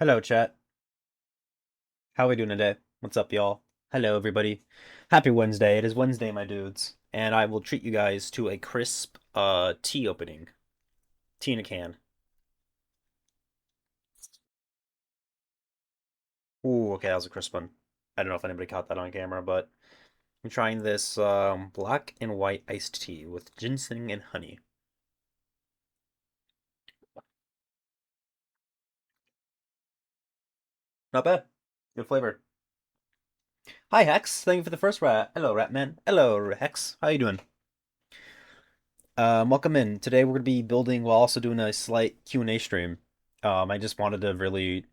Hello, chat. How are we doing today? What's up, y'all? Hello, everybody. Happy Wednesday. It is Wednesday, my dudes, and I will treat you guys to a crisp tea opening. Tea in a can. Ooh, okay, that was a crisp one. I don't know if anybody caught that on camera, but I'm trying this black and white iced tea with ginseng and honey. Not bad. Good flavor. Hi, Hex. Thank you for the first rat. Hello, Ratman. Hello, Hex. How you doing? Welcome in. Today we're going to be building while also doing a slight Q&A stream. I just wanted to really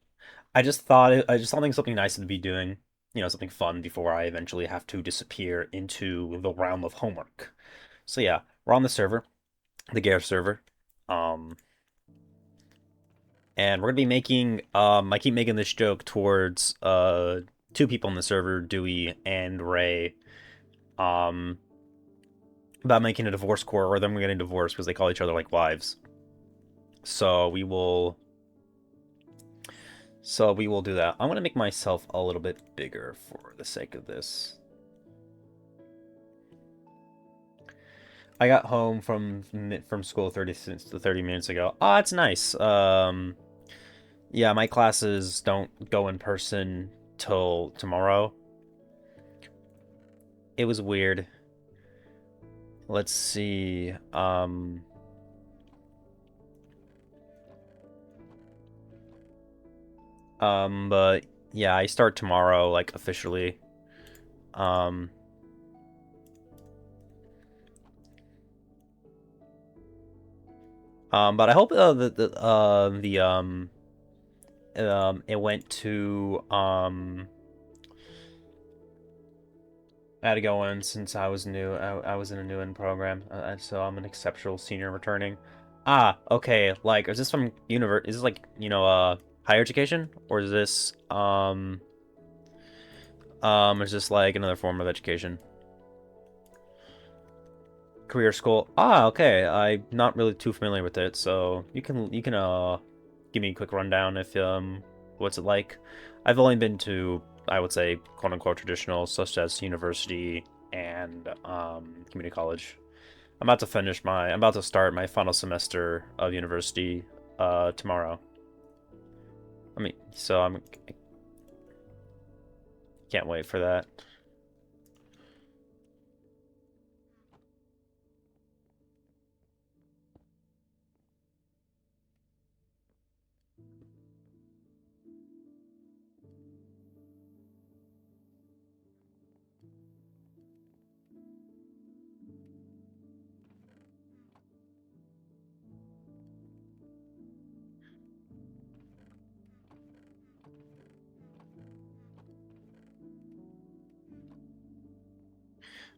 I just thought it was something nice to be doing, something fun before I eventually have to disappear into the realm of homework. So yeah, we're on the server, the Gare server. Um, and we're gonna be making I keep making this joke towards two people on the server, Dewey and Ray, um about making a divorce core or them getting divorced because they call each other like wives. So we will do that. I'm gonna make myself a little bit bigger for the sake of this. I got home from school 30 minutes ago. Oh, it's nice. Yeah, my classes don't go in person till tomorrow. It was weird. Let's see. But yeah, I start tomorrow, like officially. Um, but I hope it went to I had to go in since I was new. I was in a new in program, so I'm an exceptional senior returning. Ah, okay. Like, is this from Is this like higher education, or is this is this like another form of education? Career school. Ah, okay. I'm not really too familiar with it, so you can give me a quick rundown if what's it like? I've only been to, I would say, quote unquote traditional, such as university and community college. I'm about to start my final semester of university tomorrow. I mean, so I can't wait for that.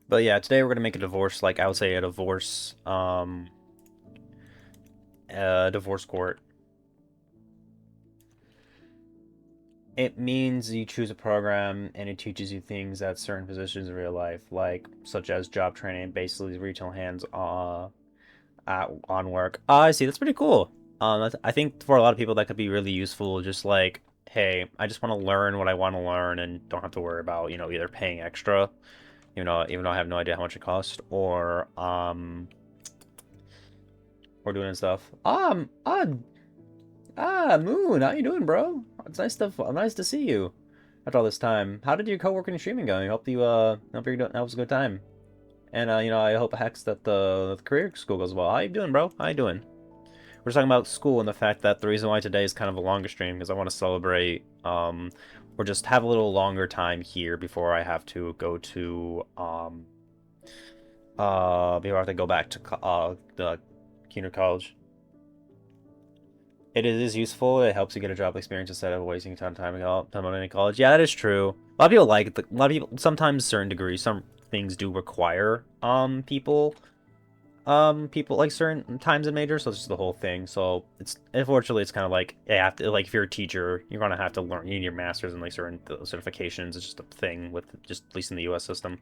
But yeah, today we're gonna make a divorce, like I would say a divorce court. It means you choose a program and it teaches you things at certain positions in real life, like such as job training, basically retail hands on work. I see. That's pretty cool. I think for a lot of people that could be really useful. Just like, hey, I just want to learn what I want to learn and don't have to worry about either paying extra, even though I have no idea how much it costs, or doing stuff. Moon, how you doing, bro? It's nice to see you after all this time. How did your co-working and streaming go? I hope that was a good time. And I hope Hex that the career school goes well. How you doing, bro? How you doing? We're talking about school and the fact that the reason why today is kind of a longer stream because I want to celebrate or just have a little longer time here before I have to go to before I have to go back to the junior college. It is useful. It helps you get a job experience instead of wasting time in college. Yeah, that is true. A lot of people like it. A lot of people sometimes certain degrees, some things do require people like certain times in majors, so it's just the whole thing. So it's unfortunately it's kind of like you have to, like, if you're a teacher, you're gonna have to learn. You need your masters and like certain certifications. It's just a thing with just at least in the U.S. system.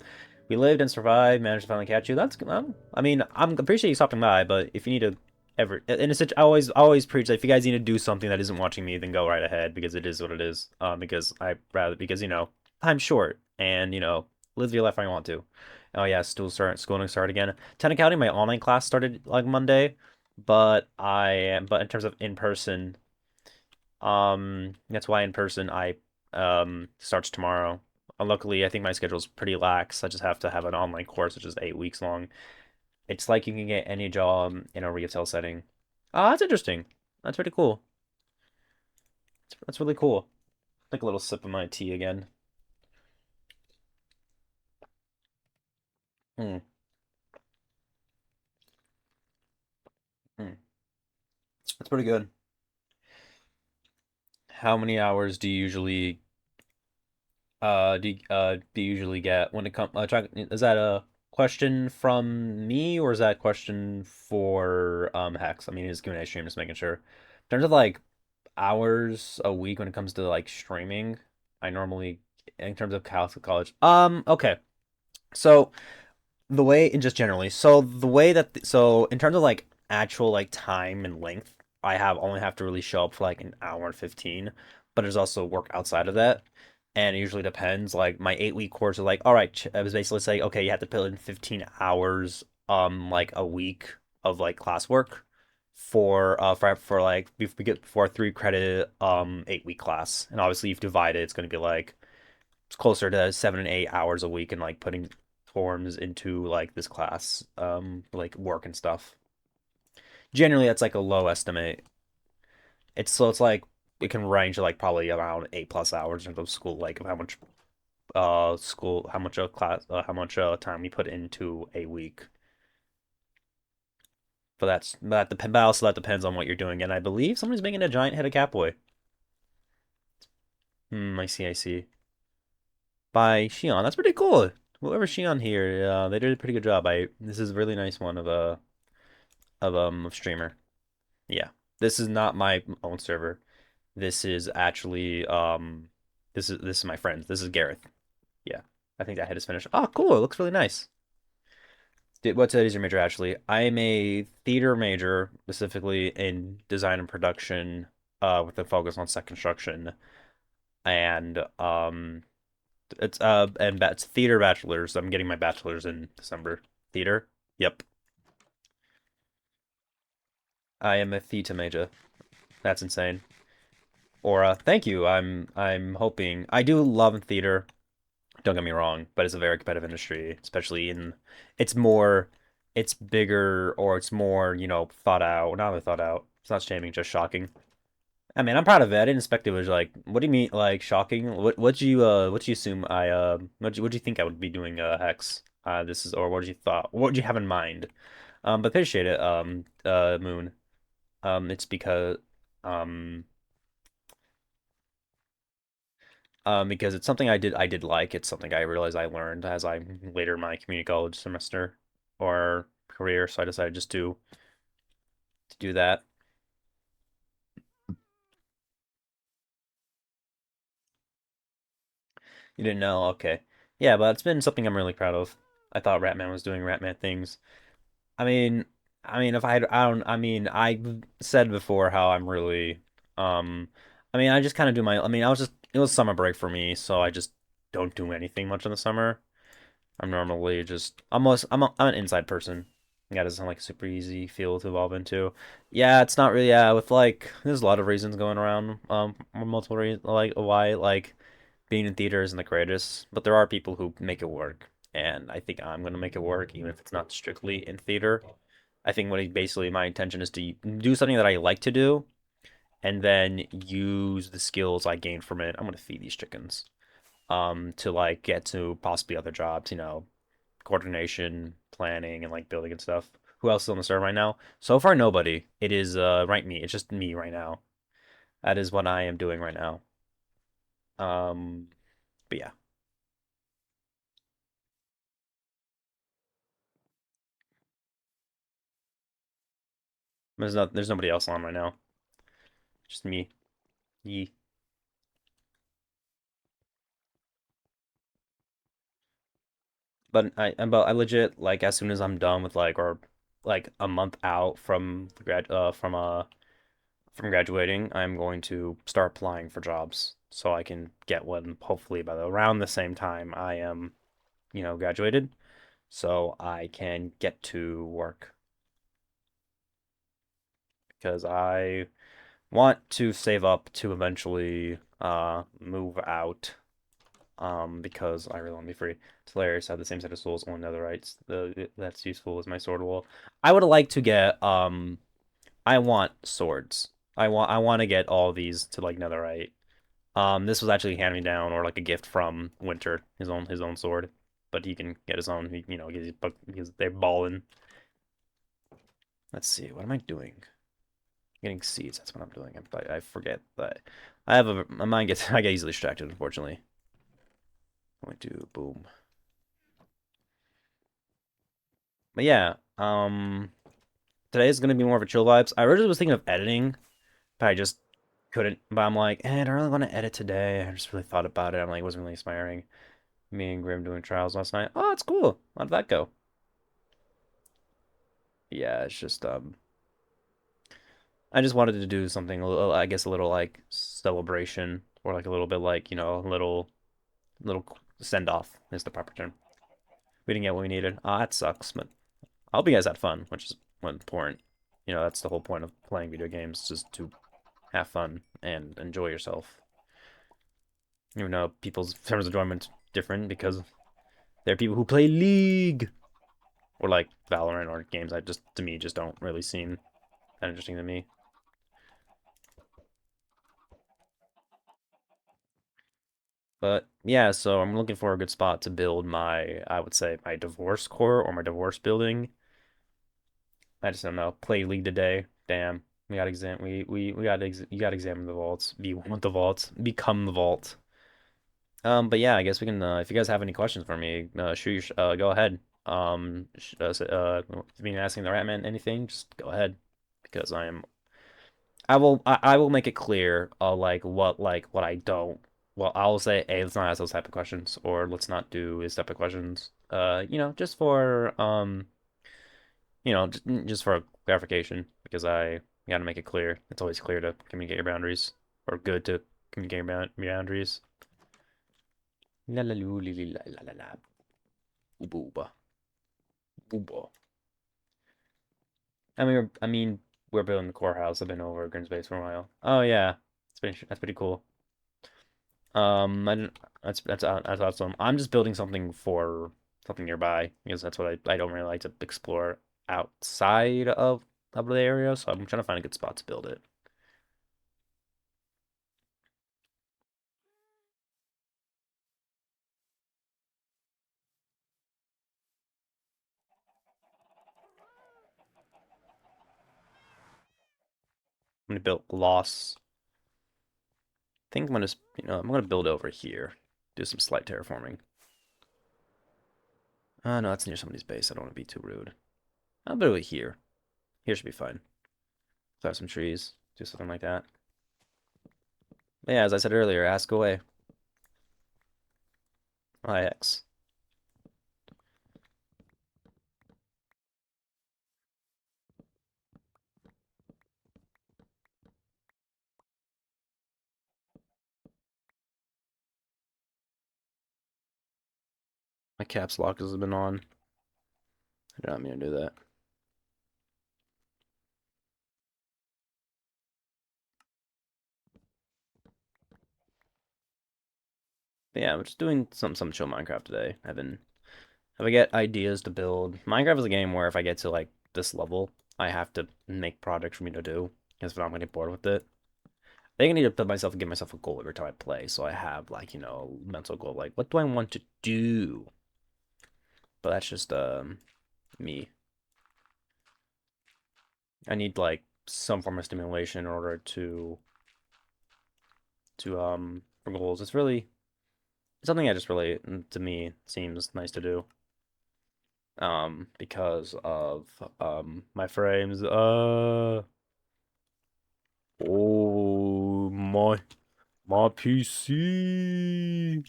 We lived and survived, managed to finally catch you. That's I mean, I appreciate you stopping by, but if you need to And it's I always preach that if you guys need to do something that isn't watching me, then go right ahead because it is what it is. Because because time's short and live your life how you want to. Oh yeah, schooling start again. Technically, my online class started like Monday, but in terms of in person, that's why in person I starts tomorrow. Luckily, I think my schedule's pretty lax. I just have to have an online course, which is 8 weeks long. It's like you can get any job in a retail setting. Oh, that's interesting. That's pretty cool. That's really cool. Take a little sip of my tea again. Hmm. Hmm. That's pretty good. How many hours do you usually get when it comes? Is that a question from me or is that a question for Hex? I mean, his Q&A stream, just making sure. In terms of like hours a week when it comes to like streaming, I normally in terms of college. Okay. So the way and just generally the way that so in terms of like actual like time and length only have to really show up for like an hour and 15, but there's also work outside of that, and it usually depends. Like my 8 week course is like, all right, I was basically saying, okay, you have to put in 15 hours like a week of like classwork for like we get for a 3 credit 8 week class, and obviously if you divide it, it's going to be like it's closer to 7 and 8 hours a week and like putting forms into like this class, like work and stuff. Generally, that's like a low estimate. It's like it can range to like probably around 8 plus hours in terms of school, like of how much class, how much time we put into a week. But also that depends on what you're doing. And I believe somebody's making a giant head of Catboy. I see, I see. By Shion, that's pretty cool. Whoever Shion here, they did a pretty good job. This is a really nice one of streamer. Yeah. This is not my own server. This is actually this is my friend's. This is Gareth. Yeah. I think that head is finished. Oh, cool. It looks really nice. What is your major actually? I'm a theater major, specifically in design and production, with a focus on set construction. And it's theater bachelor's. I'm getting my bachelor's in December. Theater. Yep. I am a theta major. That's insane. Aura, thank you. I'm hoping I do love theater. Don't get me wrong, but it's a very competitive industry, especially in it's more it's bigger or it's more, thought out. Not really thought out. It's not shaming, just shocking. I mean, I'm proud of it. I didn't expect it was like, what do you mean like shocking? What do you assume what do you think I would be doing Hex? This is or what did you thought? What did you have in mind? But appreciate it, Moon. It's because it's something I did like. It's something I realized I learned as I later in my community college semester or career, so I decided just to do that. You didn't know? Okay. Yeah, but it's been something I'm really proud of. I thought Ratman was doing Ratman things. I mean, if I don't, I said before how I'm really, I just kind of do it was summer break for me, so I just don't do anything much in the summer. I'm normally just I'm an inside person. Yeah, it doesn't sound like a super easy field to evolve into. Yeah, it's not really with like there's a lot of reasons going around. Multiple reasons like why like being in theater isn't the greatest, but there are people who make it work, and I think I'm gonna make it work even if it's not strictly in theater. I think basically my intention is to do something that I like to do, and then use the skills I gained from it. I'm gonna feed these chickens. To like get to possibly other jobs, coordination, planning, and like building and stuff. Who else is on the server right now? So far, nobody. It is right me. It's just me right now. That is what I am doing right now. Um, but yeah, there's nobody else on right now. Just me. Yee. But I legit like as soon as I'm done with like or like a month out from from graduating, I'm going to start applying for jobs so I can get one hopefully by around the same time I am, graduated, so I can get to work because I want to save up to eventually move out because I really want to be free. It's hilarious. I have the same set of souls, only netherite. That's useful as my sword wall. I would like to get I want swords. I want to get all these to like netherite. This was actually hand me down or like a gift from Winter, his own sword, but he can get his own. Because they're balling. Let's see, what am I doing? Getting seeds. That's what I'm doing. I forget that my mind gets I get easily distracted, unfortunately. I'm going to boom. But yeah, today is gonna be more of a chill vibes. I originally was thinking of editing, but I just couldn't. But I'm like, I don't really want to edit today. I just really thought about it. I'm like, it wasn't really inspiring. Me and Grim doing trials last night. Oh, it's cool. How did that go? Yeah, it's just I just wanted to do something a little, I guess a little like celebration or like a little bit like a little send off is the proper term. We didn't get what we needed. Ah, that sucks. But I hope you guys had fun, which is what important. That's the whole point of playing video games, just to have fun and enjoy yourself. Even though people's terms of enjoyment different because there are people who play League or like Valorant or games that just to me just don't really seem that interesting to me. But yeah, so I'm looking for a good spot to build I would say my divorce core or my divorce building. I just don't know. Play League today. Damn. We got exam. We got you got to examine the vaults. Be one with the vaults. Become the vault. But yeah, I guess we can. If you guys have any questions for me, go ahead. If you've been asking the Ratman anything, just go ahead because I will make it clear. What I don't. Well, I'll say, hey, let's not ask those type of questions, or let's not do this type of questions. Just for just for clarification, because I got to make it clear. It's always clear to communicate your boundaries, or good to communicate your boundaries. La la loo, li li la la la la. Booba. Booba. We're building the core house. I've been over at Green Space for a while. Oh yeah, that's pretty cool. I didn't, that's awesome. I'm just building something for something nearby because that's what I don't really like to explore outside of the area. So I'm trying to find a good spot to build it. I'm gonna build Loss. I think I'm gonna build over here. Do some slight terraforming. No, that's near somebody's base. I don't want to be too rude. I'll build it here. Here should be fine. Plant some trees. Do something like that. But yeah, as I said earlier, ask away. IX. My caps lock has been on. I did not mean to do that. But yeah, I'm just doing some chill Minecraft today. If I get ideas to build, Minecraft is a game where if I get to like this level, I have to make projects for me to do. Because if not, I'm gonna get bored with it. I think I need to put myself and give myself a goal every time I play, so I have like mental goal like what do I want to do? But that's just me. I need like some form of stimulation in order to for goals. It's really something I just really to me seems nice to do. Because of my frames. Oh my PC.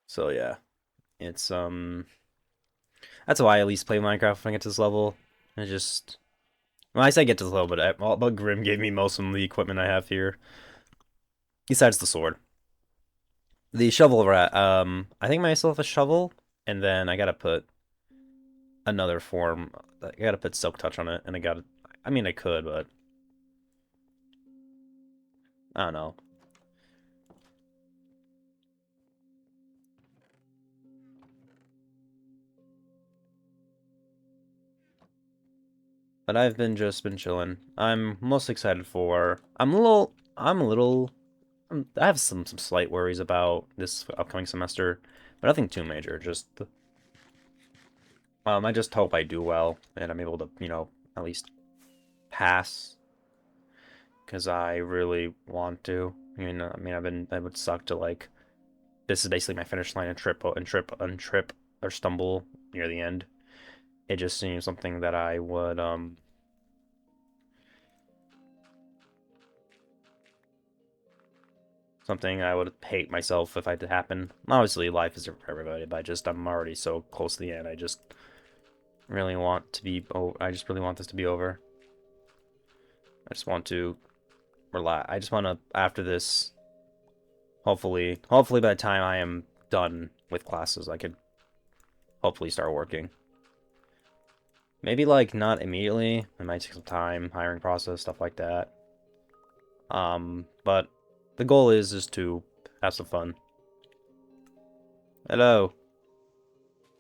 So yeah, it's That's why I at least play Minecraft when I get to this level. I just when I say get to this level, but Grim gave me most of the equipment I have here, besides the sword. The shovel rat. I think myself a shovel, and then I gotta put another form. I gotta put silk touch on it, and I gotta. I mean, I could, but I don't know. But I've been chilling. I'm most excited for. I'm a little. I have some slight worries about this upcoming semester, but nothing too major. Just I just hope I do well and I'm able to, at least pass because I really want to. I would suck to like. This is basically my finish line and trip or stumble near the end. It just seems something that I would something I would hate myself if I had to happen. Obviously, life is different for everybody, but I'm already so close to the end. I just really want to be. Oh, I just really want this to be over. I just want to relax. I just want to after this. Hopefully by the time I am done with classes, I could hopefully start working. Maybe like not immediately. It might take some time, hiring process, stuff like that. But the goal is to have some fun. Hello.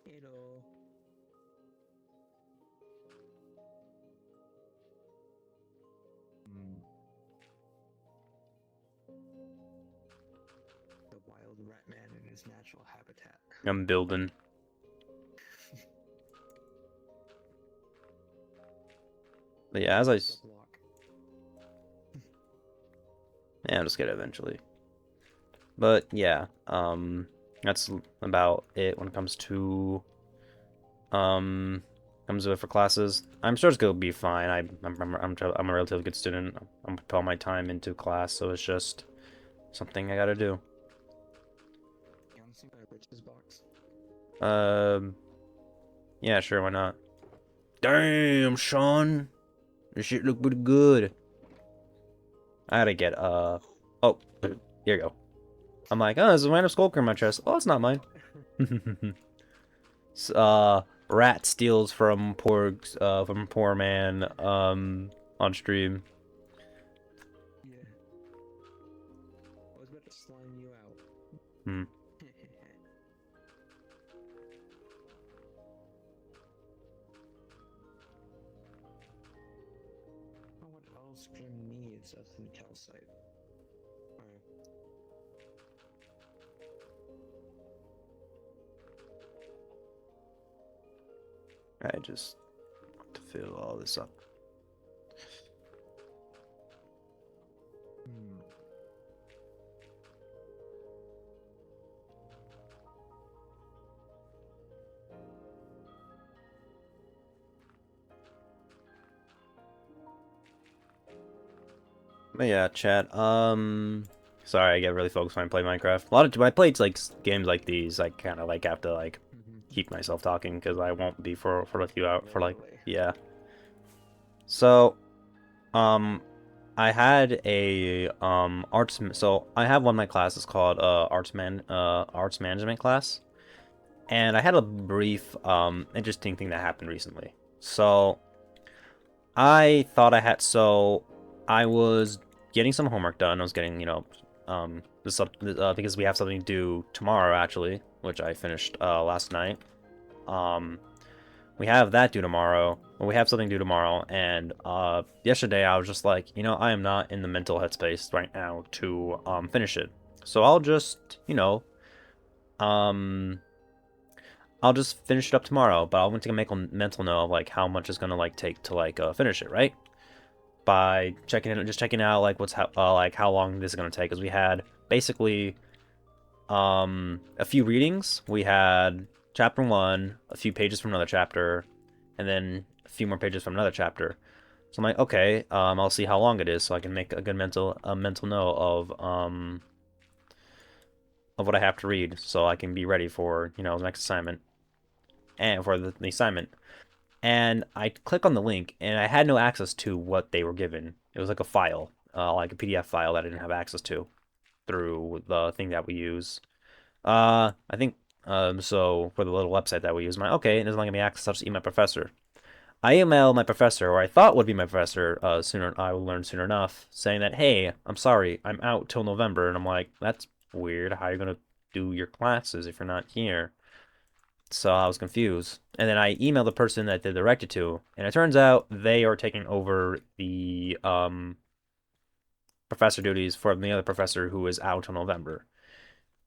Hello. Mm, the wild rat man in his natural habitat. I'm building. But yeah, The block. yeah, I'll just get it eventually. But yeah, that's about it when it um comes to it for classes. I'm sure it's gonna be fine. I'm a relatively good student. I'm put all my time into class, so it's just something I gotta do. You honestly buy a Riches box? Um, yeah, sure, why not? Damn, Sean, this shit look pretty good. I gotta get oh, here you go. I'm like, oh, there's a random skull in my chest. Oh, it's not mine. uh rat steals from poor man on stream. Yeah. I was about to slime you out. Hmm. Oh, what else Grim needs other than calcite? Alright. I just want to fill all this up. Hmm. But yeah, chat. Sorry, I get really focused when I play Minecraft. A lot of when I play like games like these, I kind of like have to like keep myself talking because I won't be for a few hours for like Literally. yeah. So um, I had a arts. So I have one of my classes called arts management class, and I had a brief interesting thing that happened recently. So I thought I had so I was getting some homework done. I was getting this up because we have something due tomorrow actually, which I finished last night. Um, we have that due tomorrow. Well, we have something due tomorrow, and yesterday I was just like, I am not in the mental headspace right now to finish it. So um, I'll just finish it up tomorrow. But I want to make a mental note of like how much it's gonna like take to like finish it, right? By checking out like like how long this is gonna take. Because we had basically a few readings. We had chapter one, a few pages from another chapter, and then a few more pages from another chapter. So I'm like, okay, I'll see how long it is, so I can make a good mental note of what I have to read, so I can be ready for the next assignment. and for the assignment. And I click on the link, and I had no access to what they were given. It was like a file, like a PDF file that I didn't have access to through the thing that we use. I think so for the little website that we use, I'm like, okay, it doesn't give me access. I'll just email my professor. I email my professor, or I thought would be my professor, sooner I will learn soon enough, saying that, hey, I'm sorry, I'm out till November, and I'm like, that's weird. How are you gonna do your classes if you're not here? So I was confused. And then I emailed the person that they directed to, and it turns out they are taking over the professor duties for the other professor who is out till November.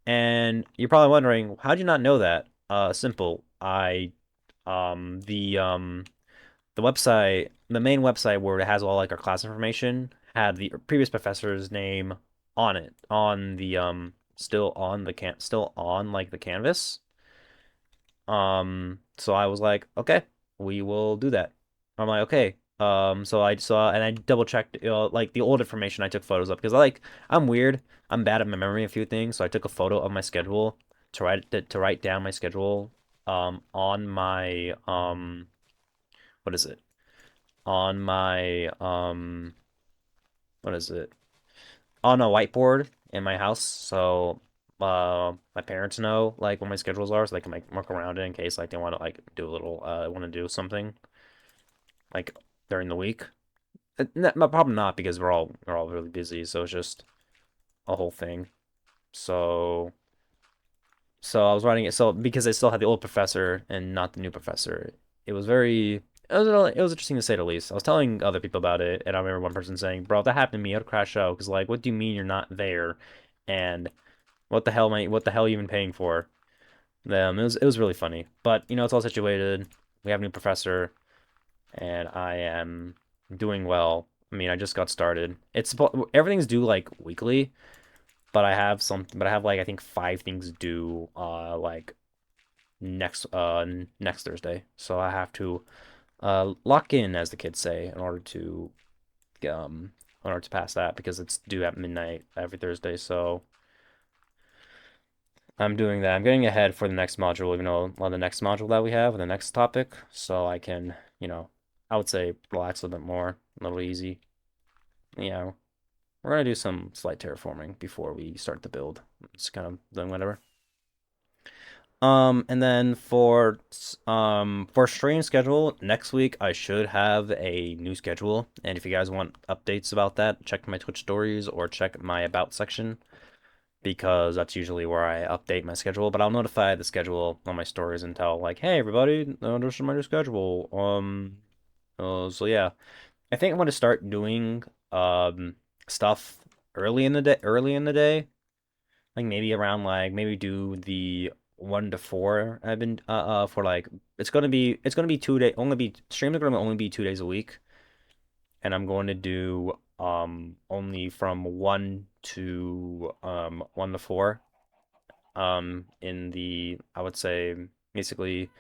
And you're probably wondering, how'd you not know that? Simple. The website, the main website where it has all like our class information, had the previous professor's name on it, on the still on like the canvas. So I was like, okay, we will do that. I'm like, okay. So I saw and I double checked, like the old information. I took photos of because I'm weird. I'm bad at my memory a few things, so I took a photo of my schedule to write down my schedule, on my what is it? On my what is it? On a whiteboard in my house, so my parents know like what my schedules are, so they can like work around it in case like they want to like do a little want to do something like during the week. My problem not because we're all really busy, so it's just a whole thing. So I was writing it so because I still had the old professor and not the new professor. It was very it was interesting to say the least. I was telling other people about it, and I remember one person saying, "Bro, if that happened to me, I'd crash out." Because like, what do you mean you're not there? And what the hell are you even paying for? It was really funny. But it's all situated. We have a new professor, and I am doing well. I mean, I just got started. Everything's due like weekly, but I have like I think 5 things due like next Thursday. So I have to lock in, as the kids say, um in order to pass that because it's due at midnight every Thursday. So I'm doing that. I'm getting ahead for the next module, even though on the next module that we have, the next topic, so I can, I would say relax a little bit more, a little easy. Yeah, we're gonna do some slight terraforming before we start the build. Just kind of doing whatever. And then for stream schedule next week, I should have a new schedule. And if you guys want updates about that, check my Twitch stories or check my about section because that's usually where I update my schedule. But I'll notify the schedule on my stories and tell like, hey everybody, this is my new schedule. So yeah, I think I'm gonna start doing stuff early in the day, like maybe around like maybe do the 1 to 4. I've been for like it's gonna be 2 day only be streams are gonna only be 2 days a week, and I'm going to do only from 1 to 4 in the I would say basically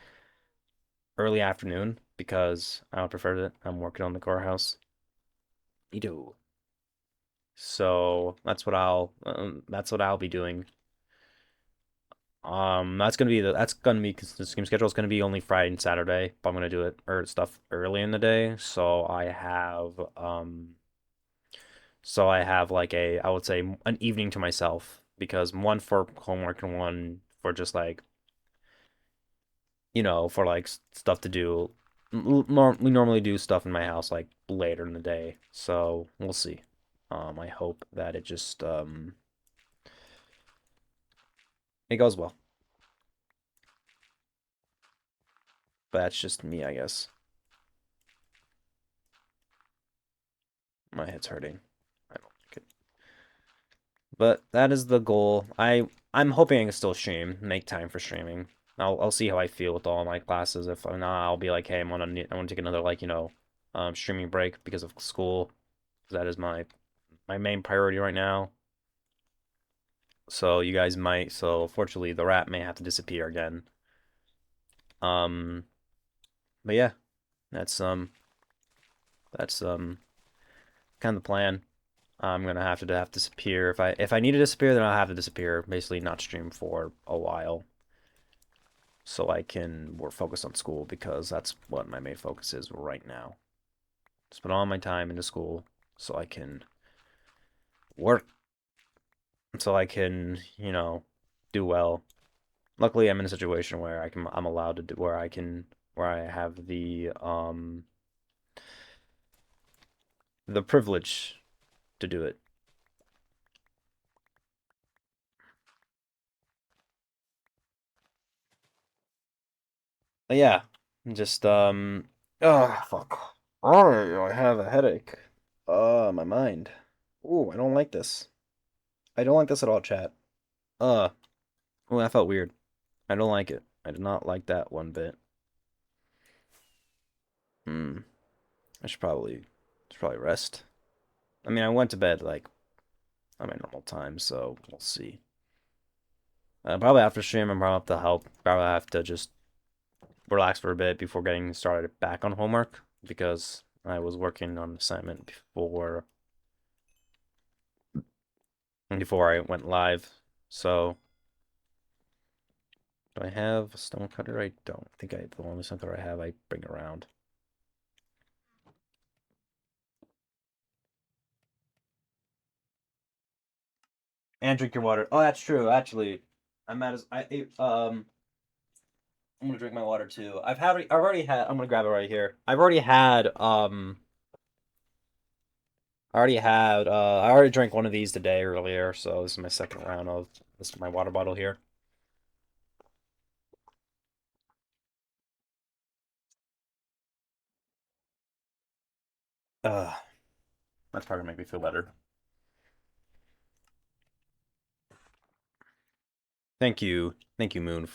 early afternoon because I would prefer it. I'm working on the core house. Neato. So that's what I'll be doing. That's gonna be 'cause the game schedule is gonna be only Friday and Saturday, but I'm gonna do it or stuff early in the day, so I have like I would say an evening to myself because one for homework and one for just like for like stuff to do. We normally do stuff in my house like later in the day, so we'll see. I hope that it goes well, but that's just me, I guess. My head's hurting. I don't like it. But that is the goal. I'm hoping I can still stream, make time for streaming. I'll see how I feel with all my classes. If not, I'll be like, hey, I want to take another like streaming break because of school. That is my main priority right now. So you guys might. So fortunately, the rat may have to disappear again. Um, but yeah, that's that's kind of the plan. I'm gonna have to disappear. If I need to disappear, then I'll have to disappear. Basically, not stream for a while. so I can more focus on school because that's what my main focus is right now. Spend all my time into school so I can work, so I can, do well. Luckily, I'm in a situation where I'm allowed to do where I have the privilege to do it. But yeah, just oh fuck. Oh, I have a headache. My mind. Ooh, I don't like this. I don't like this at all, chat. Uh, oh, that felt weird. I don't like it. I did not like that one bit. Hmm. I should probably rest. I mean, I went to bed like on my normal time, so we'll see. Probably after stream, I'm probably have to help. Probably have to just relax for a bit before getting started back on homework because I was working on an assignment before I went live. So, do I have a stone cutter? I don't. I think the only stone cutter I have, I bring around. And drink your water. Oh, that's true. Actually, I'm at. I'm gonna drink my water too. I've already had. I'm gonna grab it right here. I already drank one of these today earlier, so this is my second round of this is my water bottle here. Uh, that's probably gonna make me feel better. Thank you, Moon,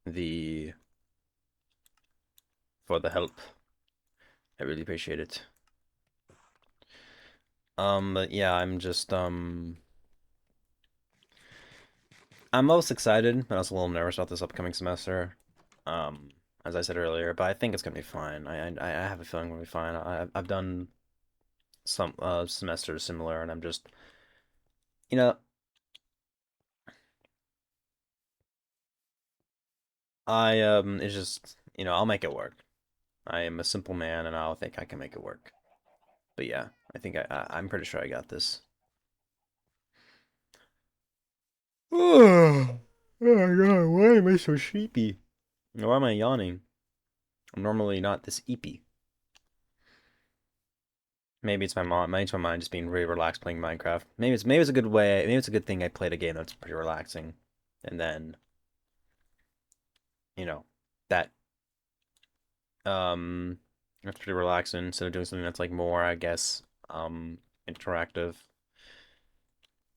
the for the help. I really appreciate it. But yeah, I'm most excited, but I was a little nervous about this upcoming semester. Um, as I said earlier, but I think it's gonna be fine. I have a feeling we'll be fine. I've done some semesters similar, and I'm just, you know, it's just, I'll make it work. I am a simple man, and I'll think I can make it work. But yeah, I'm pretty sure I got this. Oh, oh my god, why am I so sleepy? Why am I yawning? I'm normally not this eepy. Maybe it's my mom. Maybe it's my mind just being really relaxed playing Minecraft. Maybe it's a good way. Maybe it's a good thing I played a game that's pretty relaxing, and then you know that um that's pretty relaxing instead of doing something that's like more, I guess, interactive.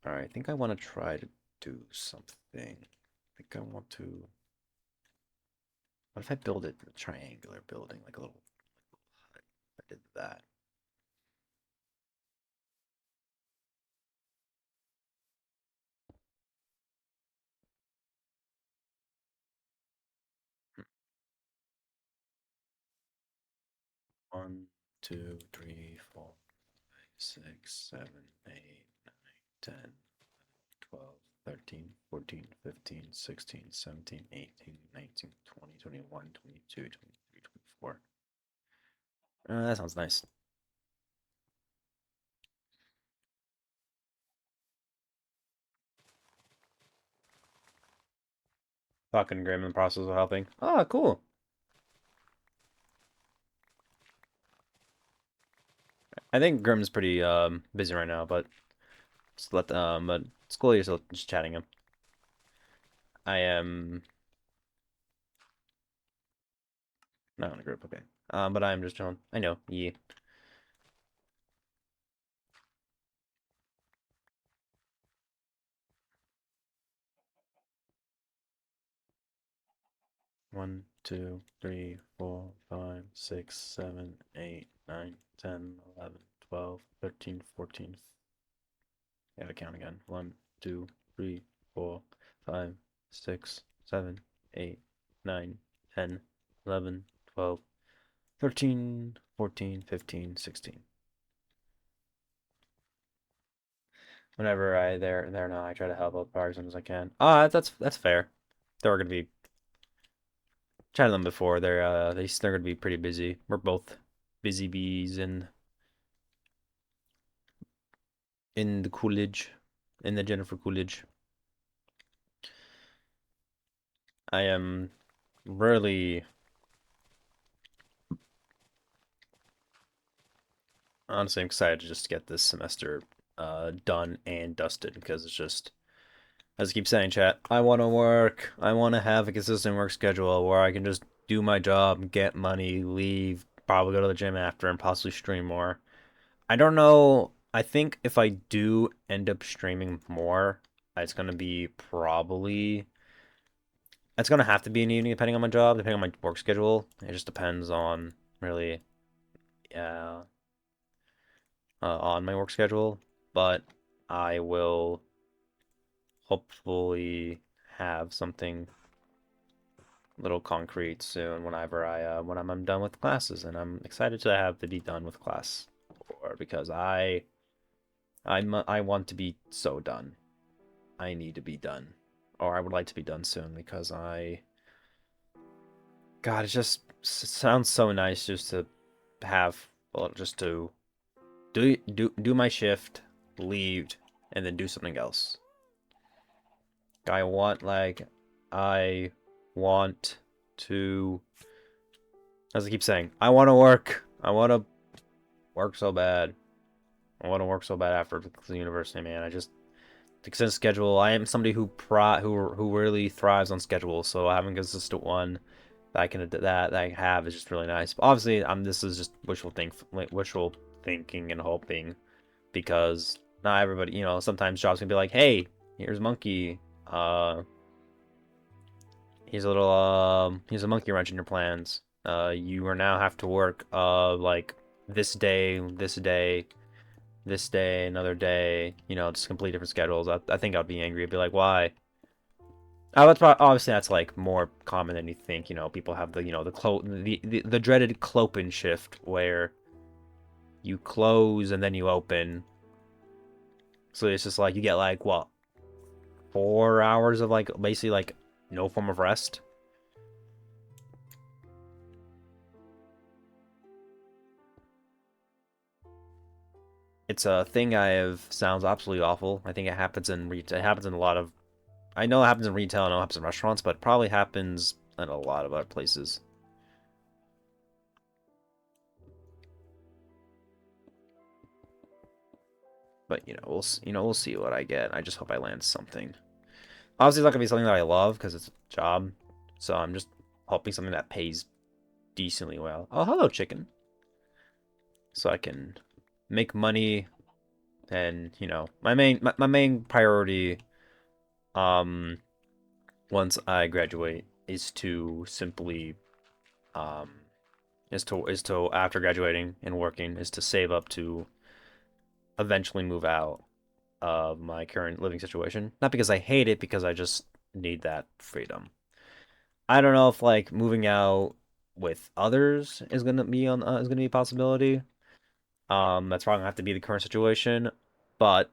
All right, I think I want to try to do something. I think I want to. What if I build it in a triangular building, like a little hut? I did that. 1, 2, 3, 4, 5, 6, 7, 8, 9, 10, 12, 13, 14, 15, 16, 17, 18, 19, 20, 21, 22, 23, 24. That sounds nice. Talking Grim in the process of helping. Ah, cool. I think Grim's pretty busy right now, but but it's cool you're still just chatting him. I am not in a group, okay. But I'm just chilling. I know, yeah. One, 2, 3, 4, 5, 6, 7, 8, 9, 10, 11, 12, 13, 14. Gotta count again. 1, 2, 3, 4, 5, 6, 7, 8, 9, 10, 11, 12, 13, 14, 15, 16. Whenever they're not, I try to help out as soon as I can. Ah, that's fair. They're gonna be chatted them before. They're gonna be pretty busy. We're both busy bees in the Coolidge, in the Jennifer Coolidge. I am really honestly excited to just get this semester done and dusted because it's just as I keep saying, chat, I want to work. I want to have a consistent work schedule where I can just do my job, get money, leave, probably go to the gym after, and possibly stream more. I don't know. I think if I do end up streaming more, it's gonna be probably it's gonna have to be in the evening depending on my job, depending on my work schedule. It just depends on really, yeah, on my work schedule. But I will hopefully have something little concrete soon whenever when I'm done with classes, and I'm excited to have to be done with class, or because I want to be so done. I need to be done, or I would like to be done soon because God, it just sounds so nice just to have, well, just to do my shift, leave, and then do something else. I want like I want to, as I keep saying, I want to work. I want to work so bad. I want to work so bad after the university, man. I just the consistent schedule. I am somebody who really thrives on schedule, so having a consistent one that I have is just really nice. But obviously, this is just wishful thinking and hoping because not everybody, sometimes jobs can be like, hey, here's Monkey, here's a monkey wrench in your plans. You are now have to work like this day, this day, this day, another day, just complete different schedules. I think I'd be angry. I'd be like, why? Obviously that's like more common than you think. People have the dreaded clopen shift where you close and then you open. So it's just like you get like what 4 hours of like basically like no form of rest. It's a thing I have sounds absolutely awful. I think it happens in retail. It happens in a lot of. I know it happens in retail. I know it happens in restaurants, but it probably happens in a lot of other places. But we'll see what I get. I just hope I land something. Obviously, it's not gonna be something that I love because it's a job. So I'm just hoping something that pays decently well. Oh, hello, chicken. So I can make money and my main priority um once I graduate is to simply um is to after graduating and working is to save up to eventually move out of my current living situation. Not because I hate it, because I just need that freedom. I don't know if like moving out with others is gonna be a possibility. That's probably gonna have to be the current situation, but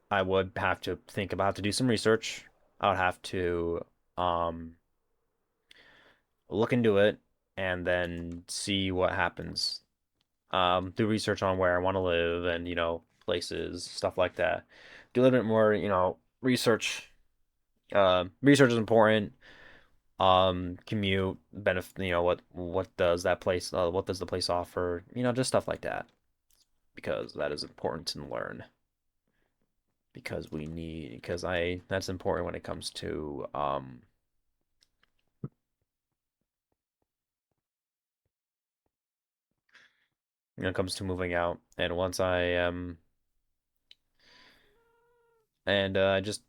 I would have to think about to do some research. I would have to um look into it and then see what happens. Do research on where I want to live and places, stuff like that. Do a little bit more, research. Research is important. Commute benefit. What does that place? What does the place offer? Just stuff like that because that is important to learn. Because that's important when it comes to when it comes to moving out. And once I and I'm just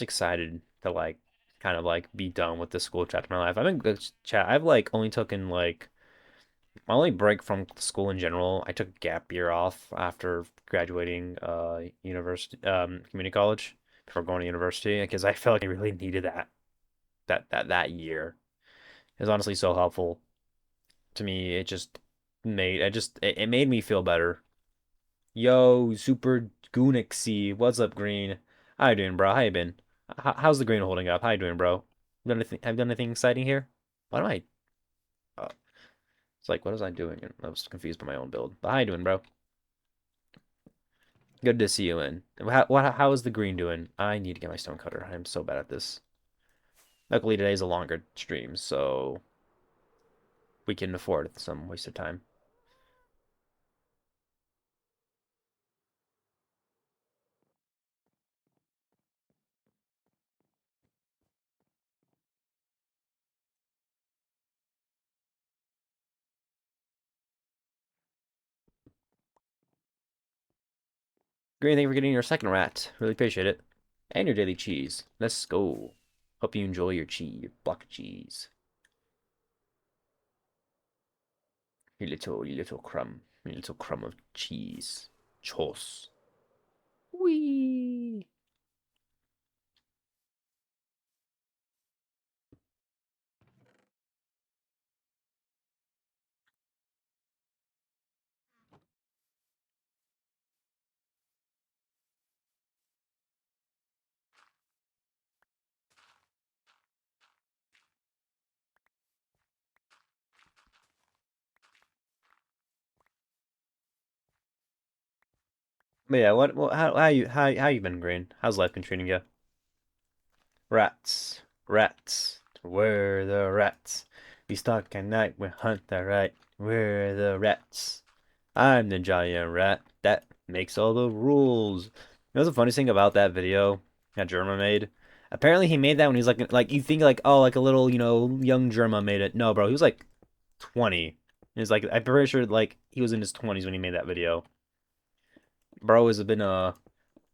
excited to like kind of like be done with the school chapter of my life. I've been good chat. I've like only taken like my only break from school in general. I took a gap year off after graduating university community college before going to university because I felt like I really needed that year. It was honestly so helpful to me. It made me feel better. Yo, Super Goonixy, what's up, Green? How you doing, bro? How you been? How's the green holding up? How you doing, bro? Have you done anything exciting here? What am I? Uh, it's like, what was I doing? I was confused by my own build. But how you doing, bro? Good to see you in. How is the green doing? I need to get my stone cutter. I'm so bad at this. Luckily, today's a longer stream, so we can afford some waste of time. Green, thank you for getting your second rat. Really appreciate it. And your daily cheese. Let's go. Hope you enjoy your cheese, your block of cheese. Your little crumb of cheese. Chos. Whee! But yeah, how you been, Green? How's life been treating you? Rats, rats, where are the rats? We stalk at night, we hunt the right. Where are the rats? I'm the giant rat that makes all the rules. You know the funniest thing about that video that Germa made? Apparently he made that when he was like you think like oh like a little young Germa made it. No, bro, he was like 20. He's like I'm pretty sure like he was in his 20s when he made that video. Bro has been a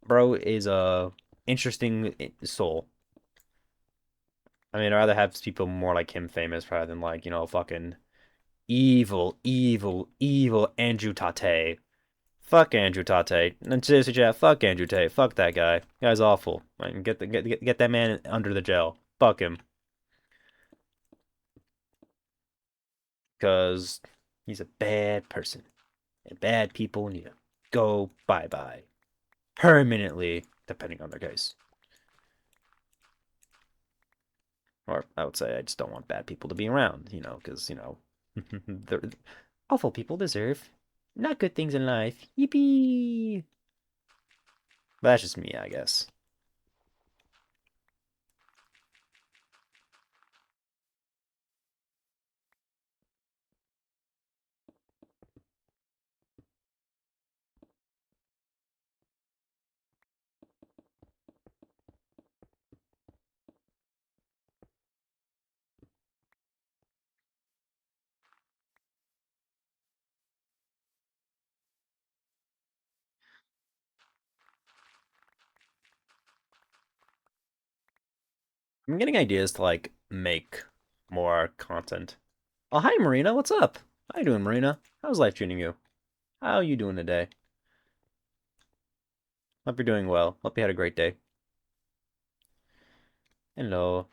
bro is a interesting soul. I mean, I'd rather have people more like him famous rather than like fucking evil Andrew Tate. Fuck Andrew Tate. And seriously, chat, fuck Andrew Tate. Fuck that guy. Guy's awful. Like, get that man under the jail. Fuck him. Because he's a bad person. And bad people need to go bye-bye. Permanently, depending on their case. Or I would say I just don't want bad people to be around, because, awful people deserve not good things in life. Yippee! But that's just me, I guess. I'm getting ideas to like make more content. Oh, hi Marina, what's up? How you doing, Marina? How's life treating you? How are you doing today? Hope you're doing well. Hope you had a great day. Hello.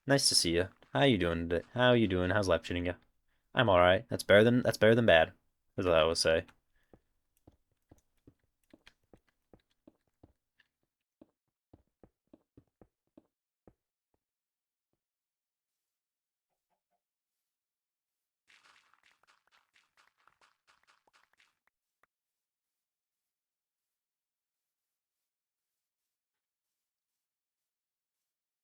Nice to see you. How you doing today? How you doing? How's life treating you? I'm all right. That's better than bad. That's what I always say.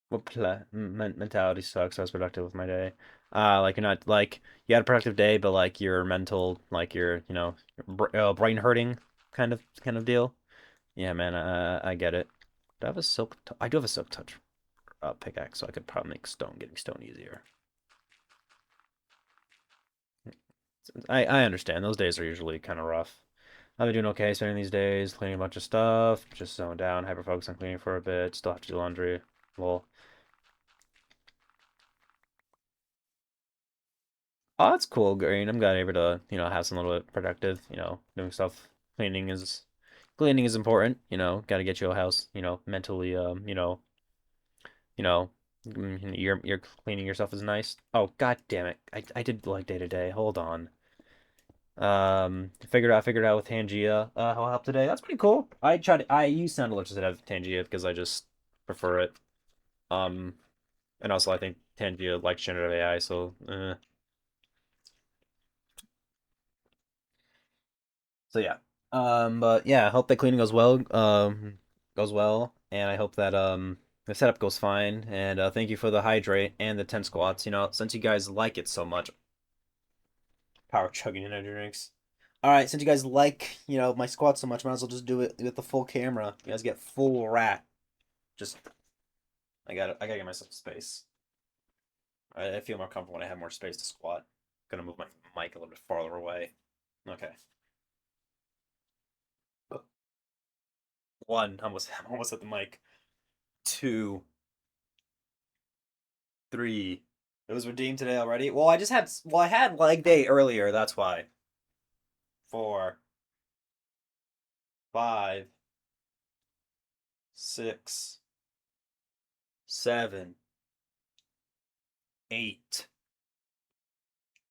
What mentality sucks? I was productive with my day. Like you're not like you had a productive day, but like your mental, like your brain hurting kind of deal. Yeah, man, I get it. Do I have a silk? I do have a silk touch pickaxe, so I could probably make getting stone easier. I understand. Those days are usually kind of rough. I've been doing okay spending these days, cleaning a bunch of stuff, just zone down, hyper focus on cleaning for a bit. Still have to do laundry. Well, oh, that's cool, Green. I'm glad able to, have some little bit productive, doing stuff. Cleaning is important, got to get your house, mentally, you know, you're cleaning yourself is nice. Oh, god damn it. I did like day to day. Hold on. Figured out with Tangia, how I'll help today. That's pretty cool. I use sound alerts instead of Tangia because I just prefer it. Um, And also, I think Tangia likes generative AI, so so yeah. But yeah, I hope the cleaning goes well, and I hope that the setup goes fine. And thank you for the hydrate and the 10 squats. You know, since you guys like it so much, power chugging energy drinks. All right, since you guys like, my squats so much, might as well just do it with the full camera. You guys get full rat. Just, I gotta get myself space. I feel more comfortable when I have more space to squat. Gonna move my mic a little bit farther away. Okay. One, I'm almost at the mic. Two, three. It was redeemed today already. Well, I had leg day earlier. That's why. Four, five, six, seven, eight,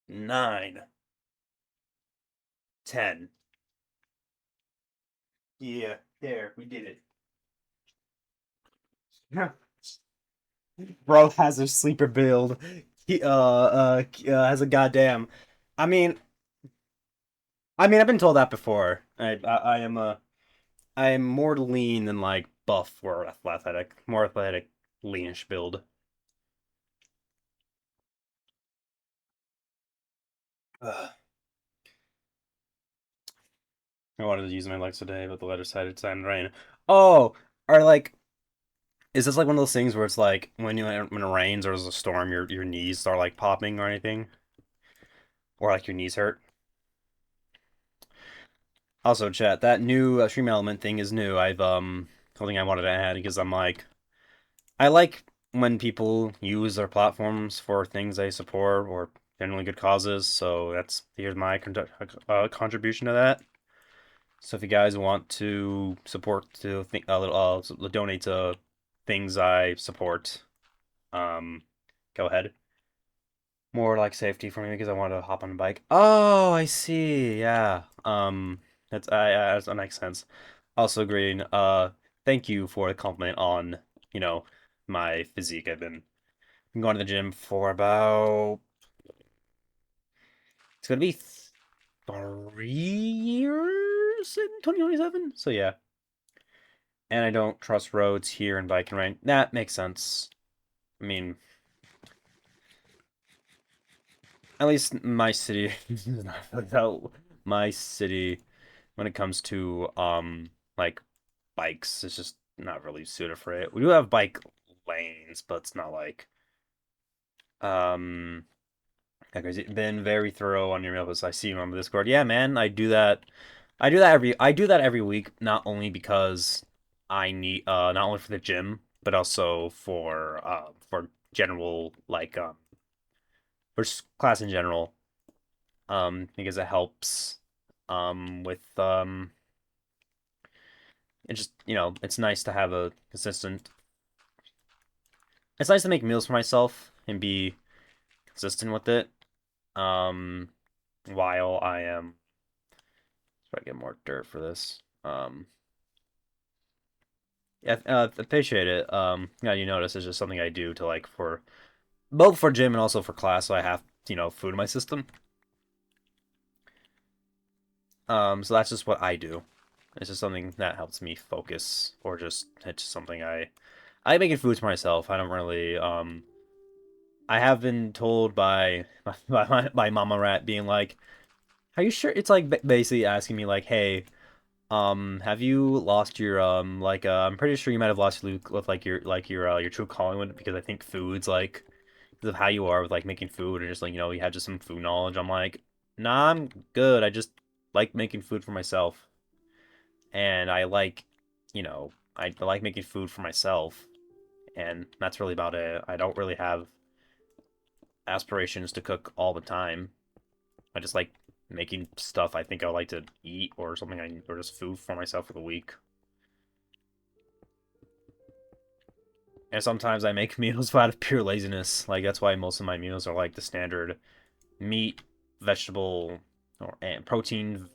nine, 10. Yeah, there, we did it. Bro has a sleeper build. Has a goddamn. I mean, I've been told that before. I am more lean than like buff or athletic, more athletic, leanish build. Ugh. I wanted to use my legs today, but the weather decided to rain. Oh, are like, is this like one of those things where it's like when it rains or there's a storm, your knees start like popping or anything, or like your knees hurt? Also, chat, that new stream element thing is new. I've something I wanted to add because I like when people use their platforms for things they support or generally good causes. So here's my contribution to that. So if you guys want to support to think a little donate to things I support, um, go ahead. More like safety for me because I want to hop on a bike. Oh, I see. Yeah. That makes sense. Also agreeing. Thank you for the compliment on, you know, my physique. I've been going to the gym for about it's gonna be 3 years in 2027. So yeah. And I don't trust roads here in bike and rain. That makes sense. I mean, at least my city is not like that. My city, when it comes to like bikes, it's just not really suited for it. We do have bike lanes, but it's not like um like I've been very thorough on your mailbox. I see you on the Discord. Yeah, man, I do that. I do that every week, not only because I need not only for the gym, but also for general like for class in general. Because it helps with it just it's nice to have a consistent. It's nice to make meals for myself and be consistent with it. Um, while I am try to get more dirt for this. Yeah, appreciate it. Yeah, you notice it's just something I do to like for both for gym and also for class, so I have food in my system. So that's just what I do. It's just something that helps me focus, or just it's just something I like making food for myself. I don't really I have been told by my mama rat being like, "Are you sure?" It's like basically asking me like, "Hey, have you lost your I'm pretty sure you might have lost Luke with your true calling with it because I think food's like because of how you are with like making food and just like you have just some food knowledge." I'm like, "Nah, I'm good. I just like making food for myself." And I like making food for myself, and that's really about it. I don't really have aspirations to cook all the time. I just like making stuff I think I like to eat or something or just food for myself for the week. And sometimes I make meals out of pure laziness. Like that's why most of my meals are like the standard meat, vegetable, and protein,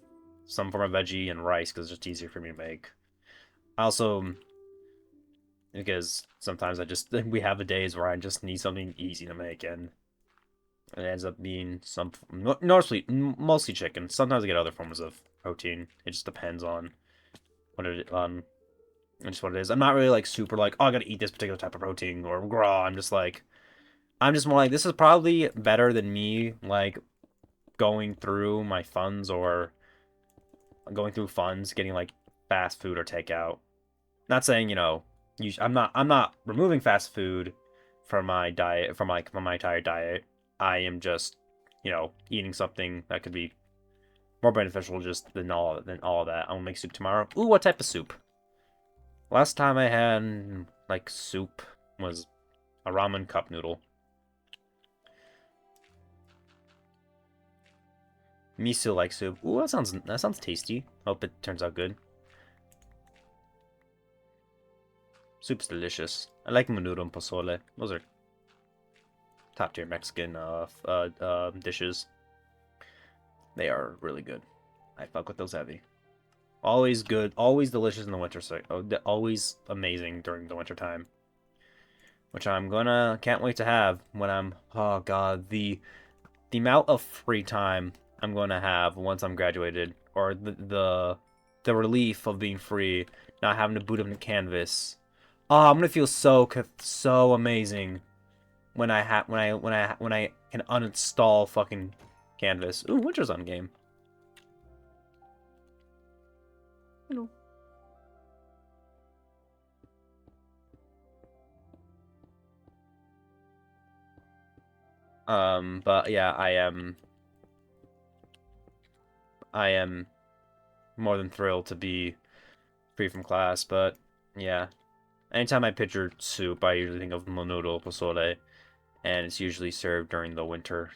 some form of veggie, and rice because it's just easier for me to make. I also because sometimes we have days where I just need something easy to make, and it ends up being mostly chicken. Sometimes I get other forms of protein. It just depends on just what it is. I'm not really like super like, oh, I gotta eat this particular type of protein or raw. I'm just more like, this is probably better than me like going through my funds or going through funds, getting like fast food or takeout. Not saying, I'm not removing fast food from my diet, from my entire diet. I am just, eating something that could be more beneficial just than all of that. I'm gonna make soup tomorrow. Ooh, what type of soup? Last time I had like soup was a ramen cup noodle. Miso like soup. Ooh, that sounds tasty. Hope it turns out good. Soup's delicious. I like menudo and pozole. Those are top tier Mexican dishes. They are really good. I fuck with those heavy. Always good, always delicious in the winter. So always amazing during the winter time. Which can't wait to have when oh god, the amount of free time I'm going to have once I'm graduated, or the relief of being free, not having to boot up the canvas. Oh, I'm gonna feel so amazing when I can uninstall fucking Canvas. Ooh, Winter's on game. Hello. But yeah, I am more than thrilled to be free from class. But yeah, anytime I picture soup, I usually think of menudo pozole, and it's usually served during the winter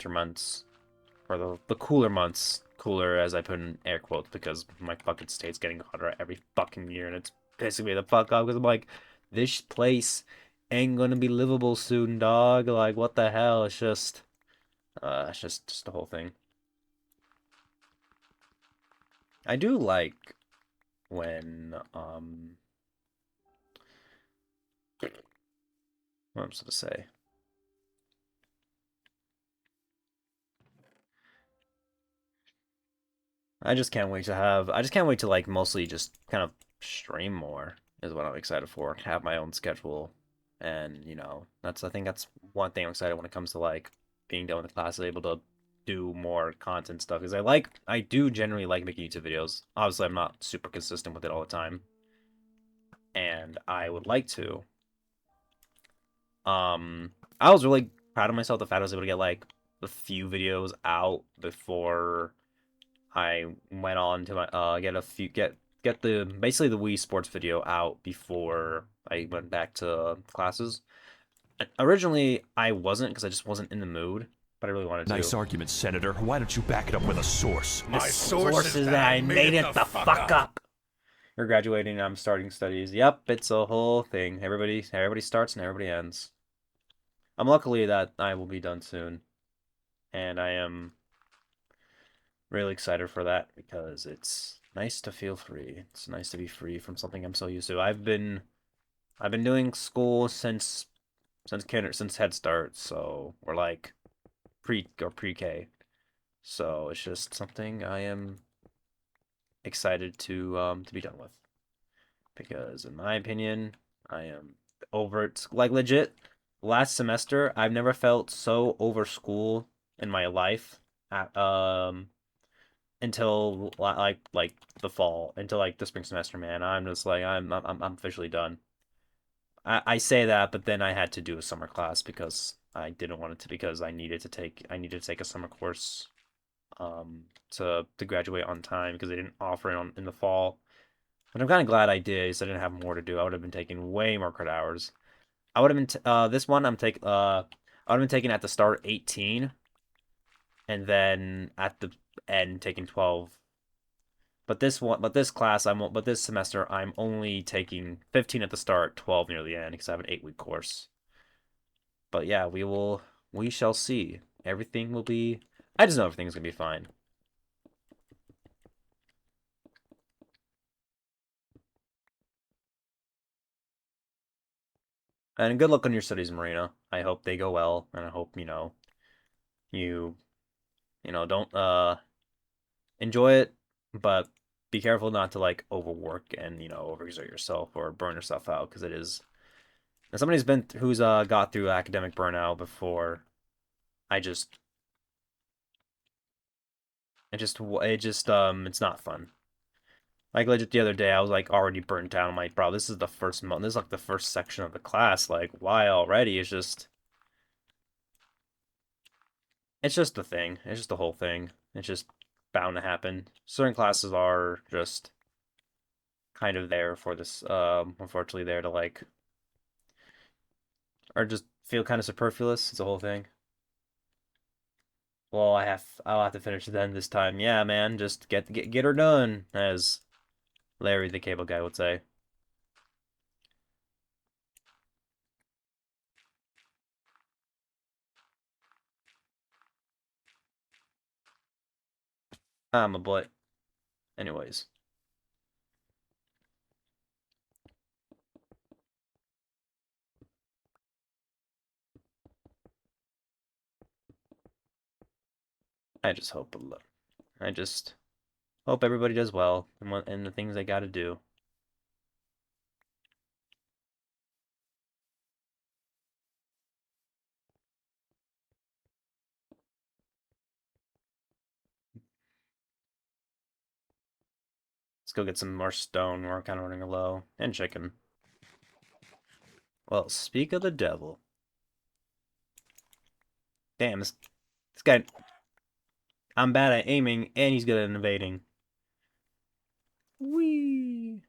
months. Or the cooler months. Cooler as I put in air quotes because my fucking state's getting hotter every fucking year and it's pissing me the fuck off because I'm like, this place ain't gonna be livable soon, dog. Like, what the hell? It's just the whole thing. I do like when, what am I supposed to say? I just can't wait to like mostly just kind of stream more is what I'm excited for. Have my own schedule. And, I think that's one thing I'm excited when it comes to like being done with the class, able to do more content stuff. Because I do generally like making YouTube videos. Obviously, I'm not super consistent with it all the time. And I would like to. I was really proud of myself the fact I was able to get like a few videos out before I went on to my get the basically the Wii Sports video out before I went back to classes. Originally, I wasn't because I just wasn't in the mood, but I really wanted Nice to. argument, Senator. Why don't you back it up with a source? The source is that I made it the fuck up. You're graduating and I'm starting studies. Yep, it's a whole thing. Everybody starts and everybody ends. I'm luckily that I will be done soon, and I am really excited for that because it's nice to feel free. It's nice to be free from something I'm so used to. I've been doing school since Head Start, so we're like pre-K. So it's just something I am excited to be done with because in my opinion, I am over it. Like legit, last semester I've never felt so over school in my life. At, until like the fall, until like the spring semester, man. I'm just like I'm officially done. I say that, but then I had to do a summer class because I didn't want it to because I needed to take a summer course to graduate on time because they didn't offer it in the fall. But I'm kind of glad I did, so I didn't have more to do. I would have been taking way more credit hours. I would have been this one I would have been taking at the start 18 and then at the end taking 12. But this semester, I'm only taking 15 at the start, 12 near the end, because I have an 8-week course. But yeah, we shall see. I just know everything's gonna be fine. And good luck on your studies, Marina. I hope they go well, and I hope, you, don't, enjoy it, but be careful not to, like, overwork and, overexert yourself or burn yourself out, because it is, as somebody who's, got through academic burnout before, I just, it's not fun. Like, legit, the other day, I was, like, already burnt out. I'm like, bro, this is the first month. This is, like, the first section of the class. Like, why already? It's just the thing. It's just the whole thing. It's just bound to happen. Certain classes are just kind of there for this, unfortunately, there to, like, or just feel kind of superfluous. It's the whole thing. Well, I'll have to finish then this time. Yeah, man, just get her done, as Larry the Cable Guy would say. I'm a butt. Anyways, I just hope I just hope everybody does well and the things they got to do. Let's go get some more stone. We're kind of running low, and chicken. Well, speak of the devil. Damn, this guy. I'm bad at aiming, and he's good at invading. Whee!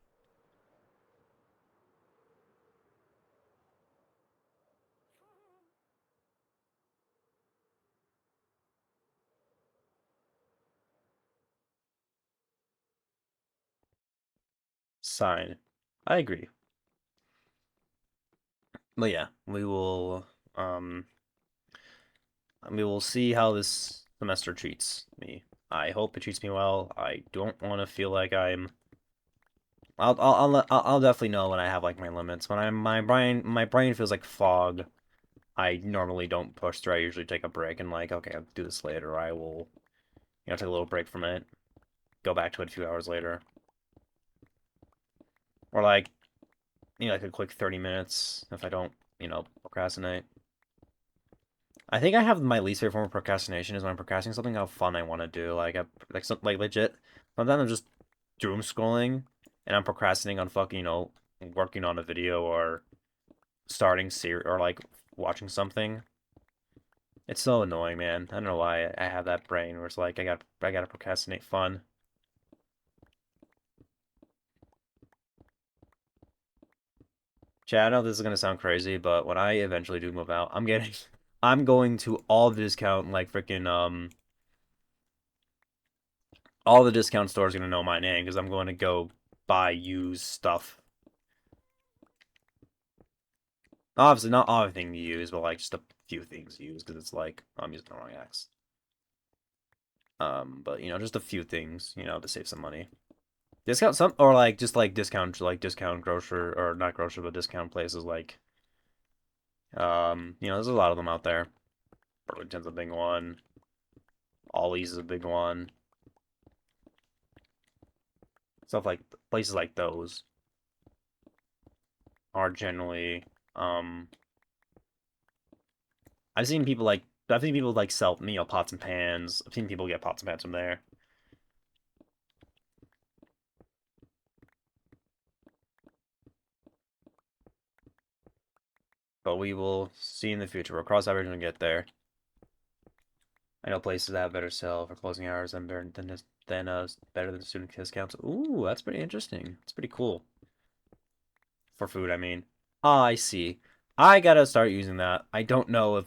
Sign. I agree. But yeah, um we will see how this semester treats me. I hope it treats me well. I don't want to feel like I'll definitely know when I have like my limits. When my brain feels like fog, I normally don't push through. I usually take a break and like, okay, I'll do this later. Or I will, take a little break from it, go back to it a few hours later. Or like, like a quick 30 minutes if I don't, procrastinate. I think I have my least favorite form of procrastination is when I'm procrastinating something how fun I want to do. Like legit. Sometimes I'm just doom scrolling and I'm procrastinating on fucking, working on a video or starting ser or like watching something. It's so annoying, man. I don't know why I have that brain where it's like I gotta procrastinate fun. Chad, I know this is gonna sound crazy, but when I eventually do move out, I'm going to all the discount like freaking all the discount stores are gonna know my name because I'm going to go buy used stuff. Obviously, not everything to use, but like just a few things used because it's like I'm using the wrong axe. But just a few things, to save some money. Discount some or like just like discount grocer or not grocery but discount places like there's a lot of them out there. Burlington's a big one. Ollie's is a big one. Stuff like places like those are generally um I've seen people like sell pots and pans. I've seen people get pots and pans from there. But we will see in the future. We'll cross that bridge when we get there. I know places that have better sale for closing hours and better than student discounts. Ooh, that's pretty interesting. It's pretty cool. For food, I mean. Ah, I see. I gotta start using that. I don't know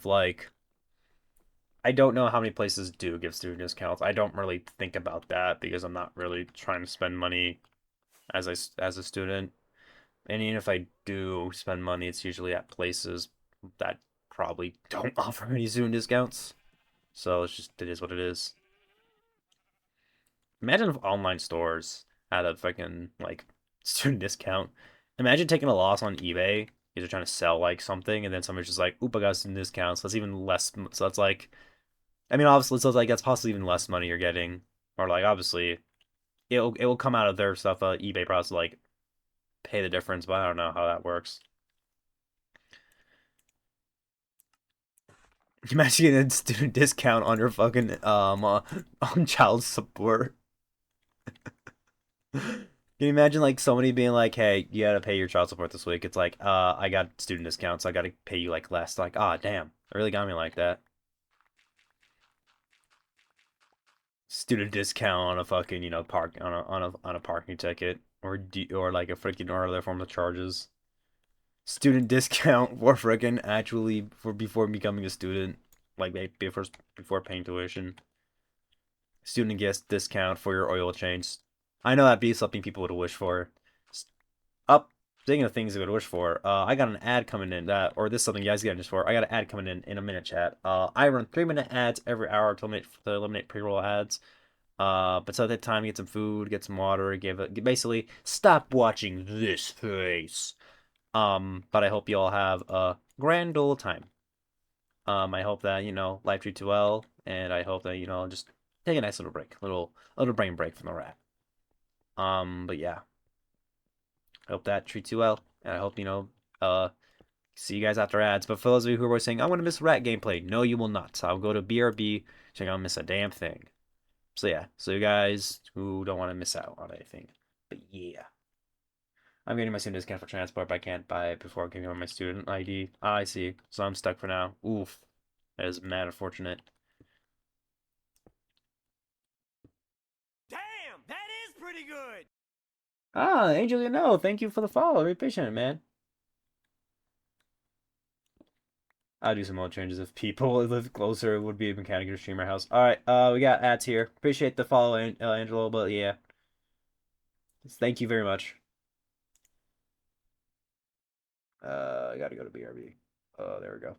how many places do give student discounts. I don't really think about that because I'm not really trying to spend money as a student. And even if I do spend money, it's usually at places that probably don't offer any student discounts. So it is what it is. Imagine if online stores had a fucking like student discount. Imagine taking a loss on eBay You're trying to sell like something, and then somebody's just like, "Oop, I got some discounts." So that's even less. So that's like, I mean, obviously, so it's like that's possibly even less money you're getting, or like obviously it will come out of their stuff. eBay process like pay the difference, but I don't know how that works. Imagine getting a student discount on your fucking on child support. Can you imagine like somebody being like, "Hey, you gotta pay your child support this week"? It's like, I got student discounts, so I gotta pay you like less. Like, ah, damn, it really got me like that. Student discount on a fucking park on a parking ticket or like a freaking or other form of charges. Student discount for freaking actually for before becoming a student, like before paying tuition. Student guest discount for your oil change. I know that'd be something people would wish for. Up, speaking of things you would wish for, I got an ad coming in or this is something you guys get just for. I got an ad coming in a minute, chat. I run 3-minute ads every hour to eliminate pre-roll ads. But so at that time, get some food, get some water, basically stop watching this face. But I hope you all have a grand old time. I hope that life treats you well, and I hope that just take a nice little break, little brain break from the rat. But yeah, I hope that treats you well, and I hope see you guys after ads. But for those of you who are saying, "I'm gonna miss rat gameplay," no, you will not. I'll go to BRB, so you're gonna miss a damn thing. So yeah, so you guys who don't want to miss out on anything. But yeah. I'm getting my student discount for transport, but I can't buy it before giving me my student ID. Ah, I see. So I'm stuck for now. Oof. That is mad unfortunate. Damn, that is pretty good. Ah, Angel, thank you for the follow. Very patient, man. I'll do some more changes if people live closer. It would be a mechanic or streamer house. All right, we got ads here. Appreciate the follow, Angelo, but yeah. Thank you very much. I gotta go to BRB. There we go.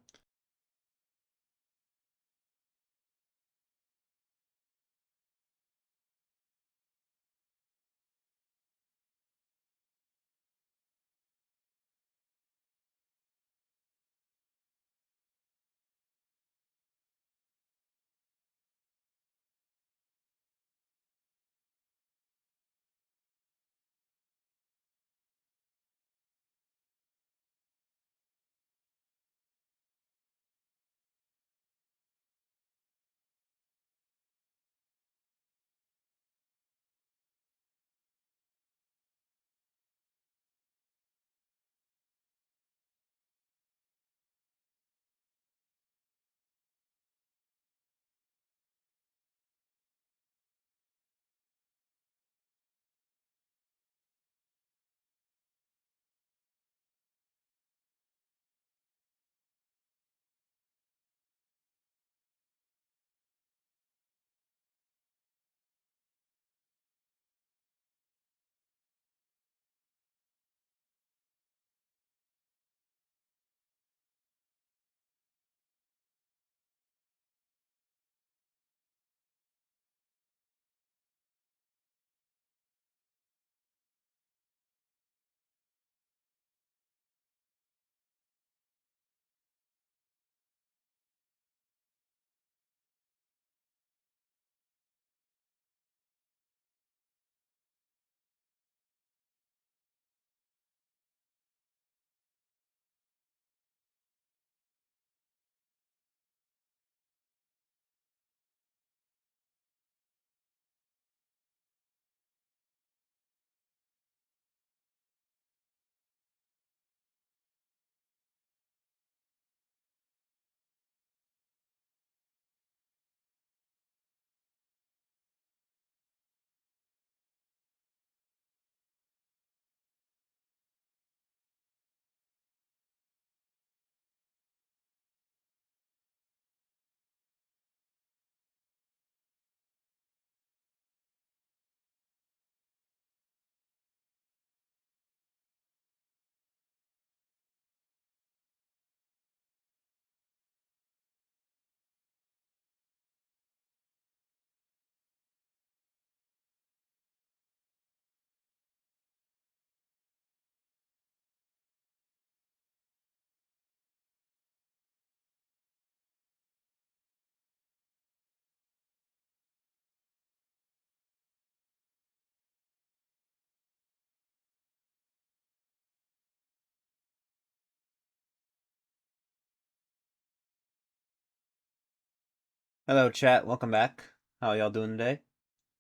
Hello, chat. Welcome back. How y'all doing today?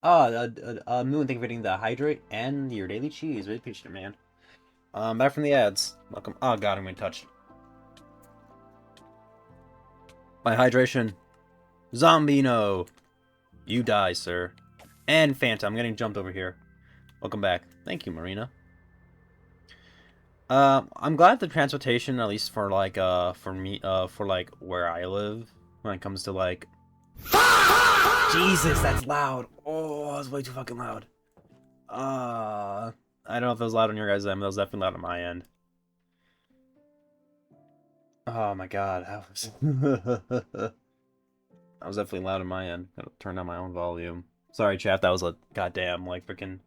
Moon, thank you for getting the hydrate and your daily cheese. Really appreciate it, man. Back from the ads. Welcome. Oh god, I'm getting touched. My hydration. Zombino. You die, sir. And Phantom. I'm getting jumped over here. Welcome back. Thank you, Marina. I'm glad the transportation, at least for like, for me, for like where I live, when it comes to like. Jesus, that's loud. Oh, that's way too fucking loud. I don't know if it was loud on your guys' end, but it was definitely loud on my end. Oh my god, that was that was definitely loud on my end. Gotta turn down my own volume. Sorry, chat. That was a goddamn like freaking.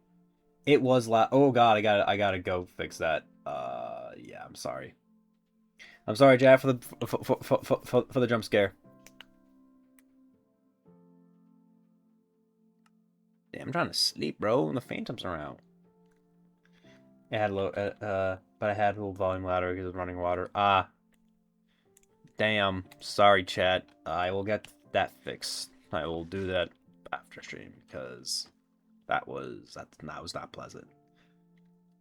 It was loud. Oh god, I gotta go fix that. Yeah, I'm sorry. I'm sorry, chat, for the for the jump scare. Damn, I'm trying to sleep, bro, and the phantoms are out. It had low, but I had a little volume louder because it was running water. Ah, damn. Sorry, chat. I will get that fixed. I will do that after stream because that was not pleasant.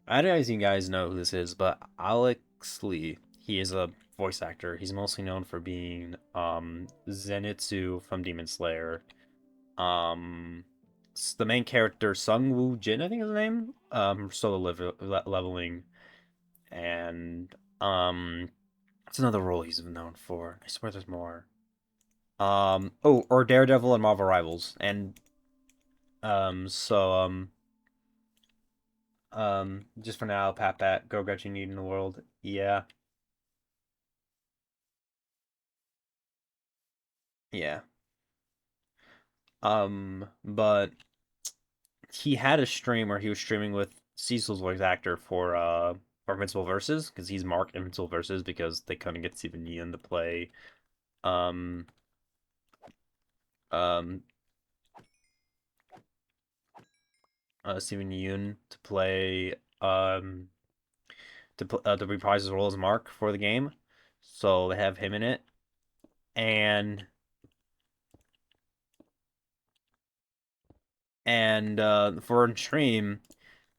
I don't know if you guys know who this is, but Alex Lee. He is a voice actor. He's mostly known for being Zenitsu from Demon Slayer. The main character Sung Woo Jin, I think is his name. Solo leveling, and what's another role he's known for? I swear there's more. Or Daredevil and Marvel Rivals, and just for now, Pat, go get you need in the world. Yeah, yeah. But he had a stream where he was streaming with Cecil's voice actor for Invincible Versus because he's marked Invincible Versus because they couldn't get Steven Yeun to play um um Steven Yeun to play to reprise his role as Mark for the game. So they have him in it. And for a stream,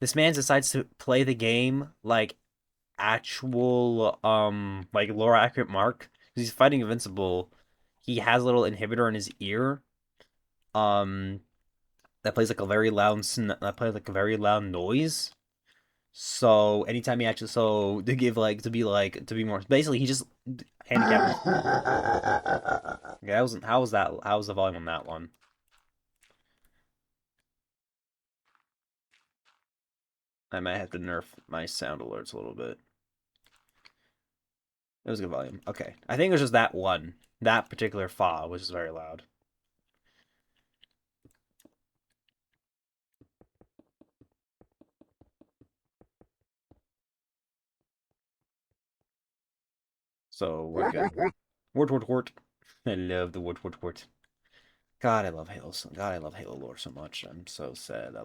this man decides to play the game like actual like lore accurate Mark because he's fighting Invincible. He has a little inhibitor in his ear um that plays like a very loud noise. So anytime he actually to give like to be more basically he just handicapped. Yeah, how was that? How was the volume on that one? I might have to nerf my sound alerts a little bit. It was a good volume. Okay. I think it was just that one. That particular fa was just very loud. So we're good. Wort. I love the wort. God, I love Halo. God, I love Halo lore so much. I'm so sad.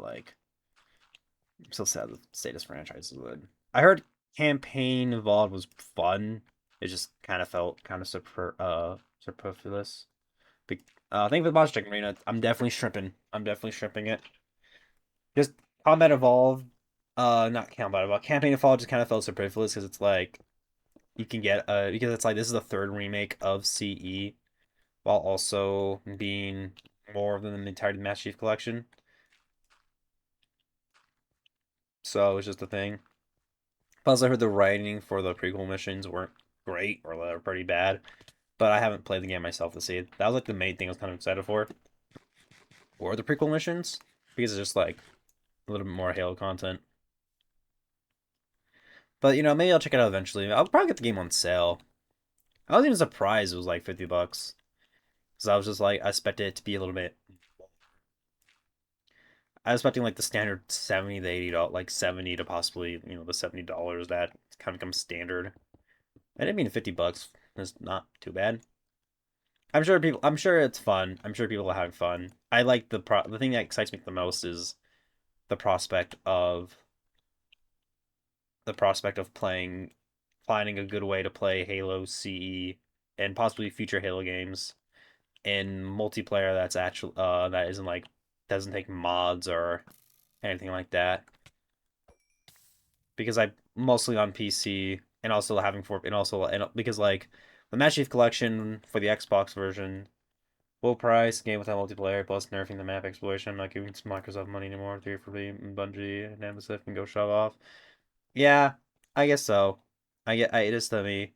I'm so sad the status franchise is good. I heard campaign VOD was fun. It just kind of felt kind of superfluous. Thank you for the boss chicken, Marina. I'm definitely shrimping. I'm definitely shrimping it. Just Combat Evolved, not Combat Evolved. Campaign Evolved just kind of felt superfluous because it's like you can get because it's like this is the third remake of CE while also being more than the entirety of the Master Chief Collection. So it's just a thing. Plus, I heard the writing for the prequel missions weren't great or they were pretty bad, but I haven't played the game myself to see it. That was like the main thing I was kind of excited for. Or the prequel missions because it's just like a little bit more Halo content. But maybe I'll check it out eventually. I'll probably get the game on sale. I was even surprised it was like $50. Because I was just like, I expected it to be a little bit. I was expecting like the standard 70 to $80, like 70 to possibly, the $70 that kind of becomes standard. I didn't mean $50. It's not too bad. I'm sure it's fun. I'm sure people are having fun. I like the thing that excites me the most is the prospect of playing, finding a good way to play Halo CE and possibly future Halo games in multiplayer that's actually that isn't like doesn't take mods or anything like that because I mostly on PC and also having for and also and because like the Master Chief Collection for the Xbox version, full price game without multiplayer plus nerfing the map exploration. I'm not giving Microsoft money anymore. 3 for me, Bungie and Amazon can go shove off. Yeah, I guess so. It is to me.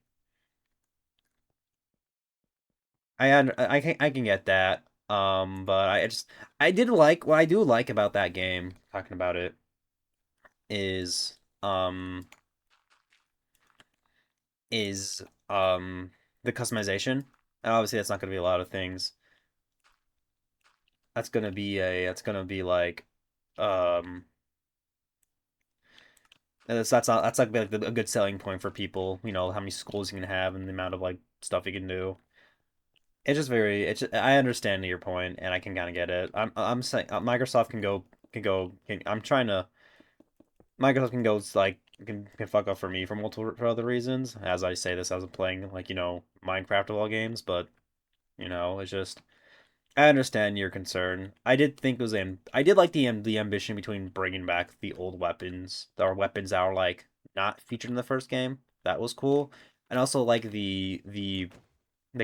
I can get that. But I did like what I do like about that game. Talking about it is is the customization. And obviously that's not going to be a lot of things. That's going to be like um that's like a good selling point for people, you know, how many schools you can have and the amount of like stuff you can do. I understand your point and I can kind of get it. I'm saying Microsoft I'm trying to Microsoft can go like can fuck up for me for multiple for other reasons. As I say this as I'm playing like, you know, Minecraft of all games, but you know, it's just I understand your concern. I did like the ambition between bringing back the old weapons, our weapons that are like not featured in the first game. That was cool. And also like the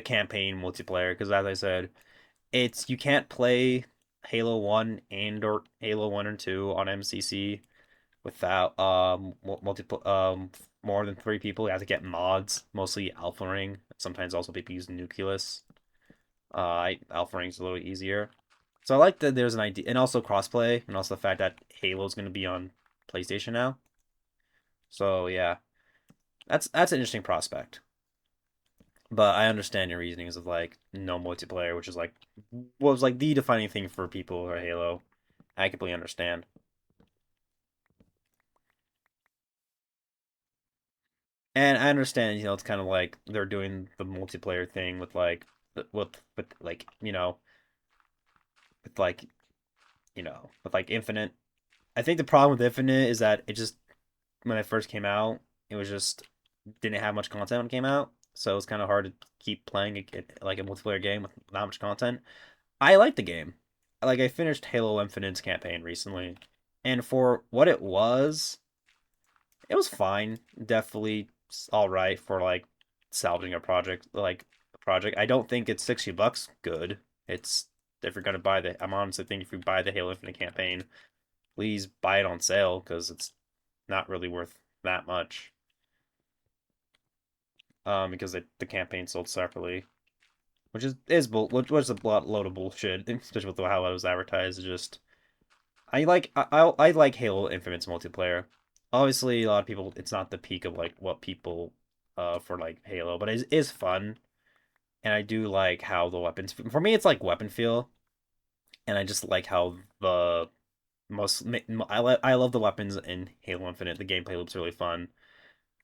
campaign multiplayer because as I said, it's you can't play Halo 1 and or Halo 1 and 2 on MCC without multiple more than 3 people. You have to get mods, mostly Alpha Ring. Sometimes also people use Nucleus. Alpha Ring's a little easier. So I like that there's an idea, and also crossplay, and also the fact that Halo's going to be on PlayStation now. So yeah, that's an interesting prospect. But I understand your reasonings of like no multiplayer, which is like was like the defining thing for people or Halo. I completely understand. And I understand, you know, it's kind of like they're doing the multiplayer thing with like with like, you know, with like, you know, with like Infinite. I think the problem with Infinite is that it just when it first came out, it was just didn't have much content when it came out, so it's kind of hard to keep playing like a multiplayer game with not much content. I like the game. Like I finished Halo Infinite's campaign recently, and for what it was fine. Definitely all right for like salvaging a project I don't think it's $60 good. It's if you're gonna buy the I'm honestly think if you buy the Halo Infinite campaign, please buy it on sale because it's not really worth that much. Because the campaign sold separately, which was a load of bullshit, especially with how it was advertised. Just I like Halo Infinite's multiplayer. Obviously, a lot of people it's not the peak of like what people for like Halo, but it is fun, and I do like how the weapons for me it's like weapon feel, and I just like how the most I love the weapons in Halo Infinite. The gameplay loops really fun.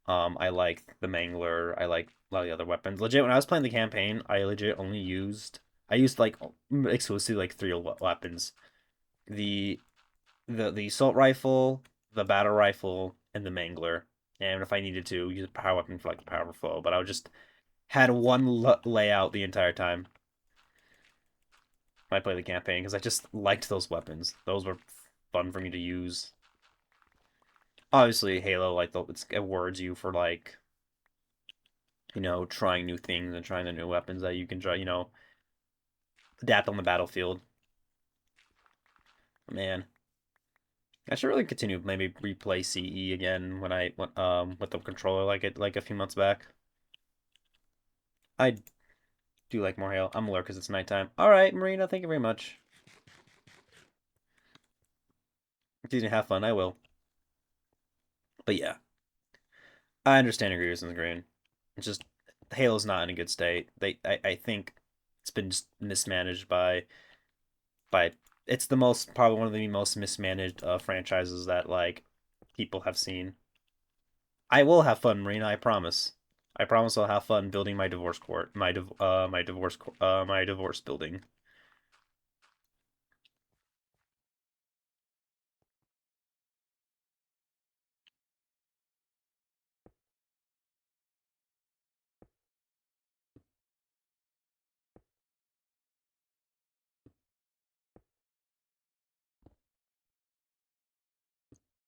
I like the Mangler. I like a lot of the other weapons. Legit, when I was playing the campaign, I used like exclusively like three weapons: the the assault rifle, the battle rifle, and the Mangler. And if I needed to, use a power weapon for like a power flow, but I would just had one layout the entire time when I played the campaign because I just liked those weapons. Those were fun for me to use. Obviously, Halo like it awards you for like you know, trying new things and trying the new weapons that you can try, you know, adapt on the battlefield. Man, I should really continue maybe replay CE again when I with the controller like a few months back. I do like more Halo. I'm alert because it's nighttime. All right, Marina, thank you very much. If you have fun, I will. But yeah, I understand your reasons, Green. It's just Halo's not in a good state. I think it's been just mismanaged by it's the most probably one of the most mismanaged franchises that like people have seen. I will have fun, Marina. I promise. I promise I'll have fun building my divorce court, my divorce building.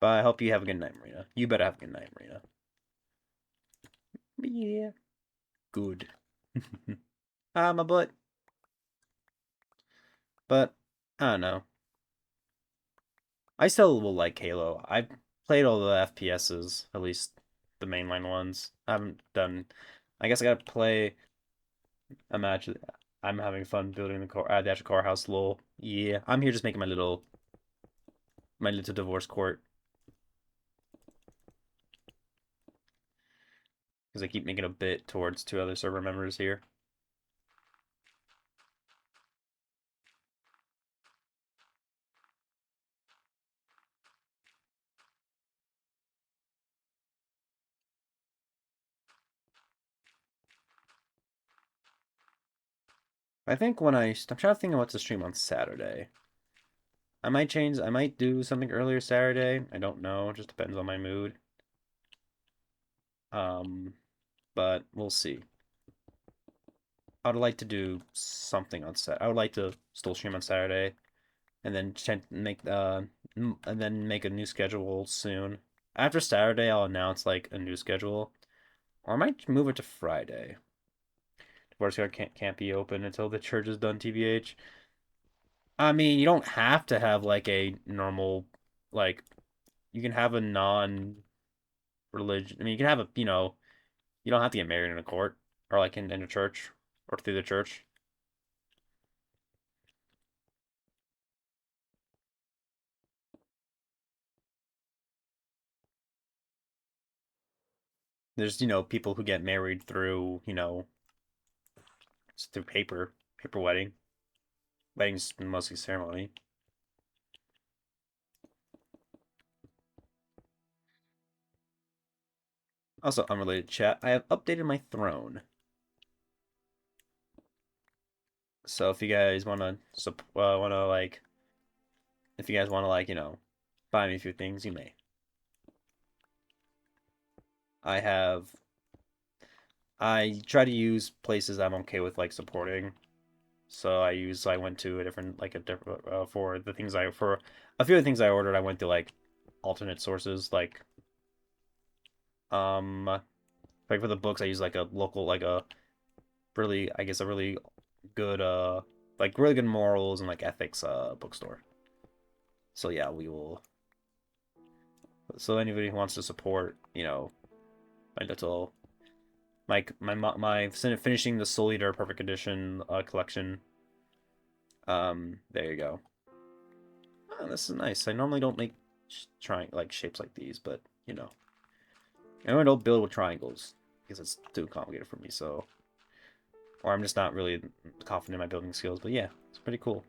But I hope you have a good night, Marina. You better have a good night, Marina. Yeah. Good. My butt. But, I don't know. I still will like Halo. I've played all the FPSs, at least the mainline ones. I haven't done... I guess I gotta play... I'm actually... I'm having fun building the actual car house, lol. Yeah, I'm here just making my little divorce court. Because I keep making a bit towards 2 other server members here. I think I'm trying to think of what to stream on Saturday. I might do something earlier Saturday. I don't know, it just depends on my mood. But we'll see. I would like to do something on Sat. I would like to still stream on Saturday, and then make a new schedule soon. After Saturday, I'll announce like a new schedule, or I might move it to Friday. Divorce Yard can't be open until the church is done, TBH. I mean, you don't have to have like a normal, like, you can have a non-religion. I mean, you can have you don't have to get married in a court or like in a church or through the church. There's, people who get married through, through paper wedding. Wedding's mostly ceremony. Also, unrelated chat, I have updated my throne. So if you guys if you guys wanna buy me a few things, you may. I have I try to use places I'm okay with like supporting. So I went to a different for the things for a few of the things I ordered, I went to like alternate sources um like for the books I use like a local like a really I guess a really good really good morals and like ethics bookstore. So yeah, we will so anybody who wants to support, my little finishing the Soul Eater Perfect Edition collection. There you go. Oh, this is nice. I normally don't make shapes like these, but I don't build with triangles because it's too complicated for me. So, or I'm just not really confident in my building skills. But yeah, it's pretty cool.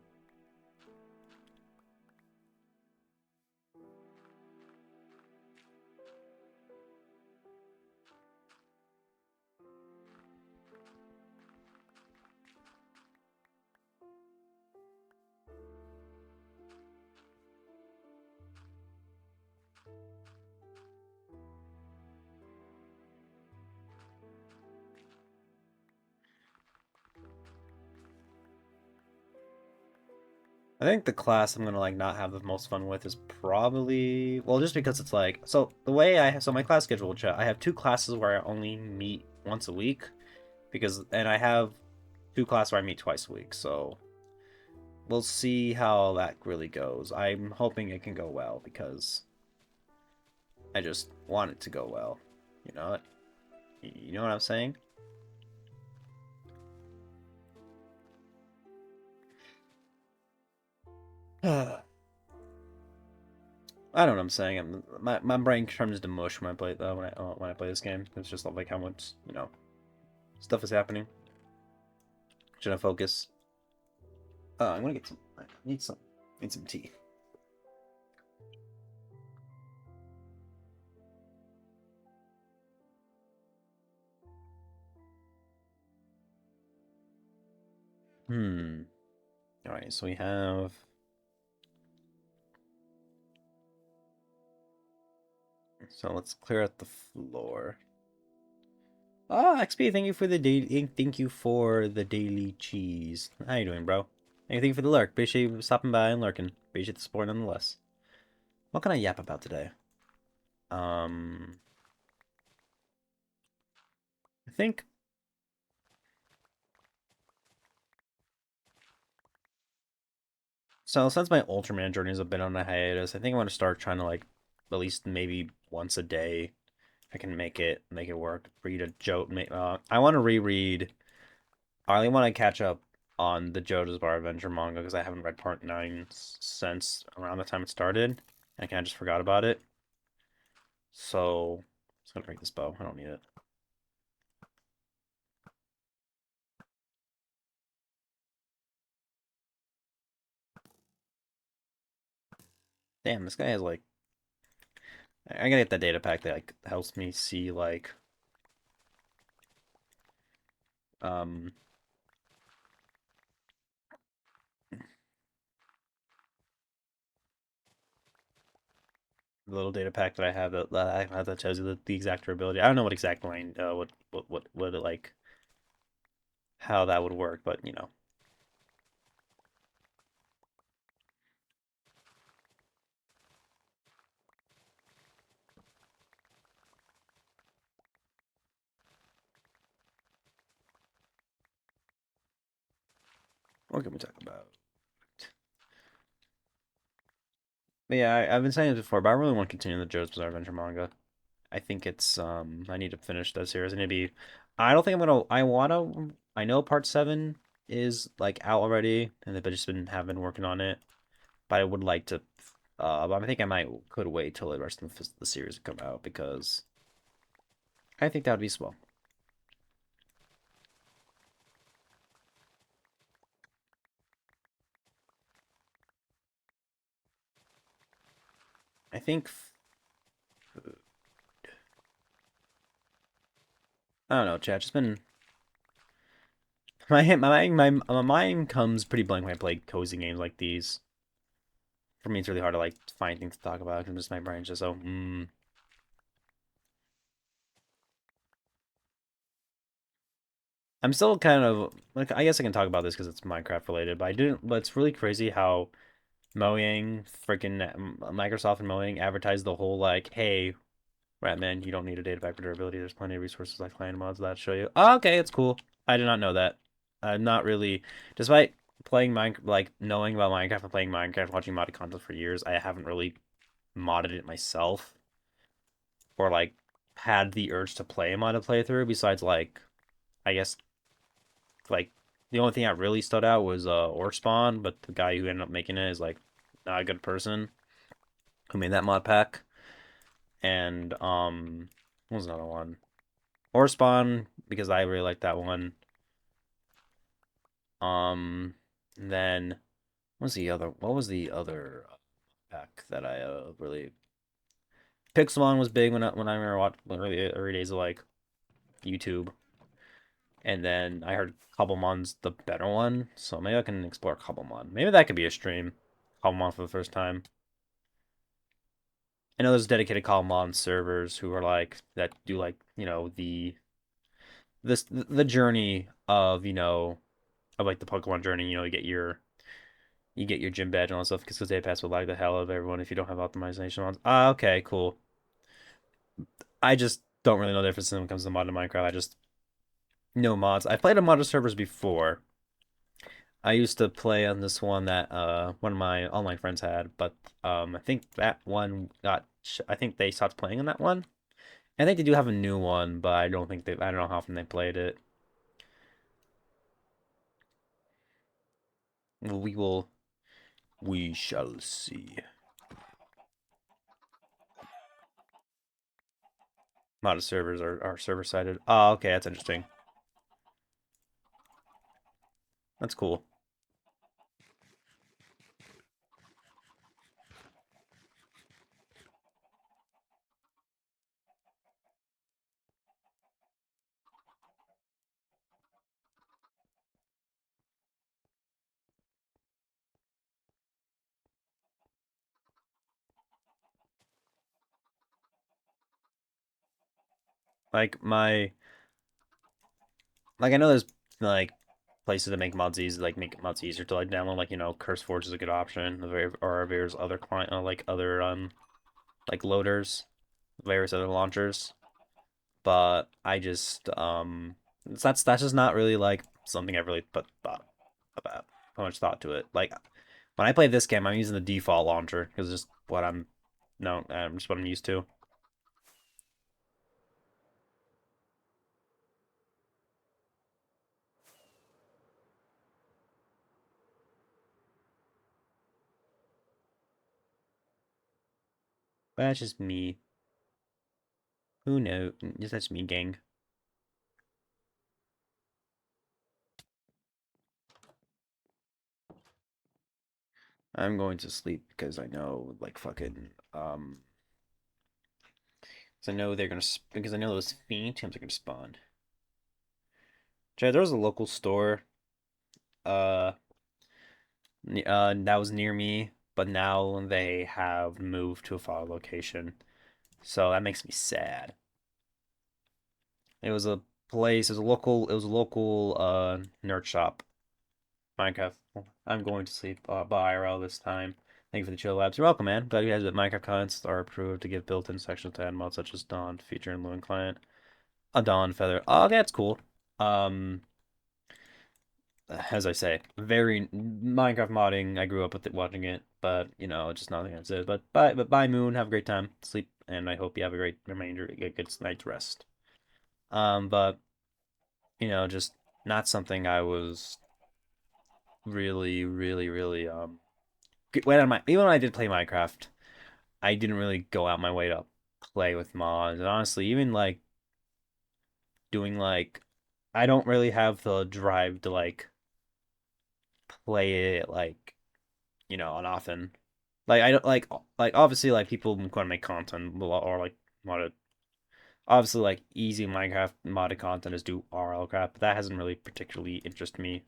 I think the class I'm gonna not have the most fun with is probably just because it's so my class schedule chat, I have 2 classes where I only meet once a week and I have 2 classes where I meet twice a week, so we'll see how that really goes. I'm hoping it can go well because I just want it to go well. You know what I'm saying? I don't know what I'm saying. My brain turns to mush when I play when I play this game. It's just like how much stuff is happening. Should I focus? I'm gonna get some. I need some tea. All right, so we have. So let's clear out the floor. XP, thank you for the daily cheese. How you doing, bro? Thank you for the lurk. Appreciate you stopping by and lurking. Appreciate the support nonetheless. What can I yap about today? Um, I think so. Since my Ultraman journey has been on a hiatus, I think I'm gonna start trying to like at least maybe once a day. I can make it work. Read a joke. I want to reread. I really want to catch up on the JoJo's Bizarre Adventure manga because I haven't read part 9 since around the time it started. And I kind of just forgot about it. So, I'm just gonna break this bow. I don't need it. Damn, this guy has like. I gotta get that data pack that like helps me see like um the little data pack that I have that tells you the exact durability. I don't know what exact line what it like how that would work, but you know. What can we talk about? But yeah, I've been saying this before, but I really want to continue the JoJo's Bizarre Adventure manga. I think it's I need to finish that series. I need to be I don't think I'm gonna I know part 7 is like out already and they've just been have been working on it. But I would like to but I think I might could wait till the rest of the series come out because I think that would be swell. I think I don't know, chat. Just been my mind comes pretty blank when I play cozy games like these. For me, it's really hard to like find things to talk about because my brain's just so. I'm still kind of like I guess I can talk about this because it's Minecraft related, but I didn't. But it's really crazy how Mojang, freaking Microsoft and Mojang advertised the whole like, hey, Ratman, you don't need a data pack for durability. There's plenty of resources like clan mods that show you. Oh, okay, it's cool. I did not know that. I'm not really, despite playing Minecraft, like knowing about Minecraft and playing Minecraft, watching modded content for years, I haven't really modded it myself or like had the urge to play a modded playthrough. Besides, like, I guess like the only thing that really stood out was Ore Spawn, but the guy who ended up making it is like not a good person who made that mod pack. And what was another one? Ore Spawn because I really like that one. Then what was the other pack that I really Pixelmon was big when I remember watching early days of like YouTube. And then I heard Cobblemon's the better one, so maybe I can explore Cobblemon. Maybe that could be a stream. Cobblemon for the first time. I know there's dedicated Cobblemon servers who are like that do like the journey of of like the Pokemon journey. You get your gym badge and all that stuff because they pass will lag the hell out of everyone if you don't have optimization on. Ah, okay, cool. I just don't really know the difference when it comes to modded Minecraft. I just know mods. I played on modded servers before. I used to play on this one that one of my online friends had, but I think that one I think they stopped playing on that one. I think they do have a new one, but I don't know how often they played it. We will we shall see. Modded servers are server sided. Oh, okay, that's interesting. That's cool. Like I know there's like places that make mods easy, like make mods easier to like download. Like CurseForge is a good option. Or there's other client like other like loaders various other launchers, but I just that's just not really like something I've really put much thought to it. Like when I play this game, I'm using the default launcher because it's just what I'm no, just what I'm used to. But that's just me. Who knows? Just that's me, gang. I'm going to sleep because I know, like, fucking, because I know they're gonna, because I know those fiend teams are gonna spawn. Chad, there was a local store, uh, that was near me, but now they have moved to a far location, so that makes me sad. It was a place, it was a local, nerd shop. Minecraft. I'm going to sleep, by IRL this time. Thank you for the chill labs. You're welcome, man. Glad you guys at Minecraft comments are approved to give built-in sections to add mods such as Dawn feature and Loon client. A Dawn feather. Oh, that's cool. Um, as I say, very Minecraft modding. I grew up with it, watching it, but you know, just nothing that's it. But bye, Moon. Have a great time. Sleep, and I hope you have a great remainder, a good night's rest. But you know, just not something I was really when my even when I did play Minecraft, I didn't really go out my way to play with mods. And honestly, even like doing like I don't really have the drive to like play it like, you know, on often. Like I don't like obviously like people want to make content or like want to obviously like easy Minecraft modded content is do RL crap, but that hasn't really particularly interested me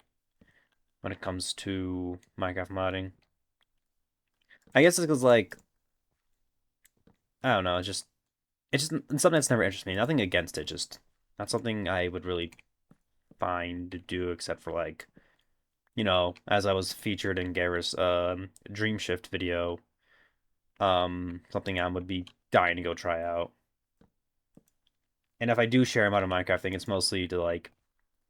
when it comes to Minecraft modding. I guess it's because like I don't know, it's just something that's never interested me. Nothing against it, just not something I would really find to do except for like, you know, as I was featured in Garrus Dream Shift video, something I would be dying to go try out. And if I do share him out of Minecraft thing, it's mostly to like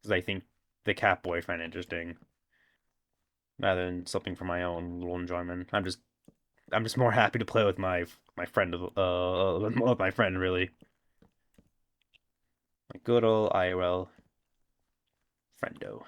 because I think the Catboy find interesting rather than something for my own little enjoyment. I'm just more happy to play with my friend with my friend really. My good old IRL friendo.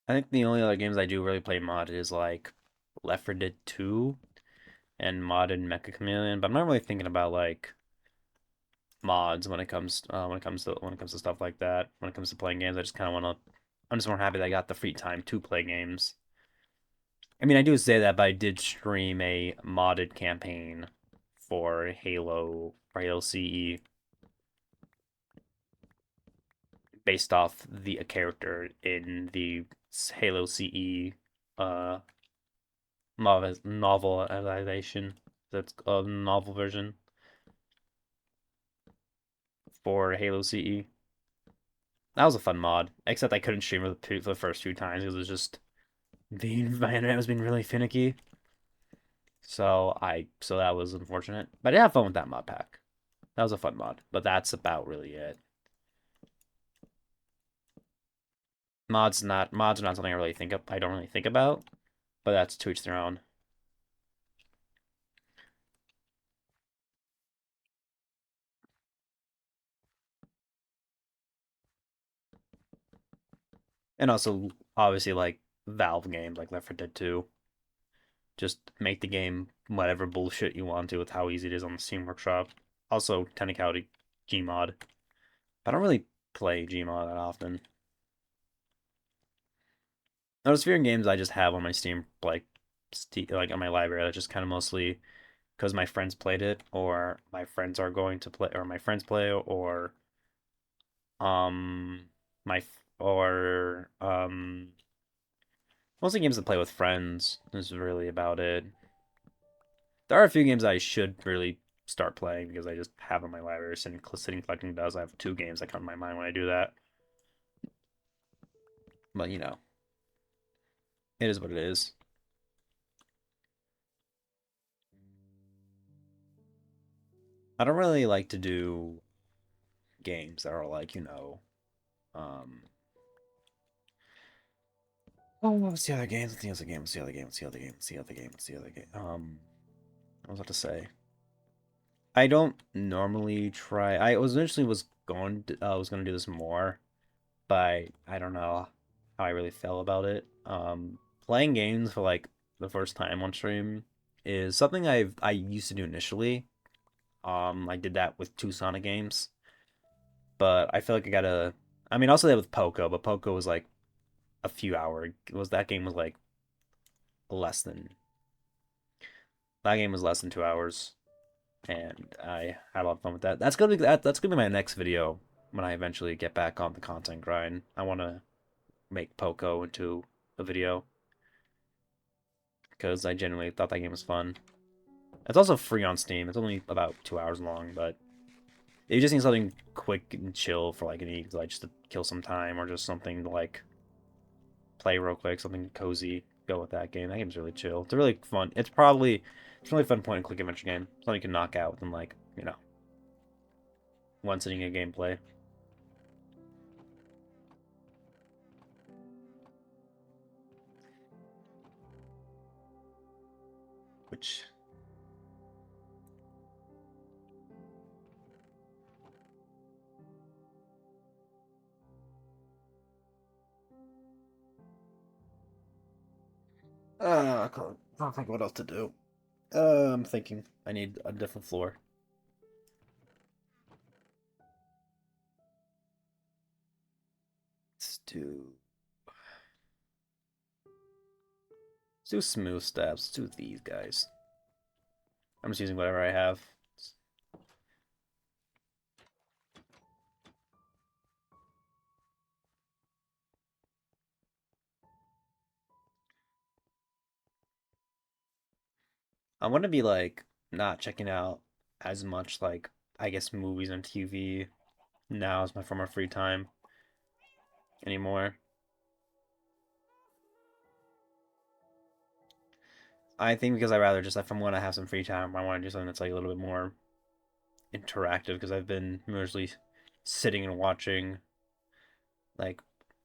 I think the only other games I do really play modded is like Left 4 Dead 2 and modded Mecha Chameleon, but I'm not really thinking about like mods when it comes to stuff like that. When it comes to playing games, I just kind of want to. I'm just more happy that I got the free time to play games. I mean, I do say that, but I did stream a modded campaign for Halo CE based off the a character in the Halo CE uh novelization. That's a novel version for Halo CE. That was a fun mod, except I couldn't stream it for the first few times because it was just my internet was being really finicky. So that was unfortunate. But I had fun with that mod pack. That was a fun mod, but that's about really it. Mods are not something I don't really think about, but that's to each their own. And also obviously like Valve games like Left 4 Dead 2. Just make the game whatever bullshit you want to with how easy it is on the Steam Workshop. Also technicality Gmod. I don't really play Gmod that often. There's few games I just have on my Steam, like on my library. That's just kind of mostly because my friends played it, or my friends are going to play, or my friends play, or um, my or mostly games that play with friends is really about it. There are a few games I should really start playing because I just have on my library sitting collecting dust. I have two games that come to my mind when I do that. But it is what it is. I don't really like to do games that are like, um oh, what's the other game? What's the other game? What's the other game? What's the other game? What's the other game? What's the other game? I was about to say. I don't normally try. I was initially was going to do this more, but I don't know how I really felt about it. Playing games for like the first time on stream is something I used to do initially. I did that with two Sonic games, but I feel like I gotta. I mean, also that with Poco, but Poco was like a few hour. Was that game was like less than that game was less than 2 hours, and I had a lot of fun with that. That's gonna be my next video when I eventually get back on the content grind. I want to make Poco into a video because I genuinely thought that game was fun. It's also free on Steam. It's only about 2 hours long, but you just need something quick and chill for like like just to kill some time or just something to like play real quick, something cozy. Go with that game. That game's really chill. It's really fun. It's a really fun point and click adventure game. Something you can knock out within like one sitting of gameplay. Which I don't think what else to do. I'm thinking I need a different floor. Let's do smooth steps. Let's do these guys. I'm just using whatever I have. I want to be like not checking out as much like I guess movies on TV now as my for my free time anymore. I think because I rather just if I'm gonna have some free time, I want to do something that's like a little bit more interactive because I've been mostly sitting and watching like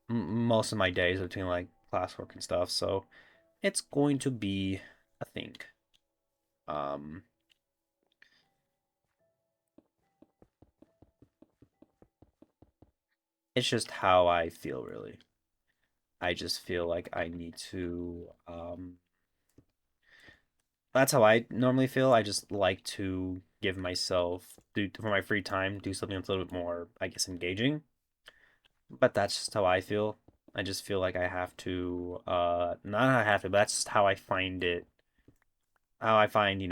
most of my days between like classwork and stuff. So it's going to be a thing. Um, it's just how I feel really. I just feel like I need to that's how I normally feel. I just like to give myself for my free time do something that's a little bit more, I guess, engaging. But that's just how I feel. I just feel like I have to not how I have to, but that's just how I find it. How I find,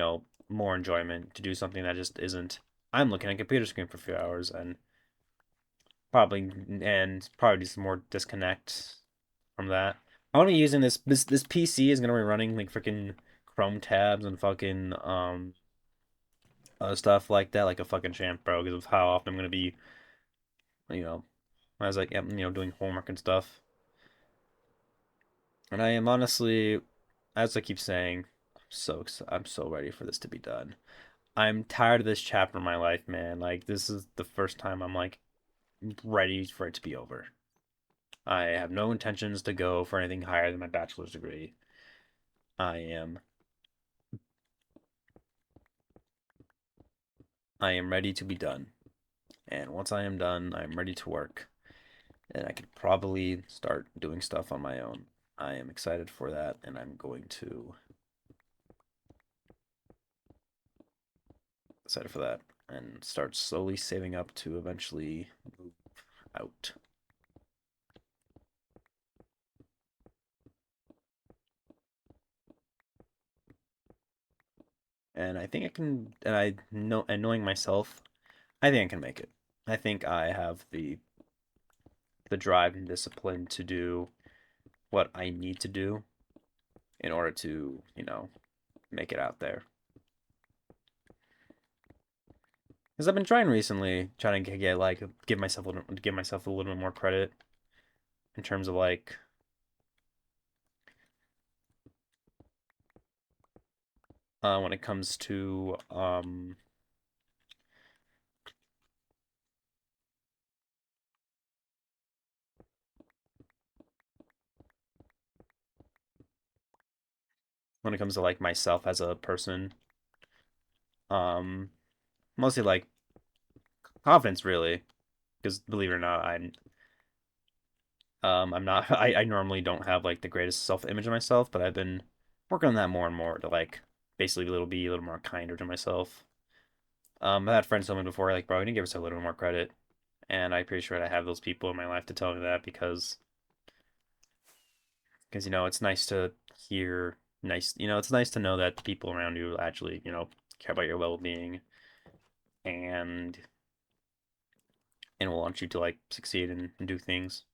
more enjoyment to do something that just isn't I'm looking at a computer screen for a few hours and probably just more disconnect from that. I want to be using this PC is gonna be running like freaking Chrome tabs and fucking stuff like that, like a fucking champ, bro, because of how often I'm gonna be, you know, as like doing homework and stuff. And I am honestly, as I keep saying, I'm so ready for this to be done. I'm tired of this chapter in my life, man. Like this is the first time I'm like ready for it to be over. I have no intentions to go for anything higher than my bachelor's degree. I am I am ready to be done. And once I am done, I'm ready to work. And I could probably start doing stuff on my own. I am excited for that, and I'm going to excited for that and start slowly saving up to eventually move out. and I think I can. And I know, and knowing myself, I think I can make it. I think I have the drive and discipline to do what I need to do in order to, make it out there. Because I've been trying recently, trying to get like give myself a little bit more credit in terms of like when it comes to like myself as a person. Um, Mostly like confidence really, because believe it or not, I'm not I normally don't have like the greatest self-image of myself, but I've been working on that more and more to like basically be a little more kinder to myself. I had friends tell me before, like, bro, you need to give yourself a little more credit. And I'm pretty sure I have those people in my life to tell me that because it's nice to hear it's nice to know that the people around you actually, care about your well-being and will want you to like succeed and do things.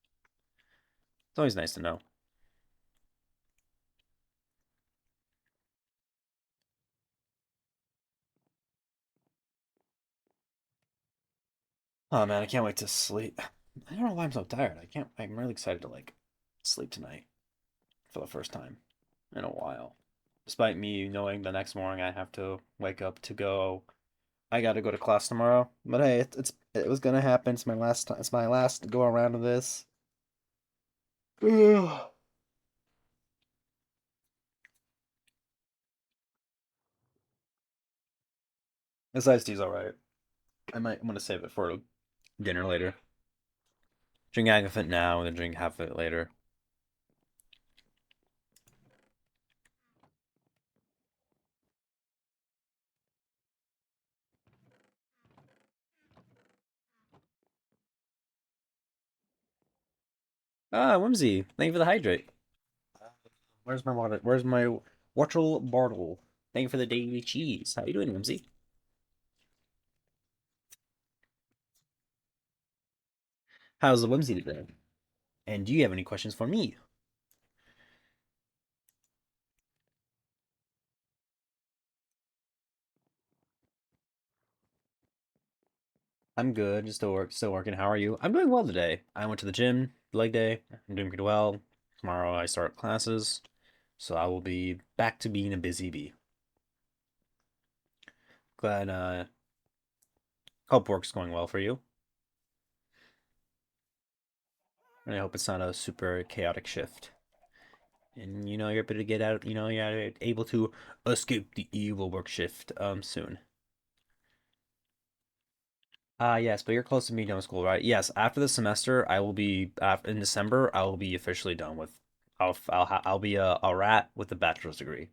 It's always nice to know. Oh man, I can't wait to sleep. I don't know why I'm so tired. I'm really excited to like sleep tonight for the first time in a while. Despite me knowing the next morning I have to wake up to go I got to go to class tomorrow. But hey, it was gonna happen. It's my last time. It's my last go around of this. Ugh. This iced tea's all right. I'm gonna save it for dinner later. Drink half of it now and then drink half of it later. Ah, Whimsy, thank you for the hydrate. Where's my water? Where's my watchel bartle? Thank you for the daily cheese. How you doing, Whimsy? How's the Whimsy today? And do you have any questions for me? I'm good. Just still working. How are you? I'm doing well today. I went to the gym, leg day. I'm doing pretty well. Tomorrow I start classes, so I will be back to being a busy bee. Glad hope work's going well for you. And I hope it's not a super chaotic shift. And you're able to get out, you're able to escape the evil work shift soon. Yes, but you're close to me done with school, right? Yes, after the semester, I will be in December. I will be officially done with. I'll be a rat with a bachelor's degree,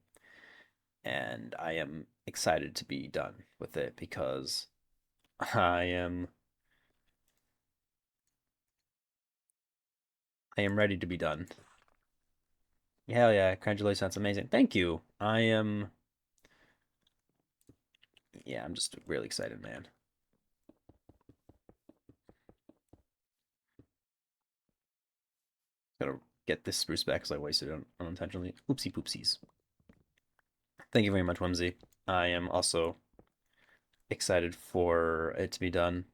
and I am excited to be done with it because I am I am ready to be done. Hell yeah, congratulations, that's amazing. Thank you. Yeah, I'm just really excited, man. Gotta get this spruce back because I wasted it unintentionally. Oopsie poopsies. Thank you very much, Whimsy. I am also excited for it to be done.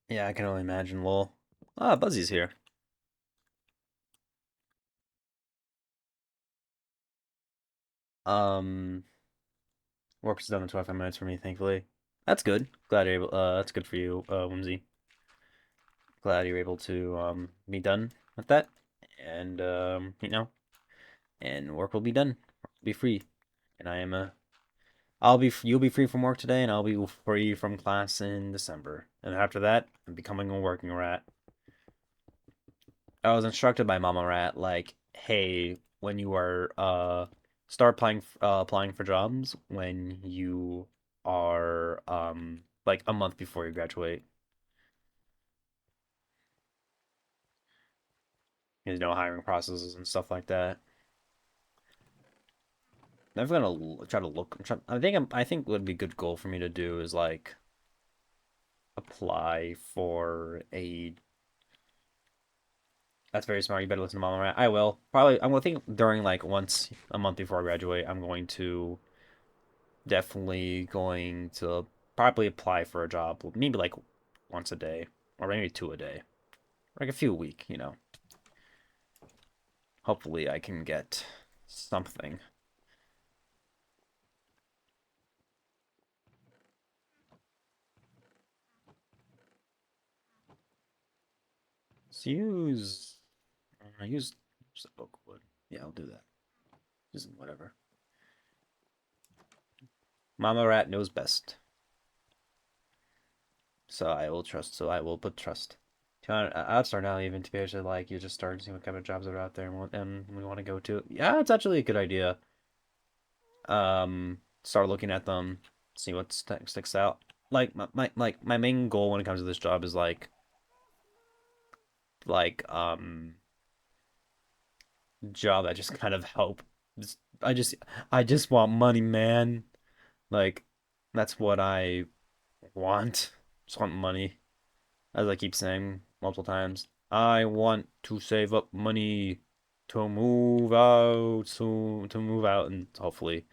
Yeah, I can only imagine, lol. Ah, Buzzy's here. Um, Work's done in 25 minutes for me, thankfully. That's good. Glad you're able, that's good for you, Whimsy. Glad you're able to, be done with that. And, and work will be done. Be free. And you'll be free from work today, and I'll be free from class in December. And after that, I'm becoming a working rat. I was instructed by Mama Rat, like, hey, when you are start applying for jobs when you are like a month before you graduate. hiring processes and stuff like that. I'm gonna try to look. I think what would be a good goal for me to do is like apply for a. That's very smart. You better listen to Mama Rat. I will probably. I'm gonna think during like once a month before I graduate. I'm going to definitely going to probably apply for a job. Maybe like once a day or maybe two a day, like a few a week. Hopefully I can get something. Let's use the oak wood. Yeah, I'll do that. Just whatever. Mama Rat knows best. So I will trust. So I will put trust. I'd start now even to be able to like you just start seeing what kind of jobs are out there and we want to go to. Yeah, it's actually a good idea. Start looking at them, see what sticks out. Like my main goal when it comes to this job is like job that just kind of help. I just I just want money, man. Like that's what I want. Just want money. As I keep saying multiple times, I want to save up money to move out soon, to move out and hopefully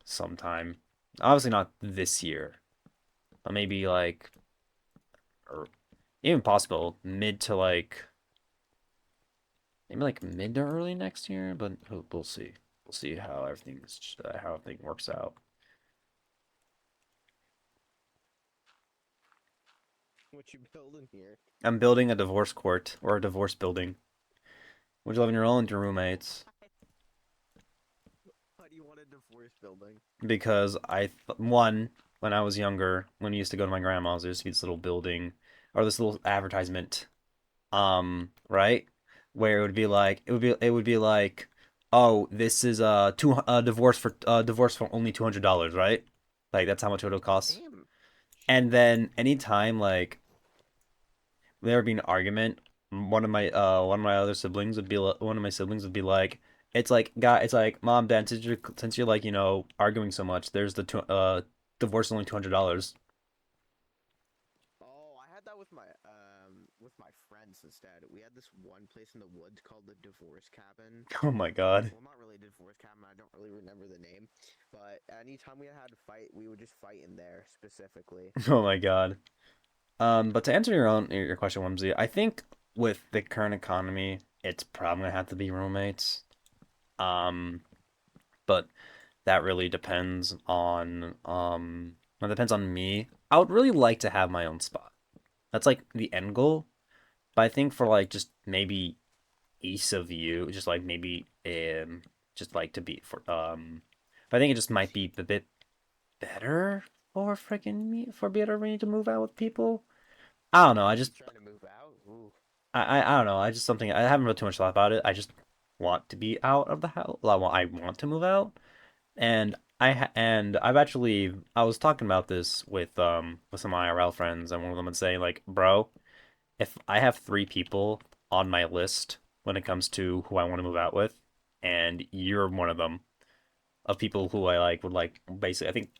sometime. Obviously not this year, but maybe like or even possible mid to like maybe like mid to early next year, but we'll see. We'll see how everything works out. What you building here? I'm building a divorce court or a divorce building. Would you live on your own with your roommates? Why do you want a divorce building? Because when I was younger, when we used to go to my grandma's, there used to be this little building or this little advertisement, right? Where it would be like, oh, this is a divorce for only $200, right? Like that's how much it would cost. Damn. And then anytime like there would be an argument, one of my other siblings would be one of my siblings would be like, it's like mom, dad, since you're like arguing so much, there's the divorce only $200. Oh, I had that with my friends instead. We had this one place in the woods called the Divorce Cabin. Oh my God. Well, not really a divorce cabin. I don't really remember the name, but anytime we had to fight, we would just fight in there specifically. Oh my God. But to answer your question, Whimsy, I think with the current economy, it's probably gonna have to be roommates. Um, but that really depends on it depends on me. I would really like to have my own spot. That's like the end goal. But I think for like just maybe east of you, just like maybe just like to be for but I think it just might be a bit better for freaking me for better me to move out with people. I don't know. Trying to move out? Ooh. I don't know. I just something I haven't really too much thought about it. I just want to be out of the house. Well, I want to move out, and I was talking about this with some IRL friends, and one of them would say like, bro, if I have three people on my list when it comes to who I want to move out with, and you're one of them of people who I like would like basically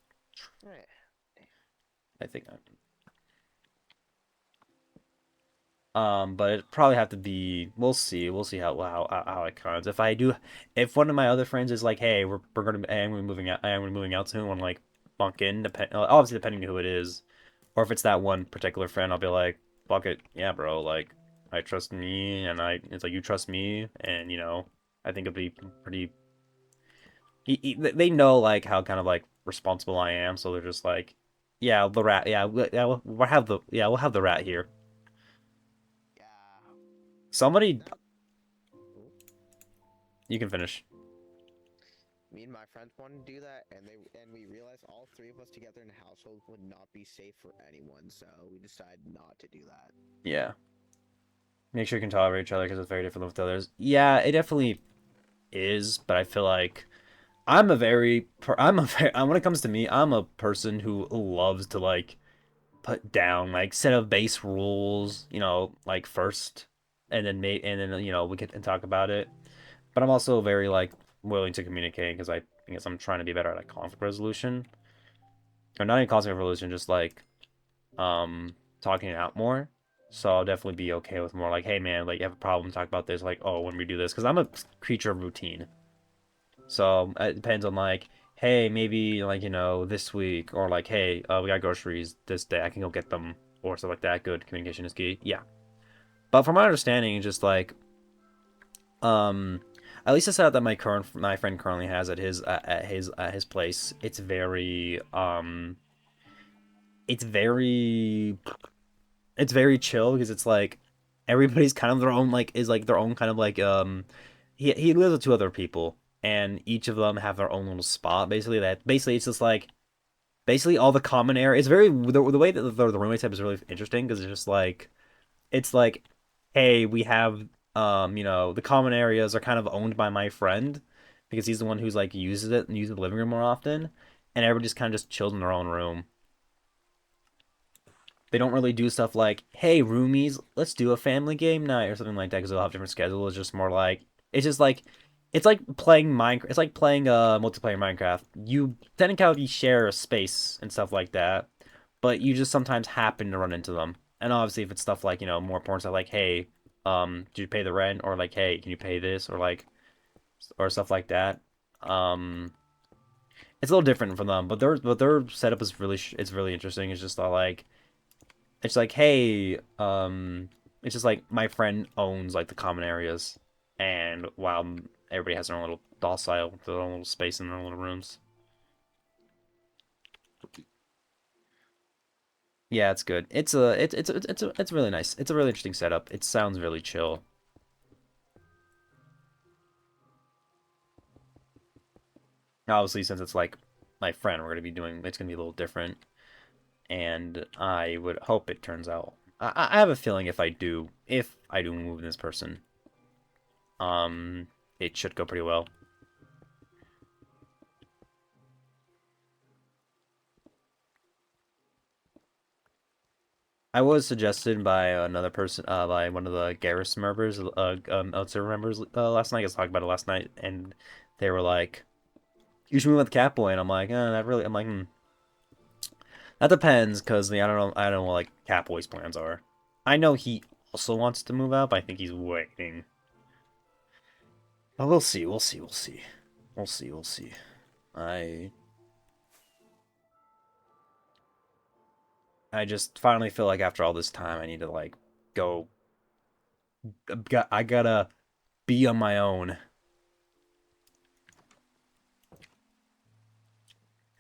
Right. I think but it probably have to be. We'll see. We'll see how it comes. If one of my other friends is like, "Hey, we're gonna, I am moving out. I am moving out soon." Want to like bunk in, obviously depending on who it is, or if it's that one particular friend, I'll be like, "Fuck it, yeah, bro. Like, I trust me, and it's like you trust me, and I think it'd be pretty. They know like how kind of like responsible I am, so they're just like, yeah, the rat, yeah, we'll have the rat here. Yeah. Somebody, That, ooh. you can finish. Me and my friends wanted to do that, and we realized all three of us together in a household would not be safe for anyone, so we decided not to do that. Yeah. Make sure you can tolerate each other because it's very different with others. Yeah, it definitely is, but I feel like when it comes to me, I'm a person who loves to like put down like set of base rules, like first. and then we can talk about it. But I'm also very like willing to communicate because I guess I'm trying to be better at like conflict resolution, or not even conflict resolution, just like talking it out more. So I'll definitely be okay with more like, hey man, like you have a problem, talk about this, like, oh, when we do this, because I'm a creature of routine. So it depends on like, hey, maybe like, this week, or like, hey, we got groceries this day, I can go get them, or stuff like that. Good communication is key. Yeah. But from my understanding, just like, um, at least the setup that my friend currently has at his place, it's very it's very chill because it's like everybody's kind of their own like is like their own kind of like he lives with two other people, and each of them have their own little spot basically. That basically it's just like basically all the common area. It's very the way that the roommate type is really interesting because it's like hey, we have the common areas are kind of owned by my friend because he's the one who's like uses it and uses the living room more often, and everybody just kind of just chills in their own room. They don't really do stuff like, "Hey, roomies, let's do a family game night" or something like that because they'll have different schedules. It's just more like it's like playing Minecraft. It's like playing multiplayer Minecraft. You technically share a space and stuff like that, but you just sometimes happen to run into them. And obviously, if it's stuff like more important stuff like, "Hey, did you pay the rent?" or like, "Hey, can you pay this?" or like or stuff like that. Um, it's a little different from them, but their setup is it's really interesting. It's just like it's like, hey, it's just like my friend owns like the common areas, and while everybody has their own little docile, their own little space in their own little rooms. Yeah, it's good. It's really nice. It's a really interesting setup. It sounds really chill. Obviously, since it's like my friend, it's gonna be a little different, and I would hope it turns out. I have a feeling if I do move with this person, um, it should go pretty well. I was suggested by another person, by one of the Garrus members, Outserver members, last night. I was talking about it last night, and they were like, "You should move with Catboy," and I'm like, "Not really." I'm like, "That depends, cause I don't know what like Catboy's plans are. I know he also wants to move out, but I think he's waiting. But we'll see, we'll see, we'll see, we'll see, we'll see. I I just finally feel like after all this time, I need to like go. I gotta be on my own.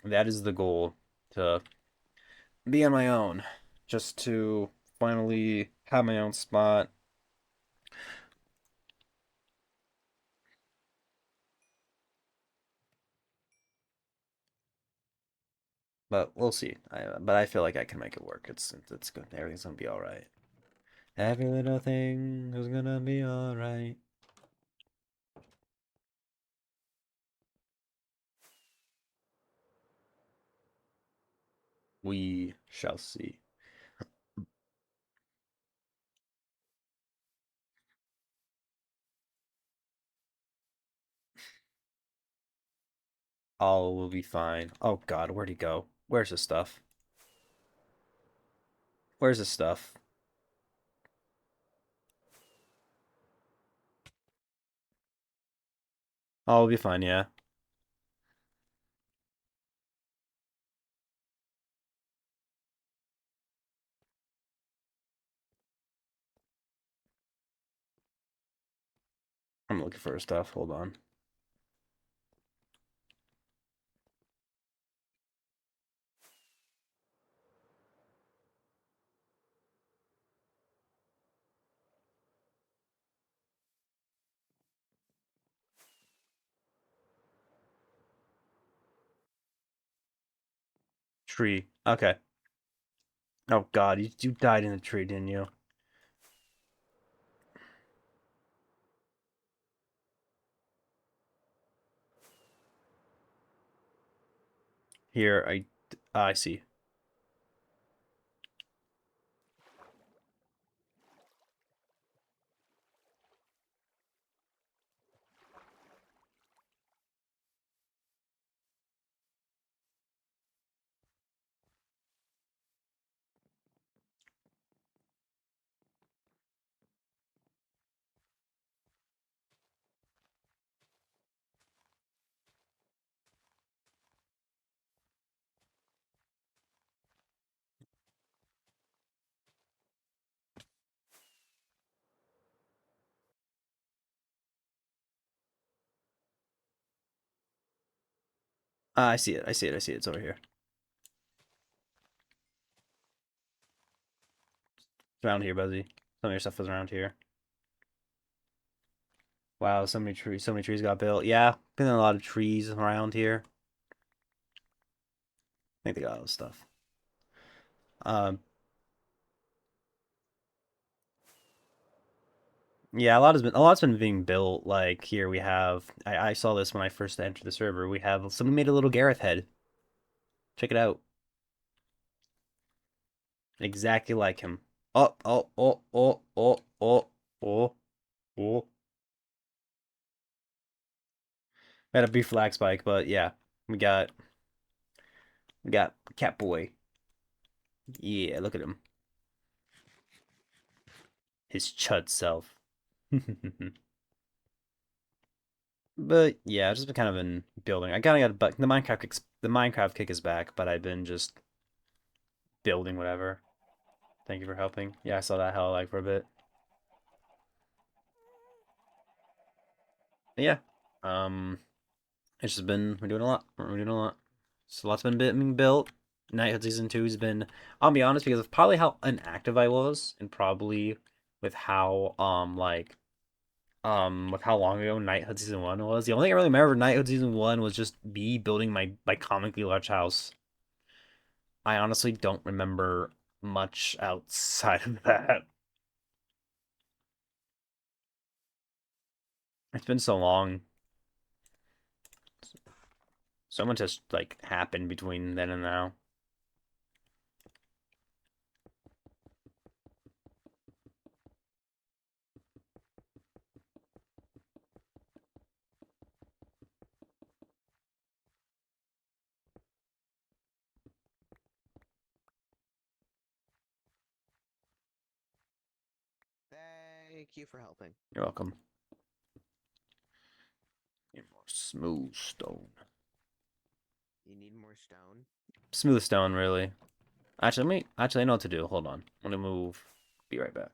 That is the goal to be on my own, just to finally have my own spot. But we'll see. But I feel like I can make it work. It's good. Everything's gonna be all right. Every little thing is gonna be all right. We shall see. All will be fine. Oh God, where'd he go? Where's his stuff? Where's his stuff? All will be fine. Yeah, I'm looking for his stuff. Hold on. Tree. Okay. Oh God, you died in the tree, didn't you? Here, I see. I see it. I see it. I see it. It's over here. It's around here, Buzzy. Some of your stuff is around here. Wow, so many trees. So many trees got built. Yeah, been a lot of trees around here. I think they got all this stuff. Um, yeah, a lot's been being built. Like here we have. I saw this when I first entered the server. We have someone made a little Gareth head. Check it out. Exactly like him. Oh, oh, oh, oh, oh, oh, oh, oh. Had a beef lag spike, but yeah, we got we got Catboy. Yeah, look at him. His chud self. But yeah, I've just been kind of been building. I kind of got the Minecraft kick is back, but I've been just building whatever. Thank you for helping. Yeah, I saw that hell like for a bit. But yeah. Um it's just been we're doing a lot. We're doing a lot. So lots been being built. Knighthood Season 2 has been, I'll be honest, because of probably how inactive I was and probably with how with how long ago Knighthood Season 1 was. The only thing I really remember of Knighthood Season 1 was just me building my comically large house. I honestly don't remember much outside of that. It's been so long. So much has like happened between then and now. Thank you for helping. You're welcome. Need more smooth stone. You need more stone? Smooth stone, really. Actually I know what to do. Hold on. I'm gonna move. Be right back.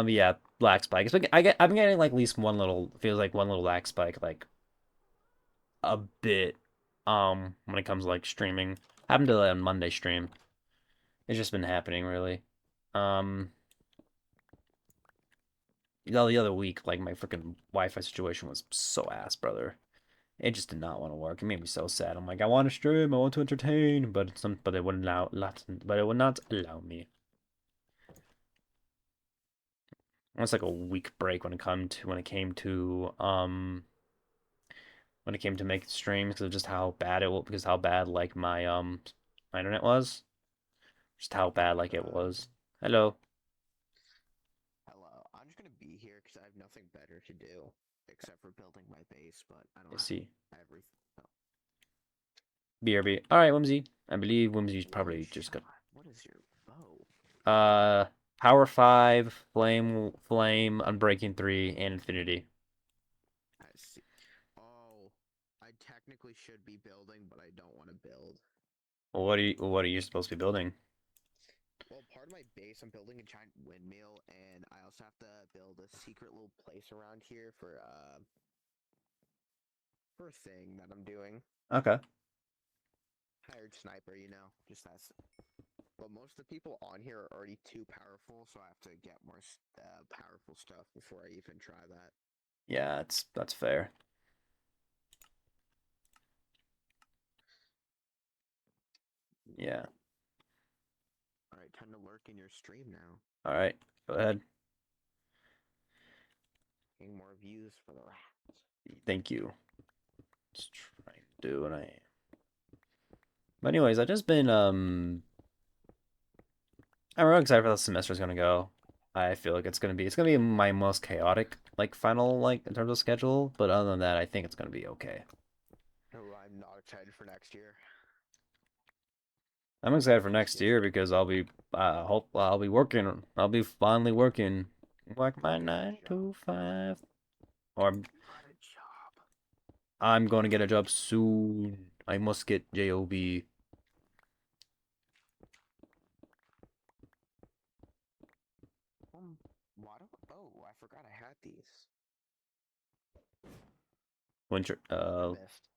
Yeah, black spike. I've been getting like at least one little feels like one little black spike like a bit. When it comes to like streaming, happened to on Monday stream. It's just been happening really. Um, the other week, like my freaking Wi-Fi situation was so ass, brother. It just did not want to work. It made me so sad. I'm like, I want to stream, I want to entertain, but it wouldn't but it would not allow me. Almost like a week break when it came to making streams because of just how bad it was because how bad like my internet was. Just how bad like it Uh, was. Hello. Hello. I'm just gonna be here because I have nothing better to do except for building my base, but I don't I have see. everything. Oh, BRB. Alright, Whimsy. I believe Whimsy's probably just got Moonshot. What is your bow? uh Power 5, Flame, Unbreaking 3, and Infinity. I see. Oh, I technically should be building, but I don't want to build. What are you supposed to be building? Well, part of my base, I'm building a giant windmill, and I also have to build a secret little place around here for a thing that I'm doing. Okay. Hired sniper, just that's. But most of the people on here are already too powerful, so I have to get more powerful stuff before I even try that. Yeah, that's fair. Yeah. All right, time to lurk in your stream now. Alright. Go ahead. Getting more views for the rats. Thank you. Just trying to do what I am. But anyways, I just been I'm really excited for how the semester's gonna go. I feel like it's gonna be my most chaotic like final like in terms of schedule, but other than that, I think it's gonna be okay. Oh, I'm not excited for next year. I'm excited for Next next year's year because I'll be working. I'll be finally working like my get a 9 job. to 5, or Got a job. I'm going to get a job soon. I must get job. Why do? Oh, I forgot I had these. Winter. I missed.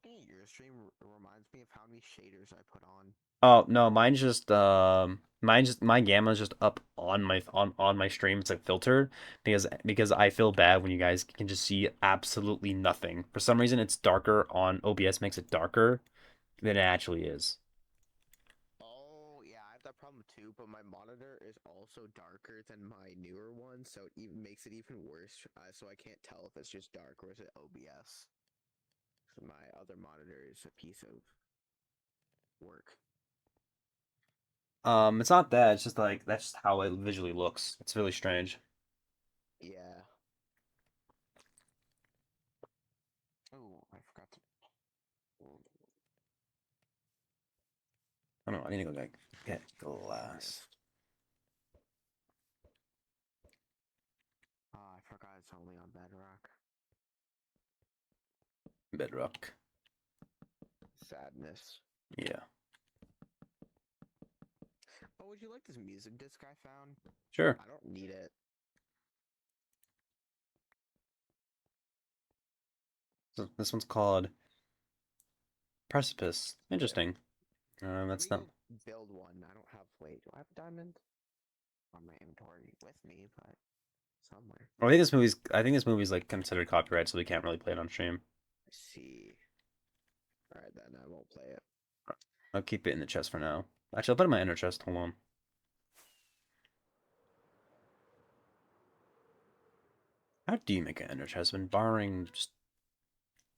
looking at your stream reminds me of how many shaders I put on. Oh no, my gamma's just up on my stream. It's like filtered because I feel bad when you guys can just see absolutely nothing. For some reason, it's darker on OBS makes it darker than it actually is. Oh, yeah, I have that problem too, but my monitor is also darker than my newer one, so it even makes it even worse. So I can't tell if it's just dark or is it OBS. So my other monitor is a piece of work. It's not that. It's just like that's just how it visually looks. It's really strange. Yeah. Oh, I forgot to. I don't know. I need to go get glass. Ah, I forgot it's only on Bedrock. Bedrock. Sadness. Yeah. Oh, would you like this music disc I found? Sure. I don't need it. So this one's called Precipice. Interesting. Let That's me not. go build one. I don't have. Wait, do I have a diamond? On my inventory with me, but somewhere. I think this movie's like considered copyright, so we can't really play it on stream. I see. Alright, then I won't play it. I'll keep it in the chest for now. Actually, I'll put it in my inner chest. Hold on. How do you make an inner chest? I've been borrowing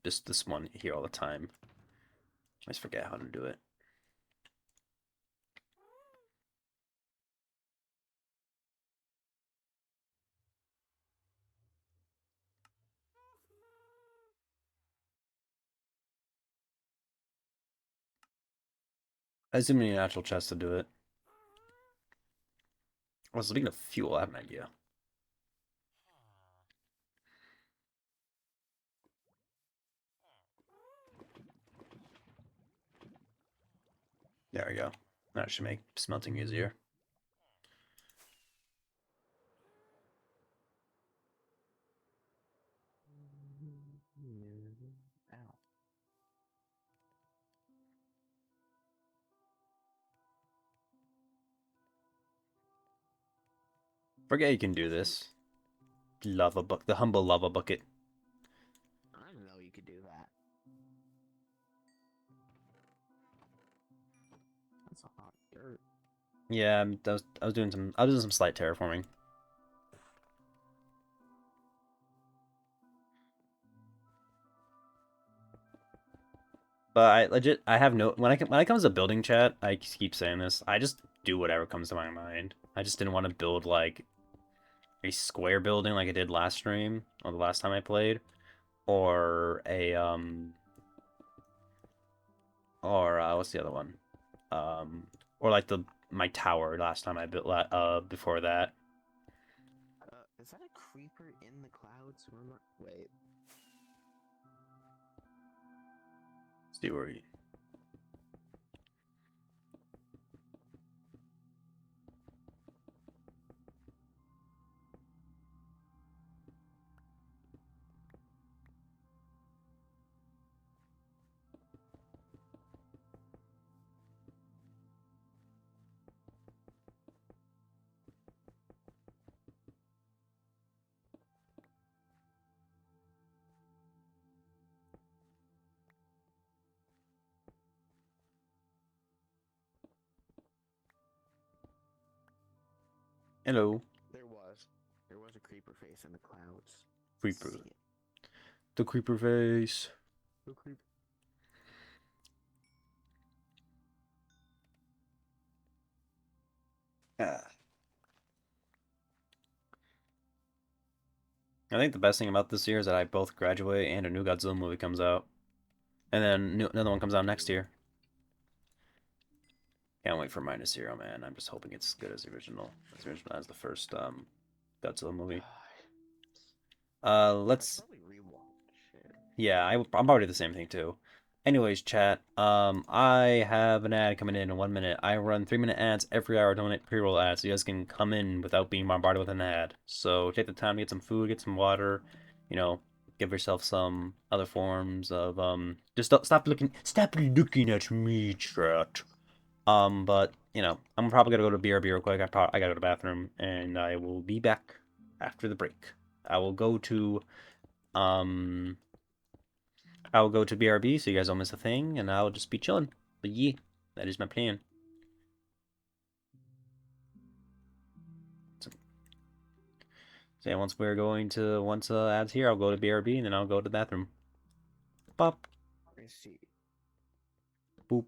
just this one here all the time. I always forget how to do it. I assume you need an actual chest to do it. Well, speaking of fuel, I have an idea. There we go. That should make smelting easier. Ow. Forget you can do this. The humble lava bucket. I didn't know you could do that. That's a hot dirt. Yeah, I was doing some slight terraforming. But I have no when it comes to building chat, I keep saying this. I just do whatever comes to my mind. I just didn't want to build like a square building like I did last stream or the last time I played, or a or what's the other one? Or like my tower last time I built before that. Is that a creeper in the clouds? Or am I... Wait. See where he. Hello, There was. There was a creeper face in the clouds. creeper. See it. The creeper face. The creeper. Ah. I think the best thing about this year is that I both graduate and a new Godzilla movie comes out, and then another one comes out next year. Can't wait for Minus Zero, man. I'm just hoping it's as good as the original, as the first Godzilla movie. Let's. Probably rewatch it. Yeah, I'm probably the same thing too. Anyways, chat. I have an ad coming in 1 minute. I run 3 minute ads every hour. Donate pre-roll ads, so you guys can come in without being bombarded with an ad. So take the time to get some food, get some water, you know, give yourself some other forms of just stop looking at me, chat. But you know, I'm probably gonna go to BRB real quick. I gotta go to the bathroom, and I will be back after the break. I will go to um I will go to BRB so you guys don't miss a thing, and I'll just be chilling. But yeah, that is my plan. So, so yeah, once ads here, I'll go to BRB and then I'll go to the bathroom. Pop, I see. boop.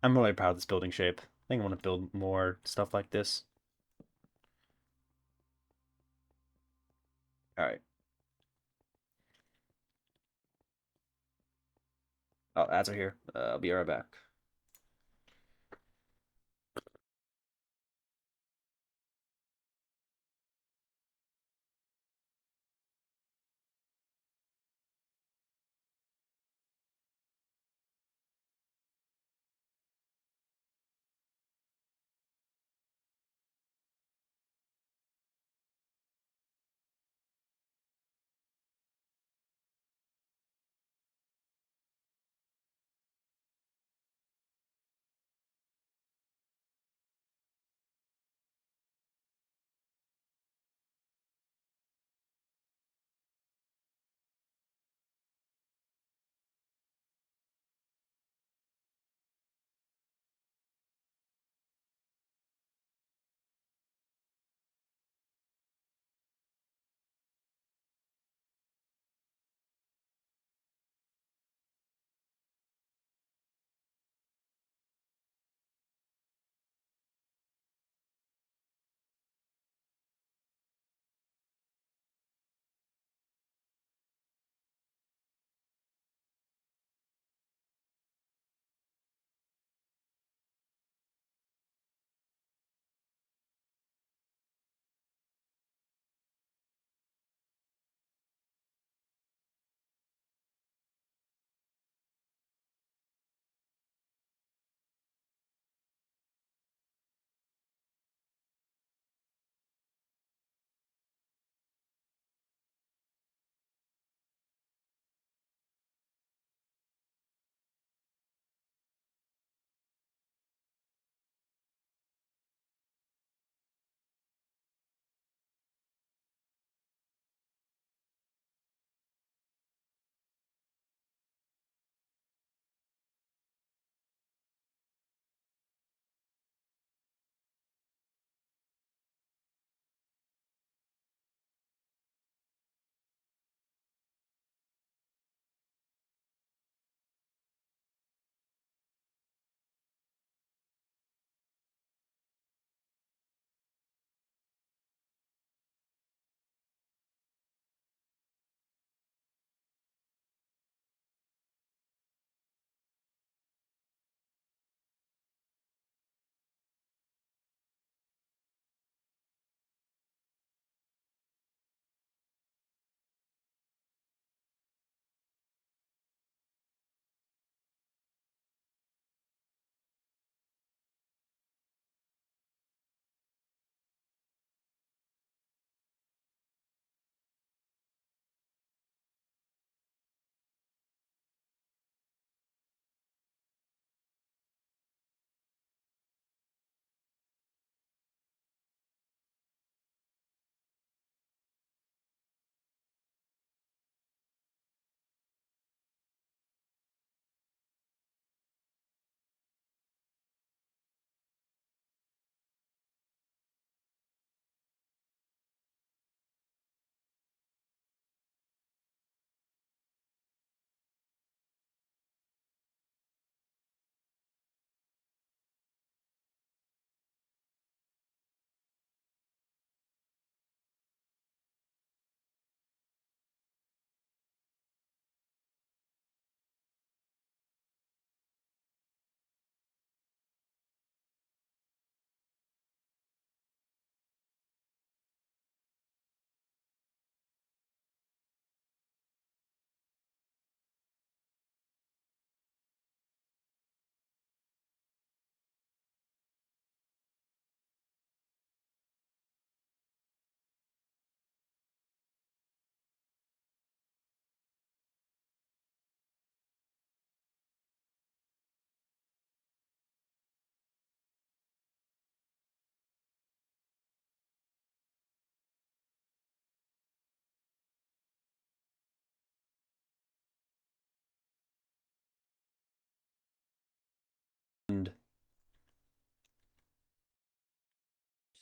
I'm really proud of this building shape. I think I want to build more stuff like this. All right. Oh, ads are here. I'll be right back.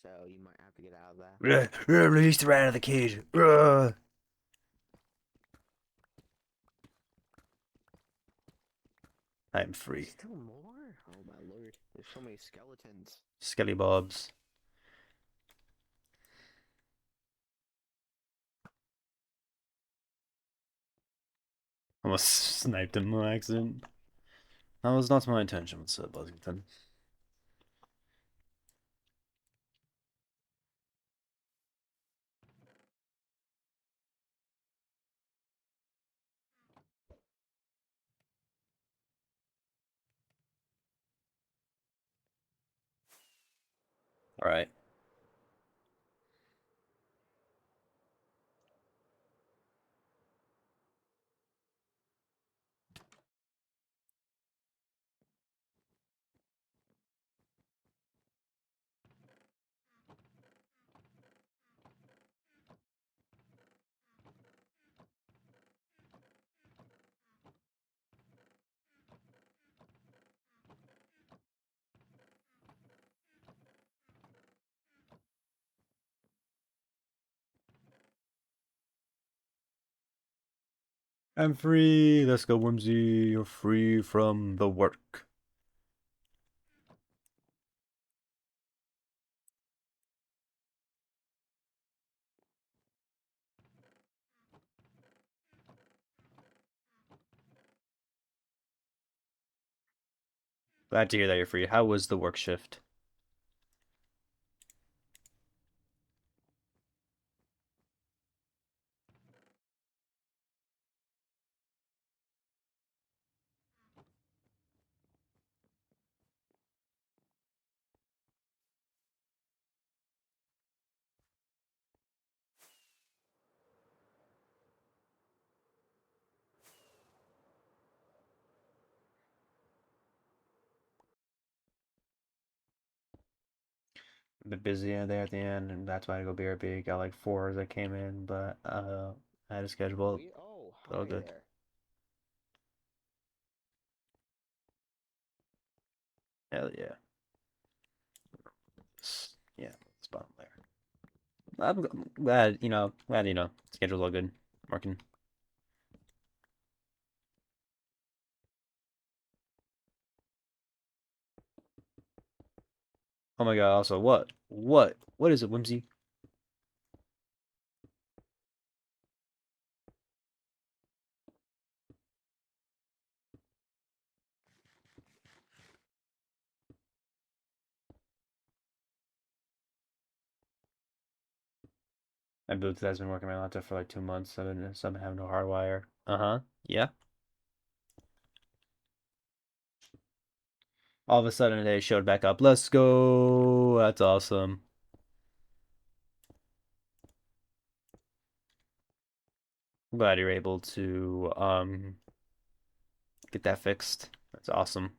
so you might have to get out of that. Release the rat out of the cage. I am free. Still more? Oh my lord, there's so many skeletons. Skelly Bobs. Almost sniped him by accident. That was not my intention, Sir Buzzington. Alright. I'm free. Let's go, Whimsy. You're free from the work. Glad to hear that you're free. How was the work shift? A bit busy there at the end, and that's why I go BRB. Got like four as I came in, but I had a schedule. Oh, All hi good. there. Hell yeah. Yeah, spot there. I'm glad, schedule's all good. Working. Oh my god, also, what? What is it, Whimsy? My Bluetooth has been working on my laptop for like 2 months. I've been having no hardwire. Uh-huh. Yeah. All of a sudden they showed back up. Let's go. That's awesome. I'm glad you're able to get that fixed. That's awesome.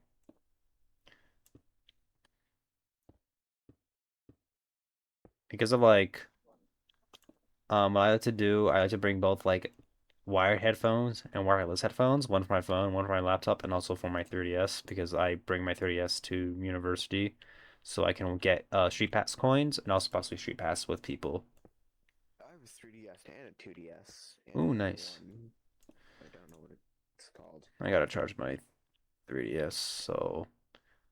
Because of like what I like to do, I like to bring both like wired headphones and wireless headphones, one for my phone, one for my laptop, and also for my 3DS because I bring my 3DS to university so I can get Street Pass coins and also possibly Street Pass with people. I have a 3DS and a 2DS and Ooh, a nice. one. I don't know what it's called. I gotta charge my 3DS so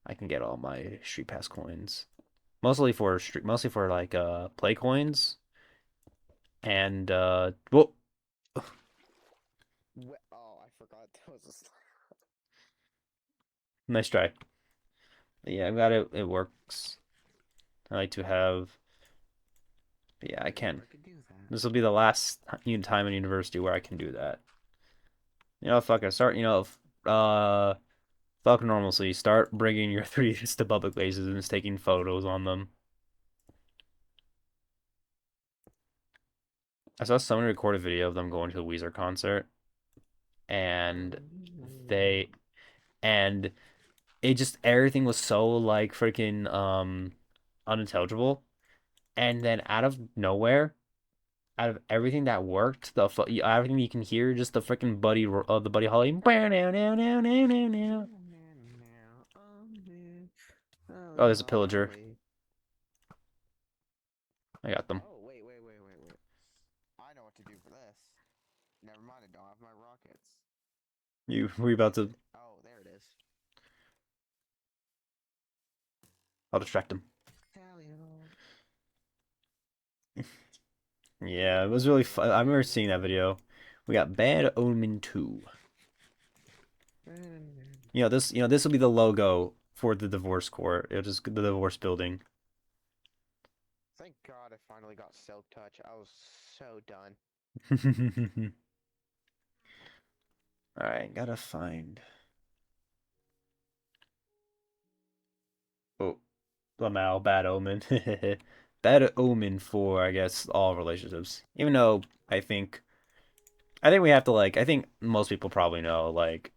I can get all my Street Pass coins. Mostly for like play coins and well, Oh, I forgot that was a nice try. Yeah, I'm glad it works. I like to have. But yeah, I can. I could do that. This will be the last time in university where I can do that. Fuck it. Fuck normalcy. Start bringing your 3s to public places and just taking photos on them. I saw someone record a video of them going to the Weezer concert, and they and it just everything was so like freaking unintelligible, and then out of nowhere, out of everything that worked, everything you can hear, just the freaking the Buddy Holly. Oh, there's a pillager. I got them. Oh, wait. I know what to do for this. Never mind, I don't have my rockets. We about to. Oh, there it is. I'll distract him. Italian. Yeah, it was really fun. I remember seeing that video. We got Bad Omen 2. This will be the logo for the divorce court. It'll just the divorce building. Thank God I finally got Silk Touch. I was so done. Alright, gotta find. Oh, Lamau, Bad Omen. Bad Omen for, I guess, all relationships. Even though I think we have to, like, I think most people probably know, like,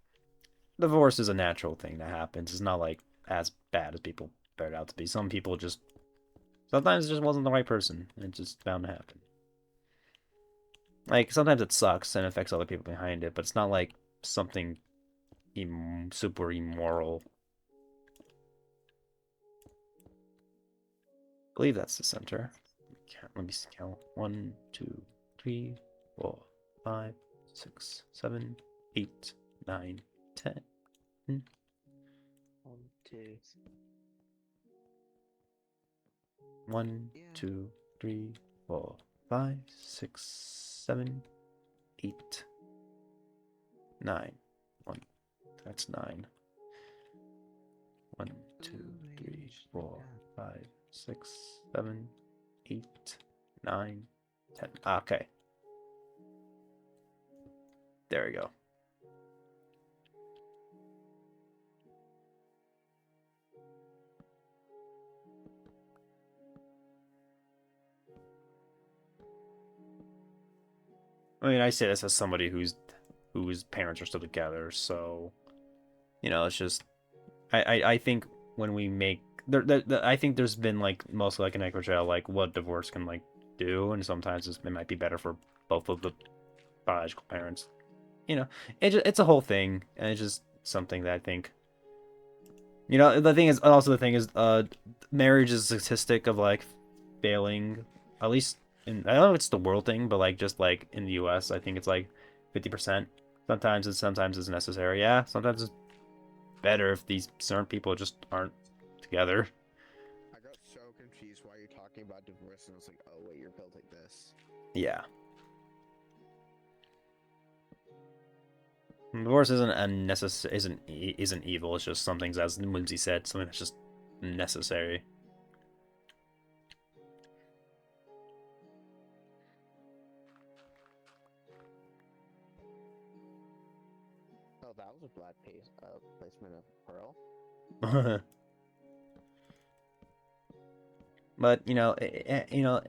divorce is a natural thing that happens. It's not, like, as bad as people bear it out to be. Some people just, sometimes it just wasn't the right person. It's just bound to happen. Like, sometimes it sucks and affects other people behind it, but it's not, like, something super immoral. I believe that's the center. Let me count. 1, 2, 3, 4, 5, 6, 7, 8, 9, 10. 1, 2. 1, Yeah. 2, 3, 4, 5, 6, 7, 8, 9. 1. That's 9. 1, 2, 3, 4, 5, 6, 7, 8, 9, 10. Okay. There we go. I mean, I say this as somebody whose parents are still together, so it's just I think when we make I think there's been like mostly like an echo trail like what divorce can like do, and sometimes it might be better for both of the biological parents. It's a whole thing, and it's just something that I think. The thing is, marriage is a statistic of like failing, at least I don't know if it's the world thing, but like just like in the US, I think it's like 50%. Sometimes it's necessary. Yeah, sometimes it's better if these certain people just aren't together. I got so confused while you're talking about divorce, and I was like, oh, wait, you're building this. Yeah. Divorce isn't a isn't evil. It's just something, as Whimsy said, something that's just necessary. Oh, that was a bad placement of Pearl. But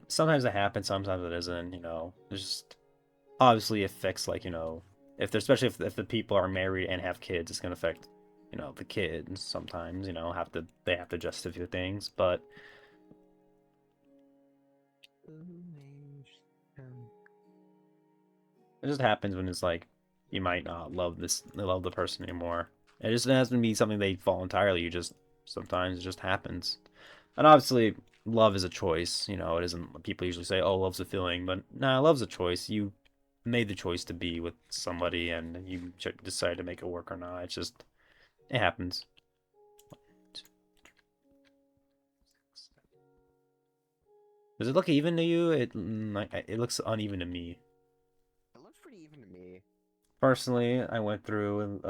sometimes it happens, sometimes it isn't. There's just obviously affects like especially if the people are married and have kids, it's gonna affect the kids sometimes. They have to adjust to a few things, but it just happens when it's like you might not love the person anymore. It just has to be something they voluntarily. You just sometimes it just happens, and obviously love is a choice. It isn't. People usually say, "Oh, love's a feeling," but nah, love's a choice. You made the choice to be with somebody, and you decide to make it work or not. It's just it happens. Does it look even to you? It looks uneven to me. It looks pretty even to me. Personally, I went through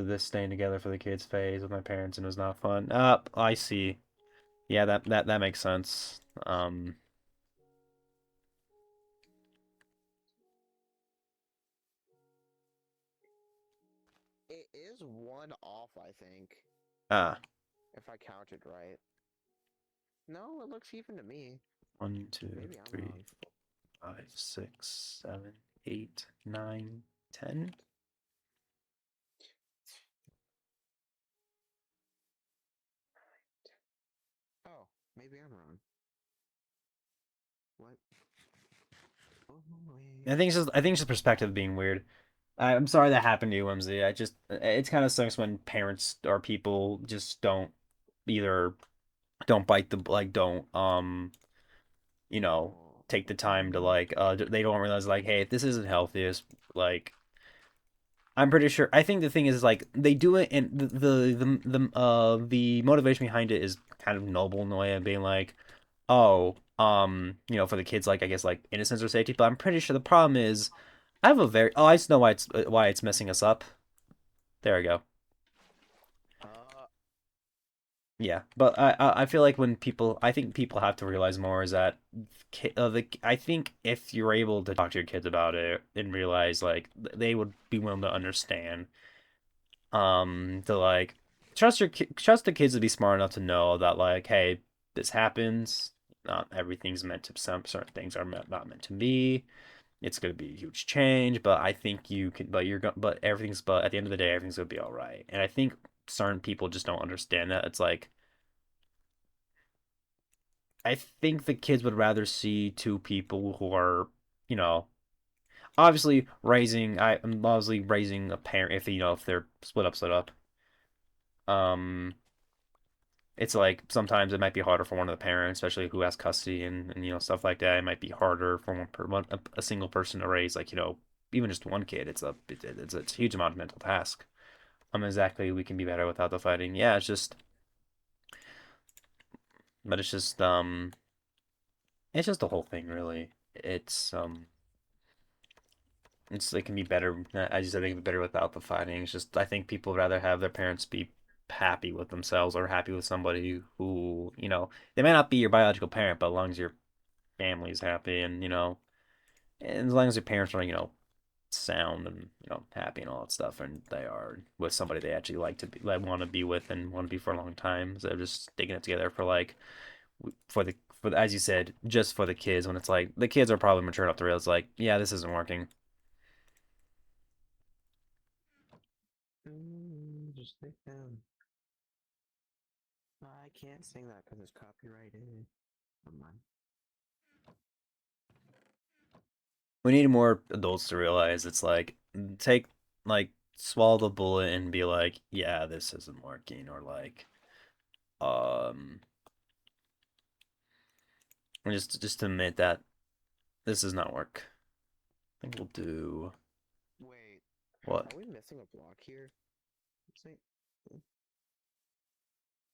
this staying together for the kids phase with my parents, and it was not fun. I see. Yeah, that makes sense. It is one off, I think, Ah, if I counted right. No, it looks even to me. 1, 2, Maybe I'm 3, wrong. 5, 6, 7, 8, 9, 10. Oh, maybe I'm wrong. What? Oh, wait. I think it's just perspective being weird. I'm sorry that happened to you, Whimsy. It's kind of sucks when parents or people just don't either don't bite the like don't you know, Oh. take the time to like they don't realize like, hey, this isn't healthy. It's like I'm pretty sure. I think the thing is like they do it, and the motivation behind it is kind of noble in the way of being like, oh, for the kids, like I guess like innocence or safety. But I'm pretty sure the problem is I have a very I just know why it's messing us up. There we go. Uh, Yeah, but I feel like I think people have to realize more is that I think if you're able to talk to your kids about it and realize like they would be willing to understand, to like trust the kids to be smart enough to know that like, hey, this happens. Not everything's meant to. Some certain things are not meant to be. It's going to be a huge change, but I think you can. But you're going. But at the end of the day, everything's going to be all right. And I think certain people just don't understand that. It's like I think the kids would rather see two people who are, you know, I'm obviously raising a parent if if they're split up. Um, it's like sometimes it might be harder for one of the parents, especially who has custody and stuff like that. It might be harder for a single person to raise like even just one kid. It's a huge amount of mental task. Exactly, we can be better without the fighting. Yeah, but it's just the whole thing really. It can be better, as you said, it can be better without the fighting. It's just I think people would rather have their parents be happy with themselves or happy with somebody who, they may not be your biological parent, but as long as your family's happy and as long as your parents are, sound and, happy and all that stuff, and they are with somebody they actually like want to be with and want to be for a long time. So they're just sticking it together for like, as you said, just for the kids when it's like the kids are probably mature enough to realize like, yeah, this isn't working. just take them. I can't sing that because it's copyrighted. Come on. We need more adults to realize it's like take like swallow the bullet and be like, yeah, this isn't working, or like um and just admit that this does not work. I think we'll do Wait, what? are we missing a block here? It's like, I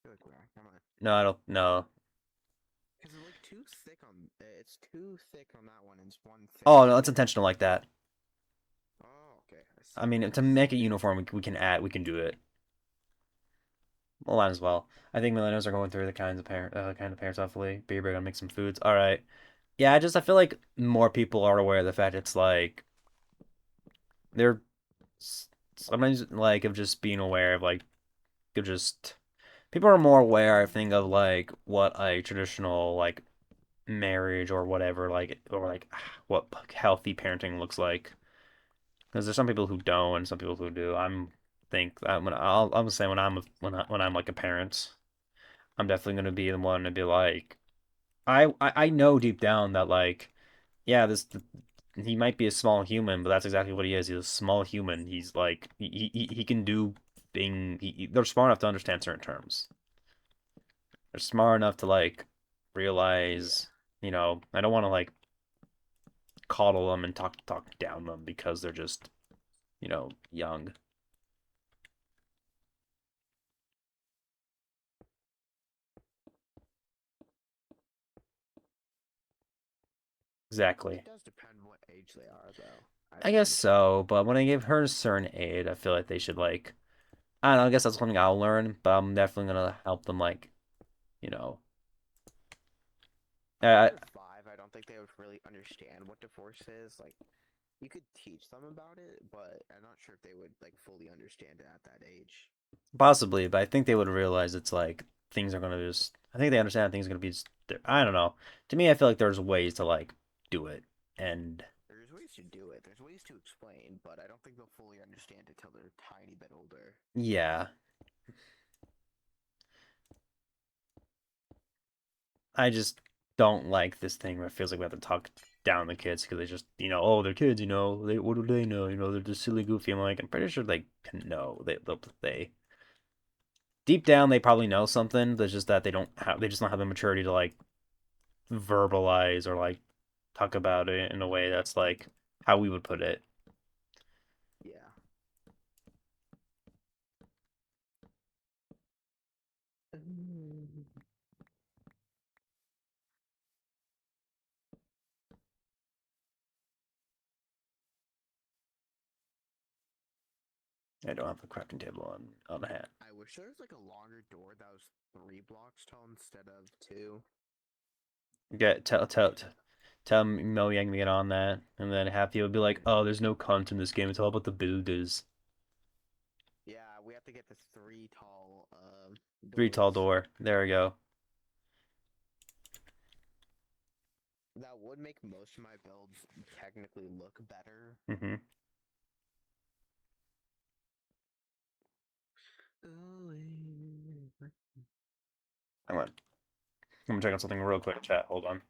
feel like we are. Come on. No, I don't know. Because it's like too thick on. It's too thick on that one, and it's one thick Oh on no, it's here. intentional like that. Oh, okay. I I see. mean, to I see. make it uniform, we can do it. Well, might as well. I think millennials are going through the kind of parents. Hopefully, be able to make some foods. All right. Yeah, I feel like more people are aware of the fact it's like they're sometimes like of just being aware of like of just people are more aware, I think, of like what a traditional like marriage or whatever like or like what healthy parenting looks like. Because there's some people who don't and some people who do. I'm say when I'm like a parent, I'm definitely gonna be the one to be like I know deep down that like yeah he might be a small human, but that's exactly what he is. He's a small human. He's like he can do they're smart enough to understand certain terms. They're smart enough to like Yeah. realize, I don't want to like coddle them and talk down them because they're just, young. Exactly. It does depend what age they are, though. I I guess think. so, but when I give her a certain age, I feel like they should like I don't know, I guess that's something I'll learn, but I'm definitely gonna help them like, you know. I think I, at 5, I don't think they would really understand what divorce is. Like, you could teach them about it, but I'm not sure if they would like fully understand it at that age. Possibly, but I think they would realize it's like things are gonna just I think they understand things are gonna be just I don't know. To me, I feel like there's ways to like do it. And There's ways to do it. There's ways to explain, but I don't think they'll fully understand it till they're a tiny bit older. yeah, I just don't like this thing where it feels like we have to talk down the kids because they just, oh, they're kids, what do they know? They're just silly, goofy. I'm like, I'm pretty sure they can know. They deep down they probably know something. There's just that they just don't have the maturity to like verbalize or like talk about it in a way that's like how we would put it. Yeah. I don't have a crafting table on the hat. I wish there was like a longer door that was 3 blocks tall instead of 2. Get tell Mo Yang to get on that, and then Happy will be like, "Oh, there's no content in this game. It's all about the builders." Yeah, we have to get the 3 tall Three tall doors. door. There we go. That would make most of my builds technically look better. Mm-hmm. I'm gonna I'm gonna check out something real quick. Chat. Hold on.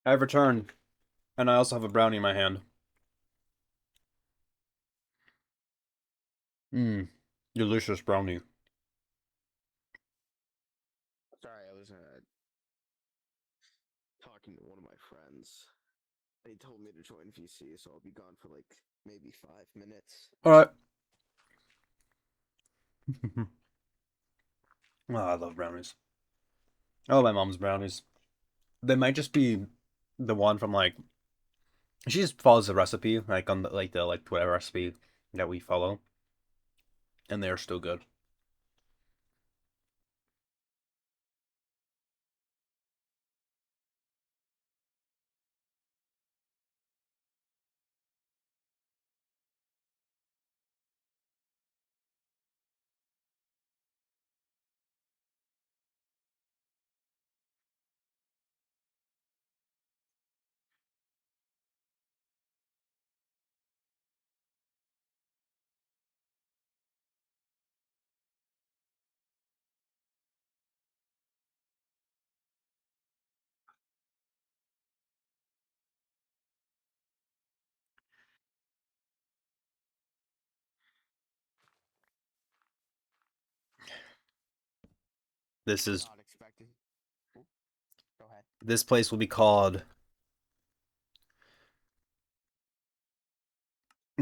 I've returned, and I also have a brownie in my hand. Mmm, delicious brownie. Sorry, I was talking to one of my friends. They told me to join VC, so I'll be gone for like maybe 5 minutes. All right. Oh, I love brownies. Oh, my mom's brownies. They might just be the one from like she just follows the recipe like on the like whatever recipe that we follow, and they are still good. This is Not expecting. Oop, go ahead. this place will be called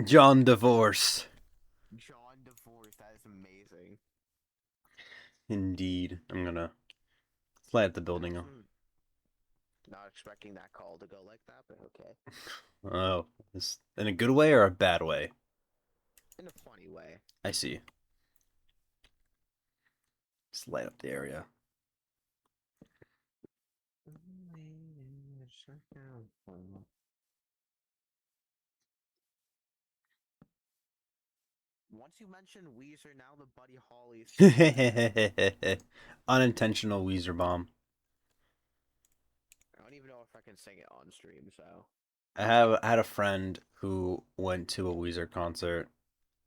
John Divorce. John Divorce, that is amazing. Indeed, I'm gonna fly at the building. Not expecting that call to go like that, but okay. Oh, this in a good way or a bad way? In a funny way. I see. Just light up the area. Once you mention Weezer, now the Buddy Holly. Unintentional Weezer bomb. I don't even know if I can sing it on stream, so. I had a friend who went to a Weezer concert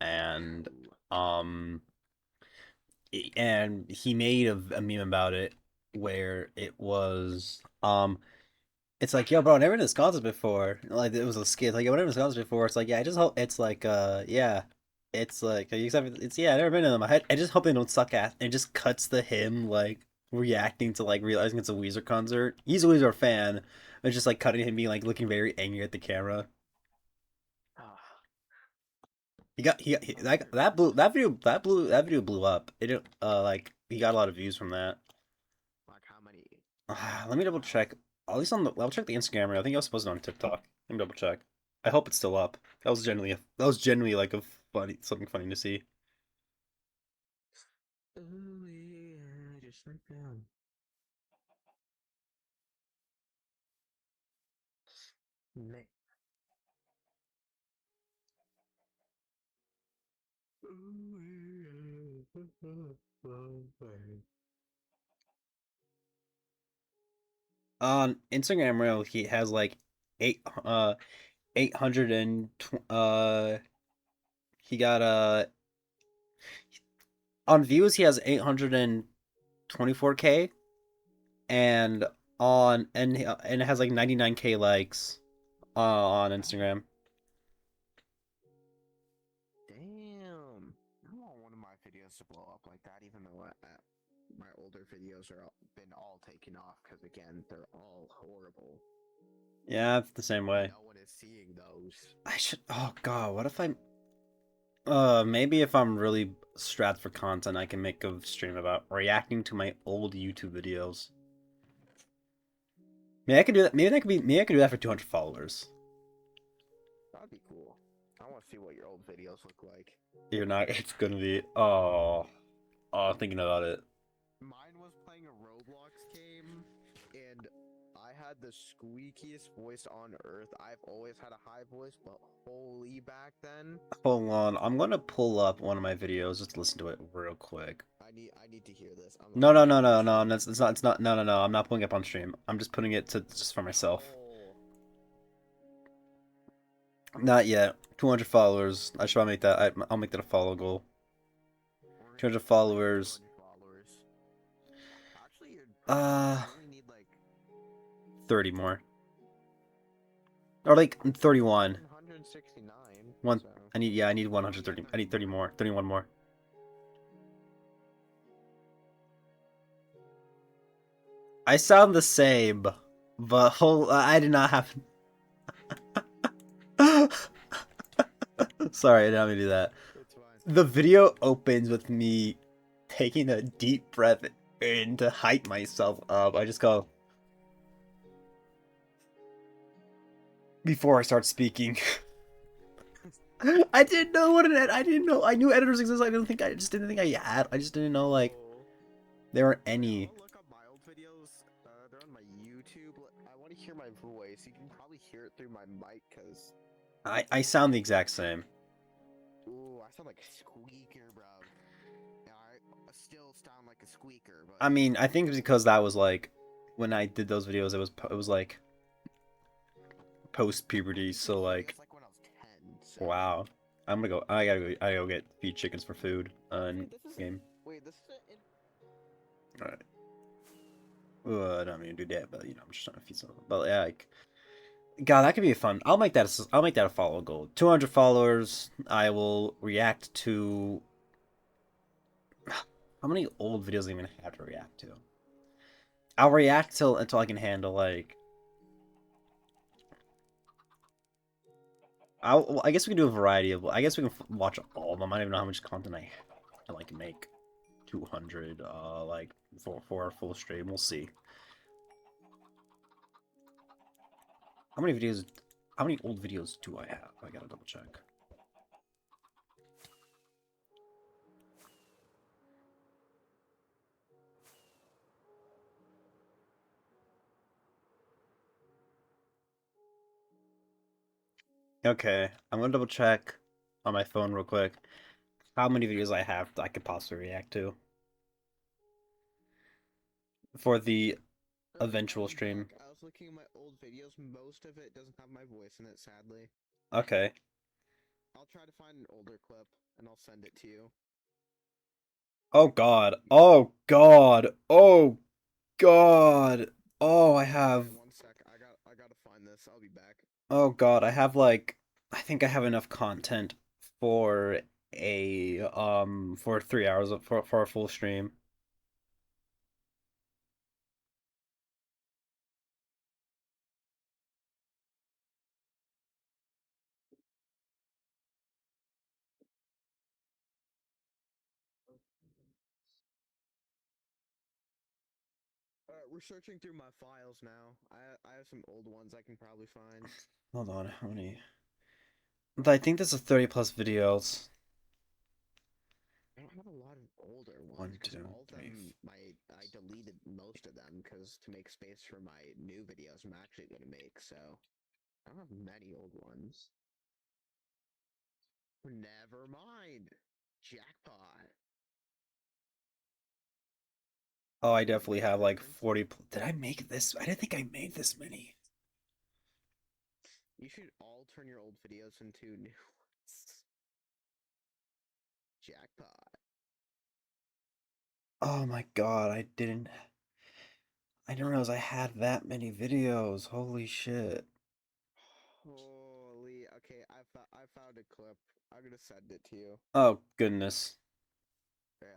and um and he made a meme about it where it was it's like, yo, bro, I never been to this concert before. Like it was a skit. Like, I never been to this concert before. It's like, yeah, I just hope it's like, yeah, it's like, it's yeah, I never been to them. I just hope they don't suck ass. And it just cuts to him like reacting to like realizing it's a Weezer concert. He's a Weezer fan. It's just like cutting him being like looking very angry at the camera. That video blew up. It like he got a lot of views from that. Like how many? Let me double check. At least on the I'll check the Instagram. I think I was supposed to on TikTok. Let me double check. I hope it's still up. That was genuinely like a funny something funny to see. Ooh, yeah, just like that. Man. Ooh, yeah. On Instagram Reel, he has like eight 800 and he got on views he has 824K, and and it has like 99K likes on Instagram. Damn. I want one of my videos to blow up like that, even though my older videos are been all taken off because again they're all horrible. Yeah, it's the same way. No one is seeing those. I should. Oh God, what if I? Maybe if I'm really strapped for content, I can make a stream about reacting to my old YouTube videos. Maybe I could do that. Maybe I could do that for 200 followers. That'd be cool. I want to see what your old videos look like. You're not. It's gonna be. Thinking about it. Mine was playing a Roblox game, and I had the squeakiest voice on earth. I've always had a high voice, but holy back then. Hold on, I'm gonna pull up one of my videos just to listen to it real quick. I need to hear this. No, no, no, no, no. It's not. No, no, no. I'm not pulling it up on stream. I'm just putting it to just for myself. Oh. Not yet. 200 followers. I should make that. I'll make that a follow goal. 200 followers. Actually, you'd Uh, only need like 30 more. Or like 31. 169. One. So. I need 130. I need 30 more. 31 more. I sound the same, but I did not have. Sorry, I didn't mean to do that. It's fine. The video opens with me taking a deep breath in to hype myself up. I just go before I start speaking. I didn't know what I didn't know. I knew editors exist. I just didn't think I had. I just didn't know like there were any. I'll look up my old videos. They're on my YouTube. I want to hear my voice. You can probably hear it through my mic, cause I sound the exact same. ooh, I sound like a squeaker, bro. Yeah, I still sound like a squeaker, but I mean, I think because that was like when I did those videos, it was like post puberty, so like it's like when I was 10. So. wow. I'm gonna go. I gotta go get feed chickens for food. Wait, this is Game. Wait, this isn't in. All right. I don't mean to do that, but you know, I'm just trying to feed some. But yeah, like, God, that could be fun. I'll make that. I'll make that a follow goal. 200 followers. I will react to. How many old videos do I even have to react to? I'll react until I can handle like. I guess we can do a variety of. I guess we can watch all of them. I don't even know how much content I like make. 200 like for a full stream. We'll see. How many videos? How many old videos do I have? I gotta double check. Okay, I'm gonna double check on my phone real quick how many videos I have that I could possibly react to for the eventual stream. I was looking at my old videos. Most of it doesn't have my voice in it, sadly. Okay. I'll try to find an older clip and I'll send it to you. Oh God. Oh God. Oh God. Oh, I have. Okay, one sec. I gotta find this. I'll be back. Oh God, I have like. I think I have enough content for for 3 hours for a full stream. We're searching through my files now. I have some old ones I can probably find. Hold on, how many? I think this is 30 plus videos. I don't have a lot of older ones. One, 'Cause two, all of three. them, I deleted most of them because to make space for my new videos I'm actually gonna make. So I don't have many old ones. Never mind. Jackpot. Oh, I Does it definitely make a have like difference? 40. Did I make this? I didn't think I made this many. You should all turn your old videos into new ones. Jackpot. Oh my God, I didn't realize I had that many videos. Holy shit. Holy. Okay, I found a clip. I'm gonna send it to you. Oh goodness. Yeah,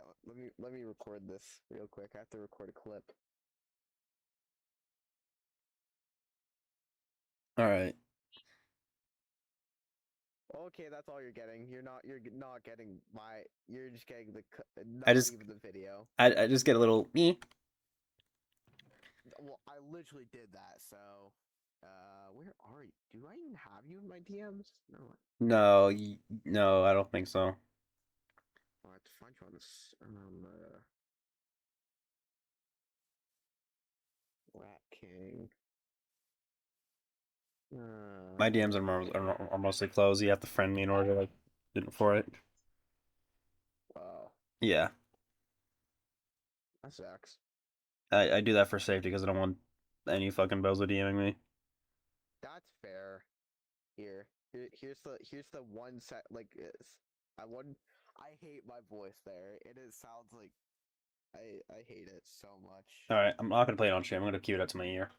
let me record this real quick. I have to record a clip. All right. Okay, that's all you're getting. You're not getting my. You're just getting I not just even the video. I just get a little me. Well, I literally did that. So, where are you? Do I even have you in my DMs? No. No, no, I don't think so. I have to find you on this. Rat King. My DMs are mostly closed. You have to friend me in order to like for it. Wow, Yeah, that sucks. I do that for safety because I don't want any fucking bozo DMing me. That's fair. Here's the one set like this. I one. I hate my voice there. It sounds like I hate it so much. All right, I'm not gonna play it on stream. I'm gonna cue it up to my ear.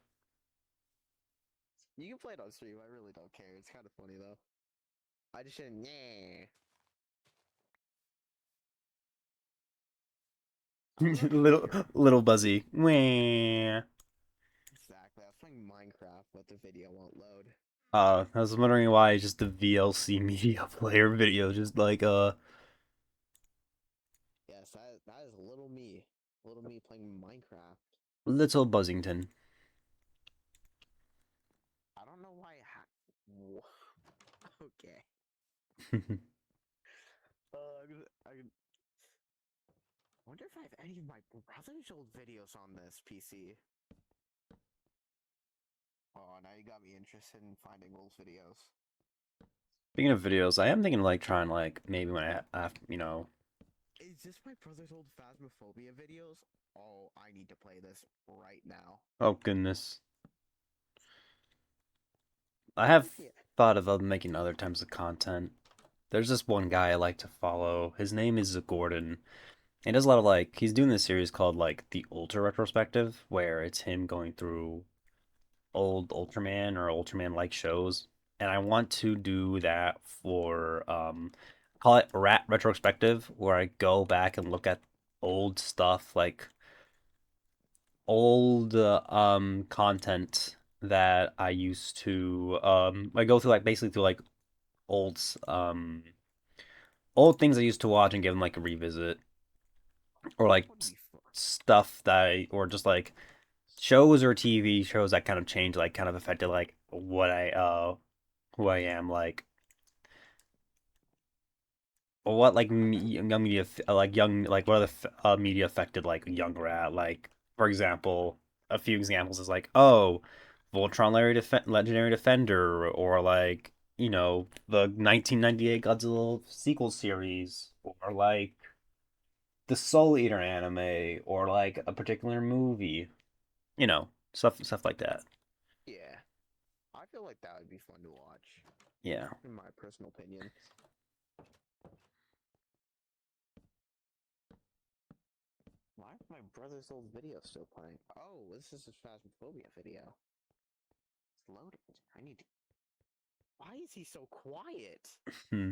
You can play it on stream. I really don't care. It's kind of funny though. I just didn't. Yeah. I don't know if you can little hear. little buzzy. Wah. Exactly. I was playing Minecraft, but the video won't load. I was wondering why just the VLC media player video just like Yes, that is little me. Little me playing Minecraft. little Buzzington. I don't know why. Okay. I wonder if I have any of my brother's old videos on this PC. Oh, now you got me interested in finding old videos. Speaking of videos, I am thinking like trying like maybe when I Is this my brother's old Phasmophobia videos? Oh, I need to play this right now. oh goodness. I have Yeah. thought of making other types of content. There's this one guy I like to follow. His name is Gordon. He does a lot of like he's doing this series called like the Ultra Retrospective, where it's him going through old Ultraman or Ultraman like shows. And I want to do that for call it Rat Retrospective, where I go back and look at old stuff like old content that I used to I go through like basically through like old old things I used to watch and give them like a revisit or That like would be fun. stuff that or just like shows or TV shows that kind of changed like kind of affected like what I who I am like what like young media like young like what are the media affected like young rat like for example a few examples is like oh Voltron Legendary Defender or like you know the 1998 Godzilla sequel series or like the Soul Eater anime or like a particular movie you know stuff like that. Yeah. I feel like that would be fun to watch, Yeah. in my personal opinion. Why is my brother's old video still playing? Oh, this is his Phasmophobia video. It's loaded. I need to. Why is he so quiet? Hmm.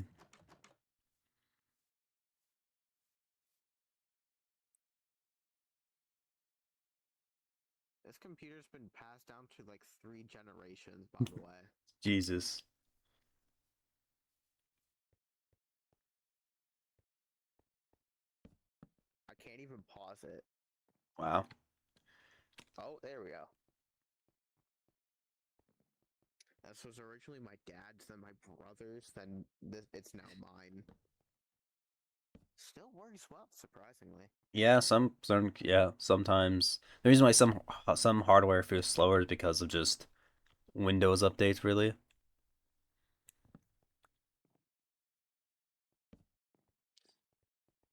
This computer's been passed down to like 3 generations, by the way. Jesus. I can't even pause it. Wow. Oh, there we go. This was originally my dad's, then my brother's, then it's now mine. Still works well, surprisingly. Yeah, yeah, sometimes the reason why some hardware feels slower is because of just Windows updates, really.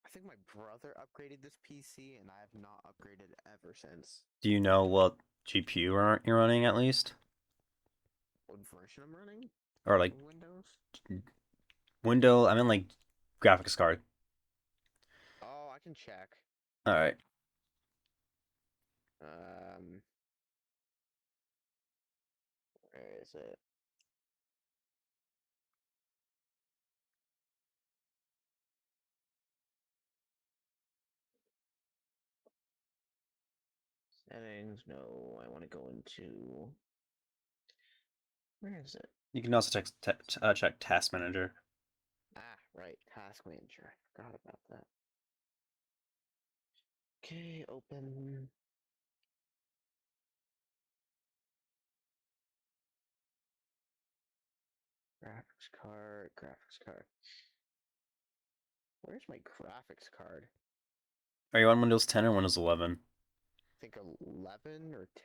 I think my brother brother upgraded this PC, and I have not upgraded ever since. Do you know what GPU you're running at least? What version I'm running? Or like Of Windows? Window? I mean like graphics card. Oh, I can check. All right. Um, where is it? Settings. No, I want to go into. Where is it? You can also check Task Manager. Ah, right. Task Manager. I forgot about that. Okay, open. Graphics card. Graphics card. Where's my graphics card? Are you on Windows 10 or Windows 11? I think 11 or 10.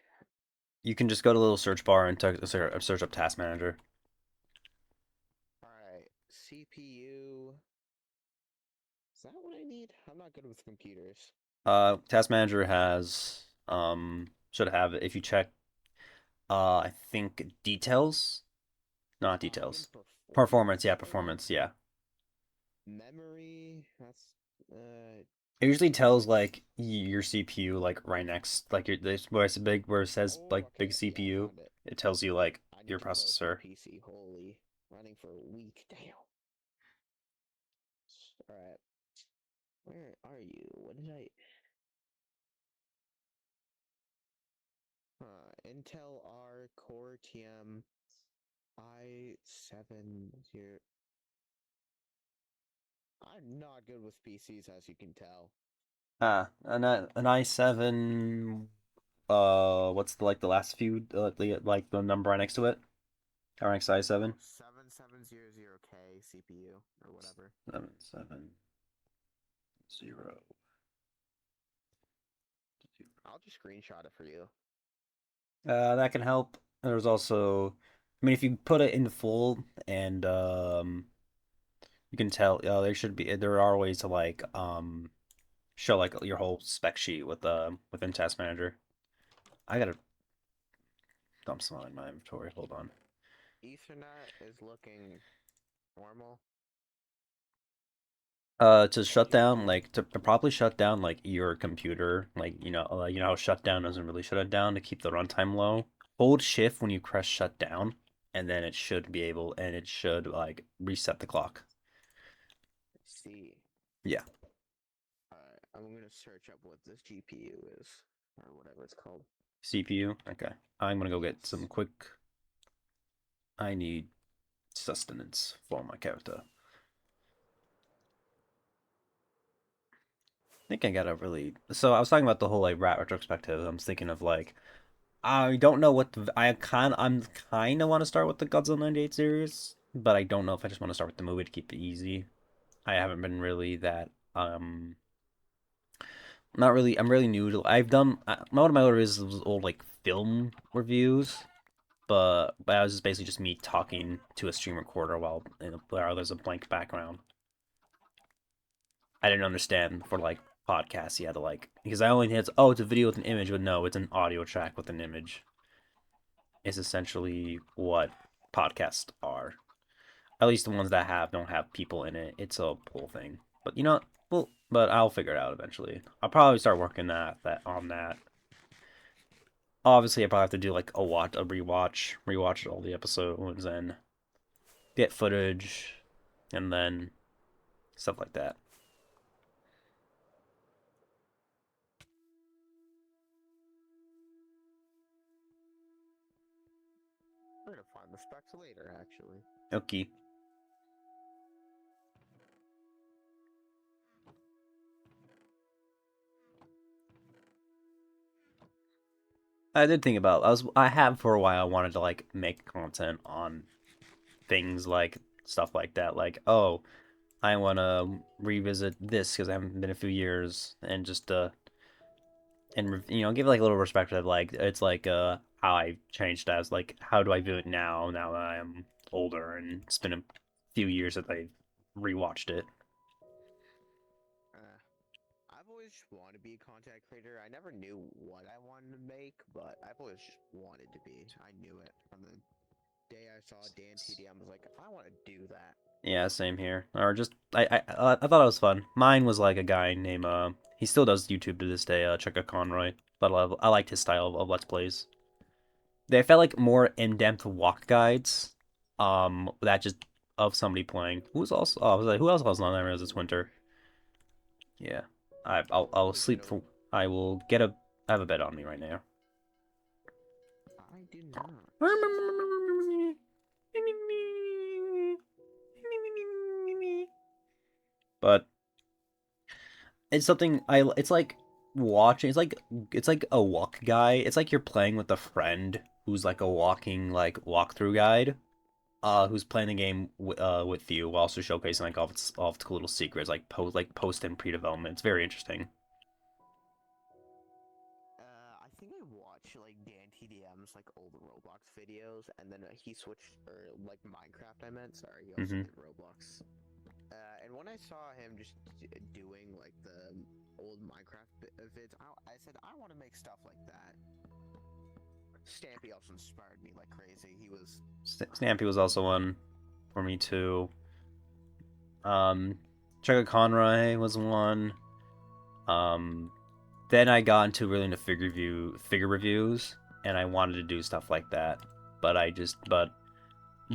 You can just go to the little search bar and search up Task Manager. Alright, CPU. Is that what I need? I'm not good with computers. Task Manager has should have if you check I think details, not Oh, I'm in details. Performance, performance. yeah, Oh, performance, yeah. memory. That's It usually tells like your CPU like right next like your this where it's big where it says oh, like big okay. Yeah, I CPU. found it. It tells you like I need your to close my processor. PC. Holy, running for a week. Damn. All right. Where are you? What did I? Intel R Core TM i7 0. I'm not good with PCs, as you can tell. An i7 what's the last few like the number right next to it? RX i7. 7700K CPU or whatever. 770. I'll just screenshot it for you. That can help. There's also, I mean, if you put it in full and you can tell, there are ways to like show like your whole spec sheet with within Task Manager. I gotta dump some in my inventory. Hold on. Ethernet is looking normal. To shut down like to properly shut down like your computer, like you know how shutdown doesn't really shut it down to keep the runtime low. Hold shift when you press shut down, and then it should like reset the clock. Let's see. Yeah. Alright, I'm gonna search up what this GPU is, or whatever it's called. CPU. Okay. I'm gonna go get Yes. some quick. I need sustenance for my character. I think I gotta really. So I was talking about the whole like rat retrospective. I'm thinking of like I don't know what I'm kind of want to start with the Godzilla '98 series, but I don't know if I just want to start with the movie to keep it easy. I haven't been really that not really. I'm really new to. I've done one of my other is old like film reviews, but I was just basically just me talking to a stream recorder while there's a blank background. I didn't understand for like podcasts you had to like because I only had it's a video with an image, but no, it's an audio track with an image. Is essentially what podcasts are. At least the ones that don't have people in it. It's a whole thing. But you know what? Well, but I'll figure it out eventually. I'll probably start working that on that. Obviously, I probably have to do like a rewatch all the episodes and get footage, and then stuff like that. We're gonna find the specs later, actually. Okay. I did think about I have for a while wanted to like make content on things like stuff like that like oh I want to revisit this because I haven't been a few years and just and give like a little perspective like it's like how I changed as like how do I view it now that I am older and it's been a few years that I rewatched it. Uh, just want to be a content creator. I never knew what I wanted to make, but I've always just wanted to be. I knew it from the day I saw Dan TDM. I was like, I want to do that. Yeah, same here. Or just I thought it was fun. Mine was like a guy named he still does YouTube to this day, Chucka Conroy. But I liked his style of Let's Plays. They felt like more in-depth walk guides. That just of somebody playing. Who's also oh, I was like, who else was on there this winter? Yeah. I'll There's sleep no. for I will get a I have a bed on me right now. I do not. But it's something I it's like watching it's like a walk guy. It's like you're playing with a friend who's like a walking like walkthrough guide. Who's playing the game with you while also showcasing like all of its cool little secrets like post and pre-development. It's very interesting. I think I watched like Dan TDM's like old Roblox videos, and then he switched or like Minecraft. I meant sorry, he also Hmm. did Roblox. And when I saw him just doing like the old Minecraft vids, I said I want to make stuff like that. Stampy also inspired me like crazy. He was Stampy was also one for me too. Chugga Conroy was one. Um, then I got into really into figure reviews, and I wanted to do stuff like that, but I just but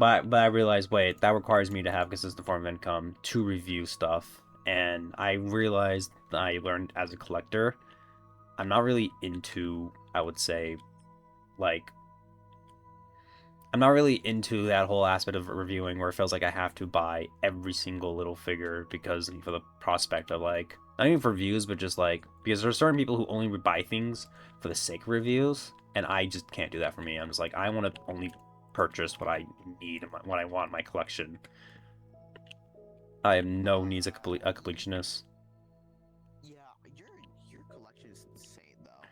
I realized wait that requires me to have consistent form of income to review stuff, and I realized I learned as a collector, I'm not really into I would say like I'm not really into that whole aspect of reviewing where it feels like I have to buy every single little figure because for the prospect of like not even for views but just like because there are certain people who only buy things for the sake of reviews and I just can't do that for me. I'm just like I want to only purchase what I need what I want in my collection. I have no needs a completionist. yeah. Your collection is insane though.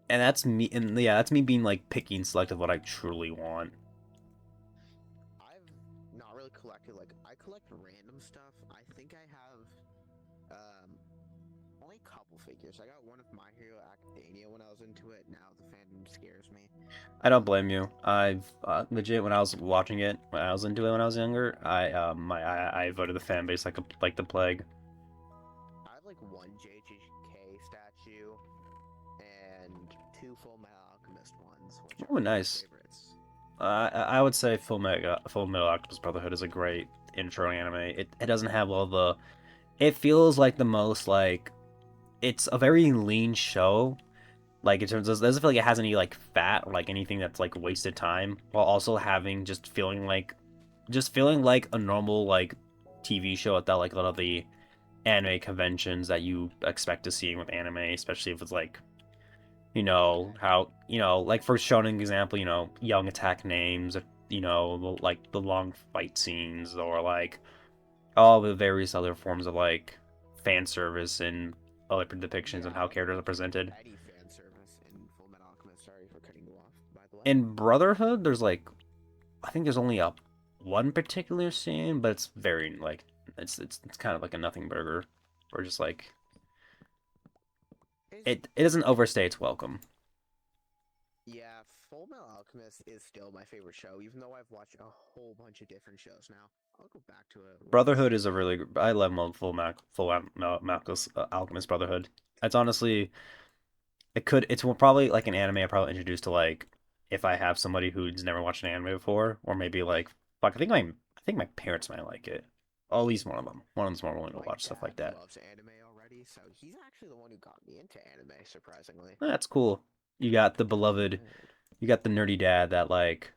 And that's me and yeah, that's me being like picky and selective what I truly want. I've not really collected like I collect random stuff. I think I have only a couple figures. I got one of My Hero Academia when I was into it. Now the fandom scares me. I don't blame you. I've legit when I was watching it, when I was into it when I was younger, I voted the fan base like the plague. I have like one JJK statue and two Full Metal Alchemist ones, which Oh, are my nice. favorites. I would say Full Metal Octopus Brotherhood is a great intro anime. It doesn't have all the. It feels like the most like it's a very lean show. Like in terms of, it doesn't feel like it has any like fat or like anything that's like wasted time, while also having just feeling like a normal like TV show without like a lot of the anime conventions that you expect to see with anime, especially if it's like how like for shonen example, young attack names, like the long fight scenes or like all the various other forms of like fan service and other depictions and Yeah, how characters are like presented. any fan service in Full Metal Alchemist. Sorry for cutting you off, by the way. In Brotherhood, there's like I think there's only a one particular scene, but it's very like it's kind of like a nothing burger, or just like Is it doesn't overstay its welcome. Yeah, Full Metal Alchemist is still my favorite show, even though I've watched a whole bunch of different shows now. I'll go back to it when I Brotherhood see is a it. really I love Alchemist Brotherhood. It's honestly it's probably like an anime I probably introduced to like if I have somebody who's never watched an anime before, or maybe like fuck I think my parents might like it. Or at least one of them. One of them's more willing to My watch stuff dad like that. loves anime already, so he's actually the one who got me into anime, surprisingly. That's cool. You got the beloved, Uh, you got the nerdy dad that like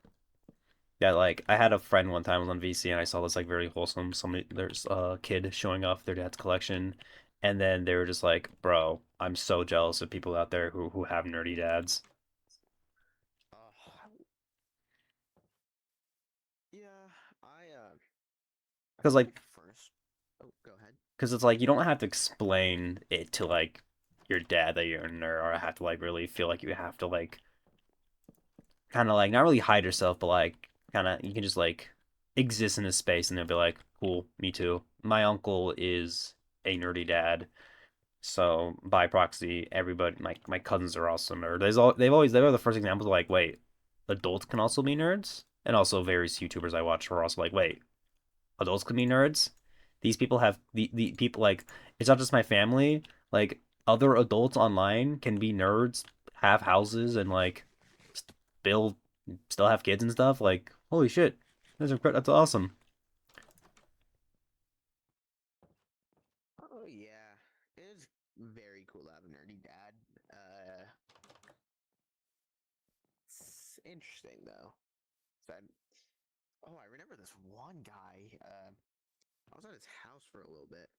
I had a friend one time was on VC and I saw this like very wholesome there's a kid showing off their dad's collection and then they were just like, "Bro, I'm so jealous of people out there who have nerdy dads." uh, yeah, I Cuz think my like first. Oh, go ahead. cuz it's like you don't have to explain it to like your dad that you're a nerd or have to like really feel like you have to like kind of like not really hide yourself but like kind of you can just like exist in a space and they'll be like, "Cool, me too." My uncle is a nerdy dad. So by proxy, everybody, my cousins are also nerds. They were the first examples of like, wait, adults can also be nerds, and also various YouTubers I watch were also like, wait, adults can be nerds. These people have the people like it's not just my family. Like other adults online can be nerds, have houses, and like build, still have kids and stuff. Like holy shit, that's awesome. Oh yeah, it is very cool to have a nerdy dad. Uh, it's interesting though. That oh, I remember this one guy. I was at his house for a little bit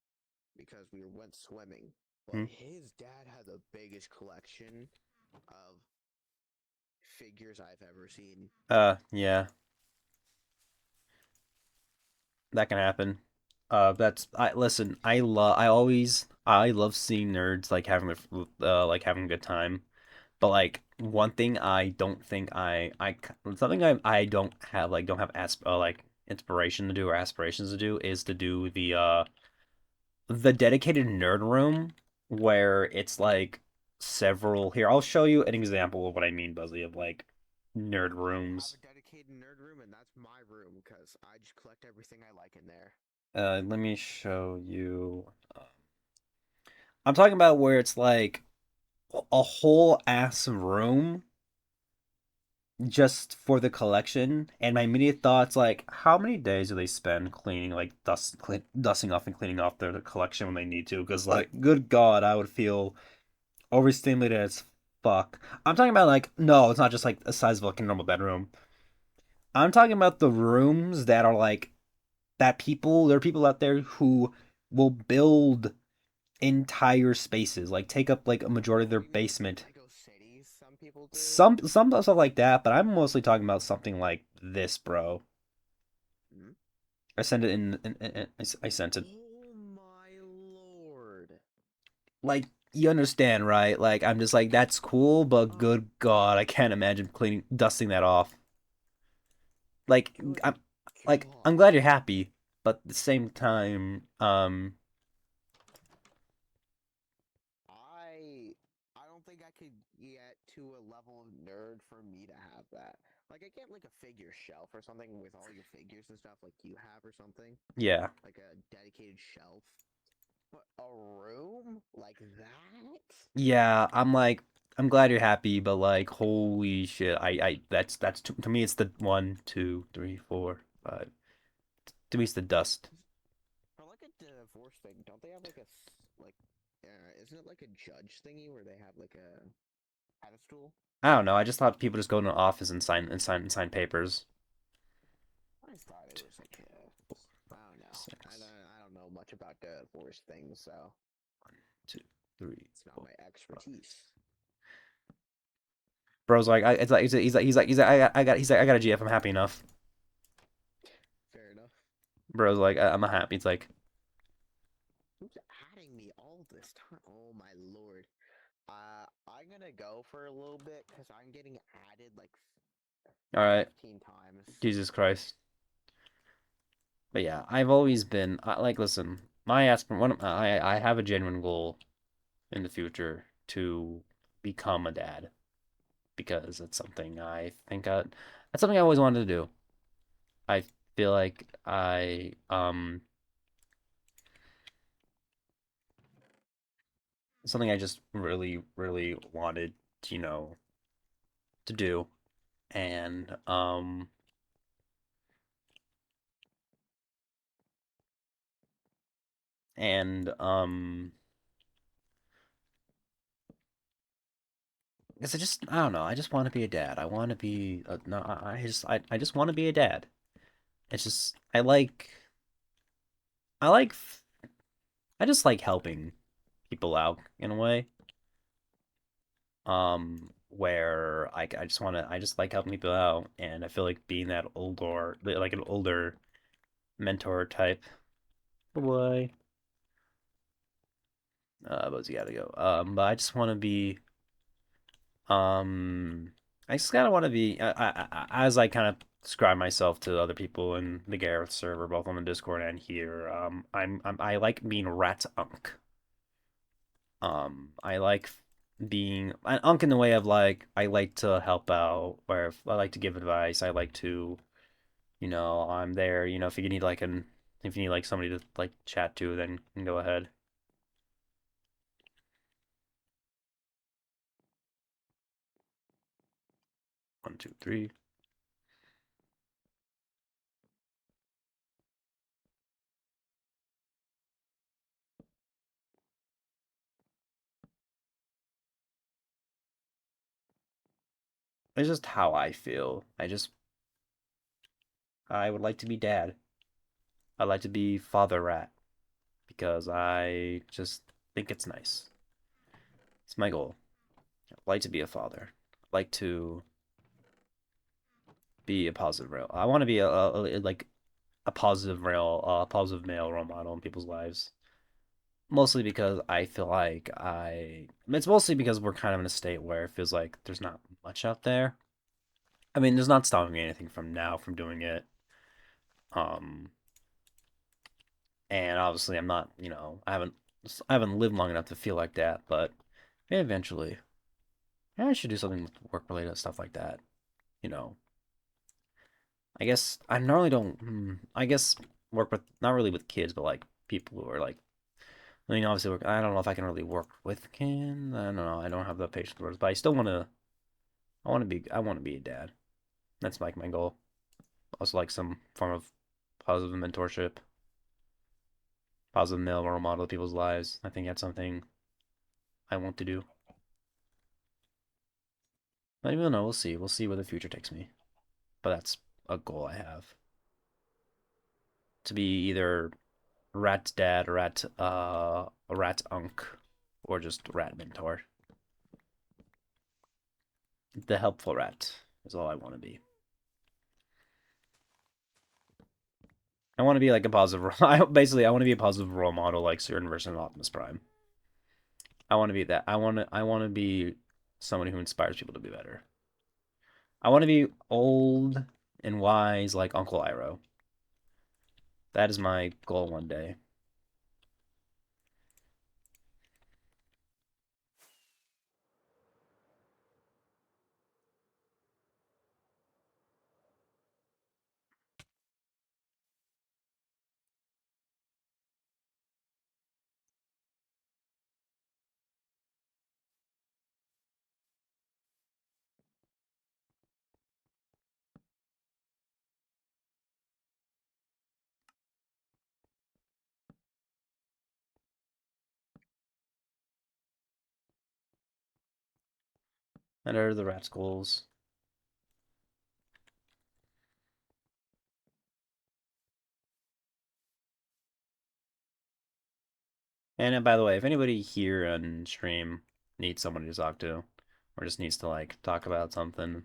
because we went swimming, but Hmm. his dad had the biggest collection of figures I've ever seen. Yeah, that can happen. That's I listen. I love seeing nerds like like having a good time. But like one thing I don't think something I don't have like inspiration to do or aspirations to do is to do the dedicated nerd room where it's like several here. I'll show you an example of what I mean, Buzzy, of like nerd I have rooms. a dedicated nerd room, and that's my room because I just collect everything I like in there. Let me show you. I'm talking about where it's like a whole ass room just for the collection, and my immediate thoughts like how many days do they spend cleaning like dusting off and cleaning off their collection when they need to, because like good god I would feel overstimulated as fuck. I'm talking about like no, it's not just like a size of like a normal bedroom. I'm talking about the rooms that are like there are people out there who will build entire spaces, like take up like a majority of Oh, their you mean like basement. Lego cities? Some people do. Some stuff like that, but I'm mostly talking about something like this, bro. Hmm? I sent it I sent it. Oh my lord! Like you understand, right? Like I'm just like that's cool, but Oh, good God, I can't imagine dusting that off. Like good I'm I'm god! glad you're happy, but at the same time, I don't think I could get to a level of nerd for me to have that. Like I get like a figure shelf or something with all your figures and stuff like you have or something. yeah, Like a dedicated shelf. But a room like that? yeah. I'm glad you're happy, but like holy shit, that's to me it's the one, two, three, four, five. To me it's the dust. For like a divorce thing, don't they have like like isn't it like a judge thingy where they have like a pedestal? I don't know. I just thought people just go to an office and sign papers. I just thought it was like I don't know. Six, I don't know much about divorce things, so 2, 3, it's not 4, my 5. expertise. Bro's like, it's like he's like I got a GF. I'm happy enough. Fair enough. Bro's like I'm happy. It's like Who's adding me all this time? Oh my lord. I'm gonna go for a little bit because I'm getting added like all right, 15 times. Jesus Christ. But yeah, I've always been like listen. My aspirant one I have a genuine goal in the future to become a dad because it's something that's something I always wanted to do. I feel like something I just really wanted to, to do. And and because I don't know, I just want to be a dad. I want to be no, I just want to be a dad. It's just I like I just like helping people out in a way. Where I just like helping people out, and I feel like being that older, like an older mentor type. Boy, but you gotta go. But I just want to be, um, I just kind of want to be, as I kind of describe myself to other people in the Gareth server, both on the Discord and here. I like being rat unk. I like being an unk in the way of like I like to help out, or if I like to give advice. I like to, I'm there. If you need if you need like somebody to like chat to, then go ahead. 1, 2, 3. It's just how I feel. I would like to be dad. I'd like to be father rat because I just think it's nice. It's my goal. I'd like to be a father. I'd like to be a positive rail. I want to be like a positive male role model in people's lives. Mostly because I feel like it's mostly because we're kind of in a state where it feels like there's not much out there. I mean, there's not stopping anything from doing it. Um, and obviously I'm not, I haven't lived long enough to feel like that, but maybe eventually, I should do something with work related stuff like that. You know, I guess I normally don't. I guess work with not really with kids, but like people who are like. I mean, obviously, I don't know if I can really work with kids. I don't know. I don't have the patience for it, but I still want to. I want to be a dad. That's like my goal. Also, like some form of positive mentorship, positive male role model of people's lives. I think that's something I want to do. But even though we'll see. We'll see where the future takes me. But that's a goal I have to be either rat dad, a rat unk, or just rat mentor. The helpful rat is all I want to be. I want to be like a positive. Basically, I want to be a positive role model, like certain version of Optimus Prime. I want to be that. I want to be someone who inspires people to be better. I want to be old and wise like Uncle Iroh. That is my goal one day. And are the rat's goals. And by the way, if anybody here on stream needs someone to talk to, or just needs to like talk about something,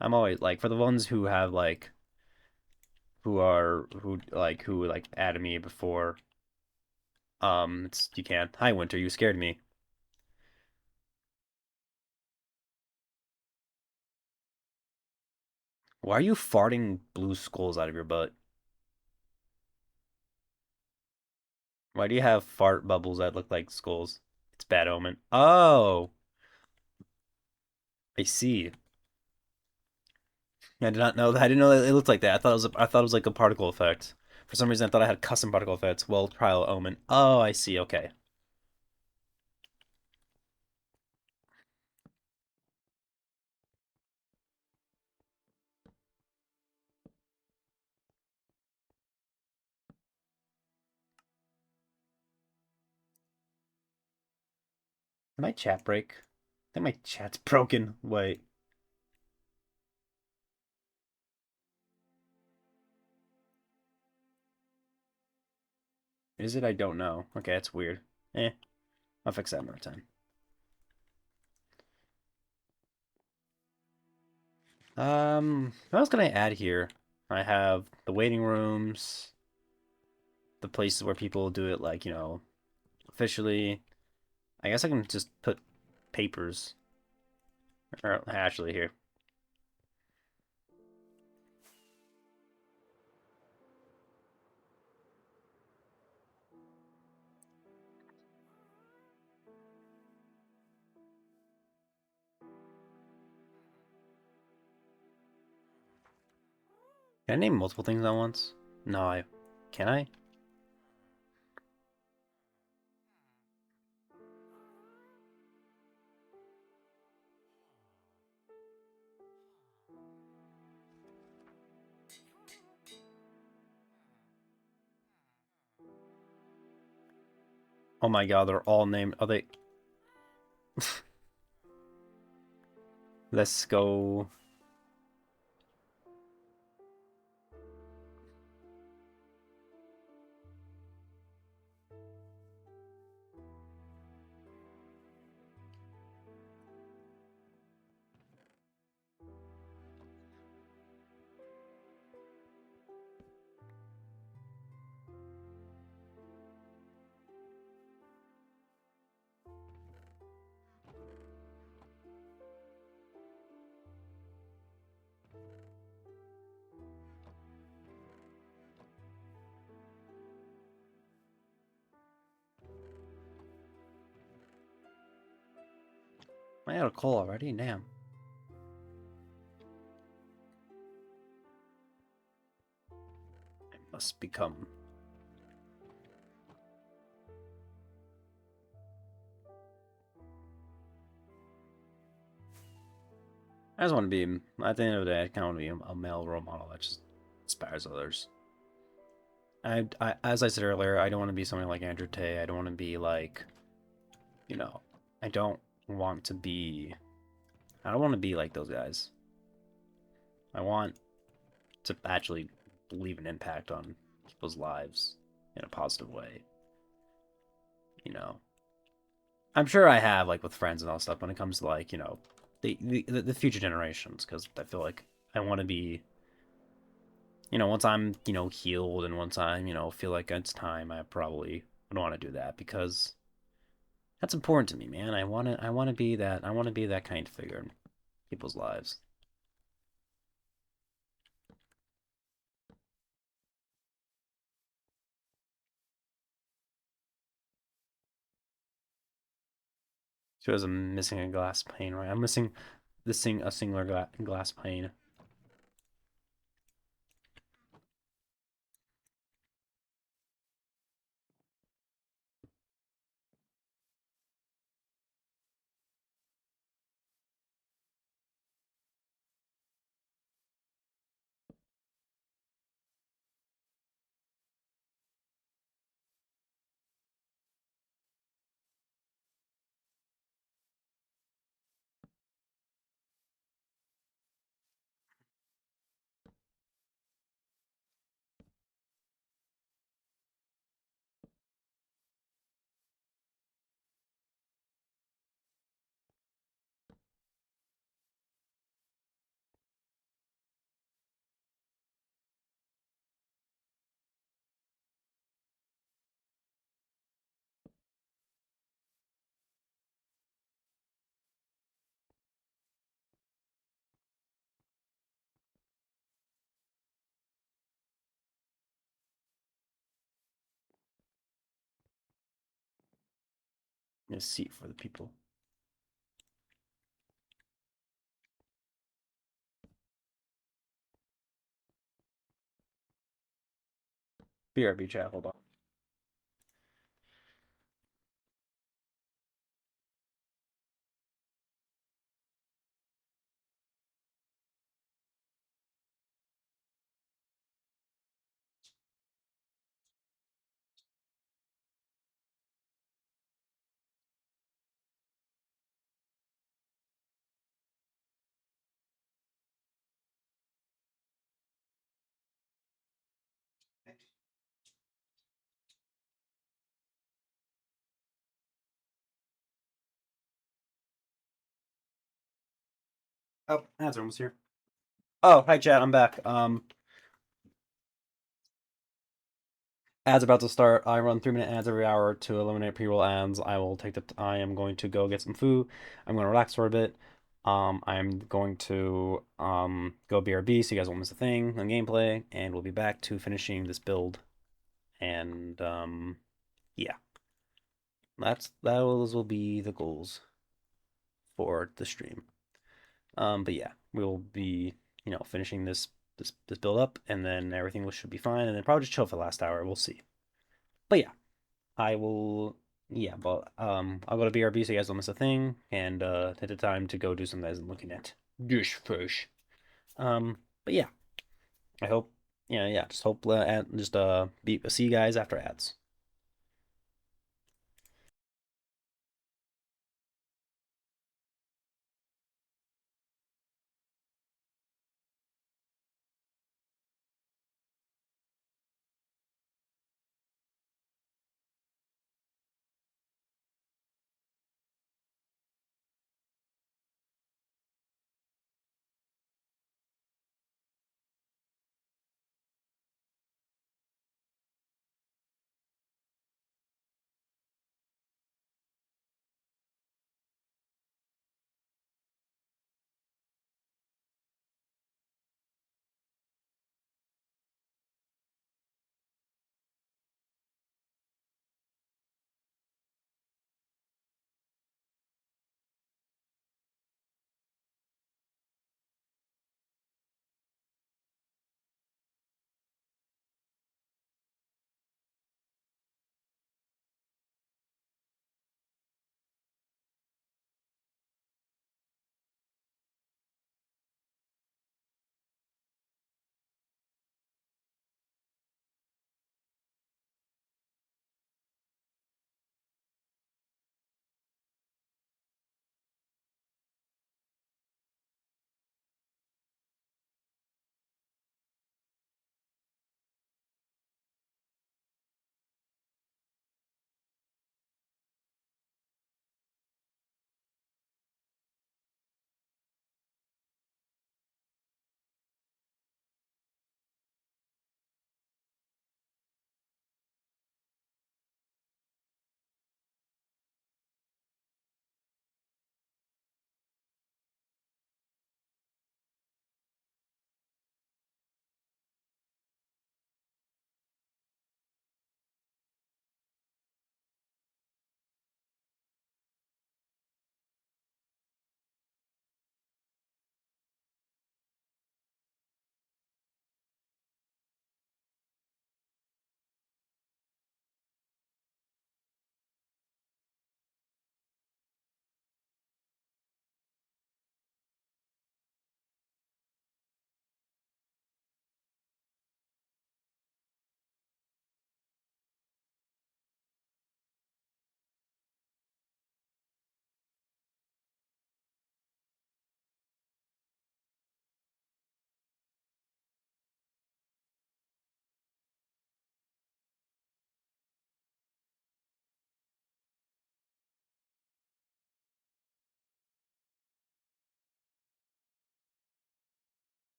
I'm always like for the ones who have like who added me before. You can. Hi, Winter. You scared me. Why are you farting blue skulls out of your butt? Why do you have fart bubbles that look like skulls? It's bad omen. Oh, I see. I did not know that. I didn't know that it looked like that. I thought it was like a particle effect. For some reason, I thought I had custom particle effects. Well, trial omen. Oh, I see. Okay. Did my chat break? I think my chat's broken. Wait. Is it? I don't know. Okay, that's weird. Eh, I'll fix that another time. What else can I add here? I have the waiting rooms, the places where people do it, like, officially. I guess I can just put papers. Or, actually, here. Can I name multiple things at once? No, I... Can I? Oh my god, they're all named... Are they... Let's go... Am I out of coal already? Damn. I must become... I just want to be... At the end of the day, I kind of want to be a male role model that just inspires others. As I said earlier, I don't want to be something like Andrew Tate. I don't want to be like... You know... I don't want to be... I don't want to be like those guys. I want to actually leave an impact on people's lives in a positive way. You know, I'm sure I have like with friends and all stuff when it comes to like the future generations because I feel like I want to be once I'm healed and once I'm feel like it's time I probably don't want to do that because that's important to me, man. I want to be that kind of figure in people's lives. Shows I'm missing a glass pane, right? I'm missing a singular glass pane. A seat for the people. BRB chat, hold on. Oh, ads are almost here. Oh, hi chat, I'm back. Ads about to start. I run 3-minute ads every hour to eliminate pre-roll ads. I am going to go get some food. I'm going to relax for a bit. I'm going to go BRB so you guys won't miss a thing on gameplay, and we'll be back to finishing this build. And yeah, those will be the goals for the stream. But yeah, we'll be finishing this this build up, and then everything should be fine, and then probably just chill for the last hour. We'll see. But yeah, I will. Yeah, but I'll go to BRB so you guys don't miss a thing, and take the time to go do some guys looking at this fish. But yeah, I hope. Yeah. Just hope just see you guys after ads.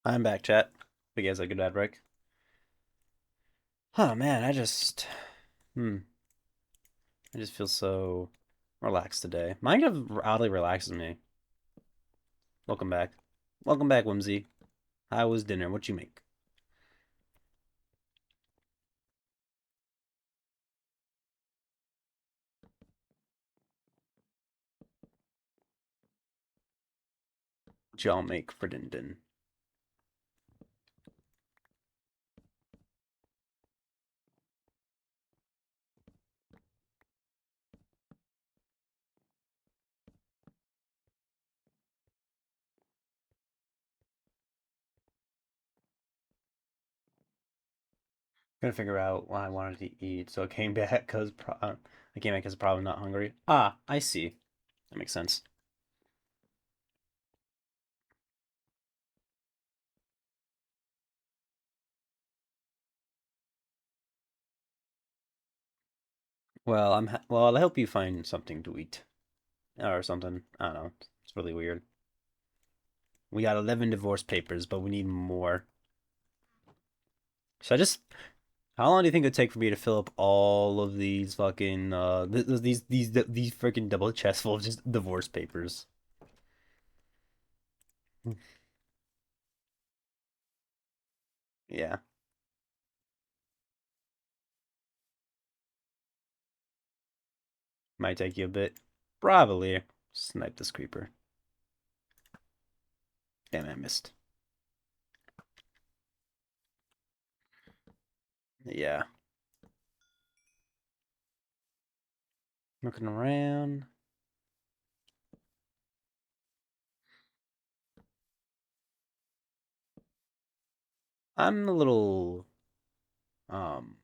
I'm back, chat. Hope you guys had a good ad break. Oh man, hmm, I just feel so relaxed today. Minecraft oddly relaxes me. Welcome back. Welcome back, Whimsy. How was dinner? What you make? What y'all make for din din? Gonna figure out what I wanted to eat, so I came back because I came back because probably not hungry. Ah, I see. That makes sense. Well, well. I hope you find something to eat or something. I don't know. It's really weird. We got 11 divorce papers, but we need more. So I just how long do you think it'd take for me to fill up all of these fucking these freaking double chests full of just divorce papers? Yeah, might take you a bit. Probably. Snipe this creeper. Damn, I missed. Yeah. Looking around. I'm a little um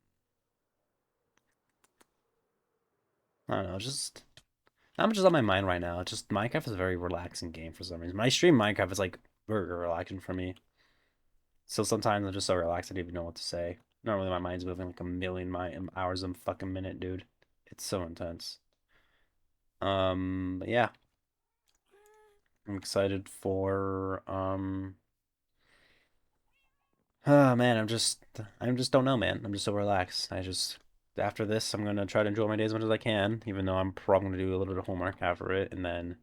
I don't know, just not much is on my mind right now. Just Minecraft is a very relaxing game for some reason. When I stream Minecraft, it's like very relaxing for me. So sometimes I'm just so relaxed I don't even know what to say. Normally my mind's moving like a million hours a fucking minute, dude. It's so intense. But yeah, I'm excited for oh man, I just don't know, man. I'm just so relaxed. I just after this, I'm gonna try to enjoy my day as much as I can, even though I'm probably gonna do a little bit of homework after it, and then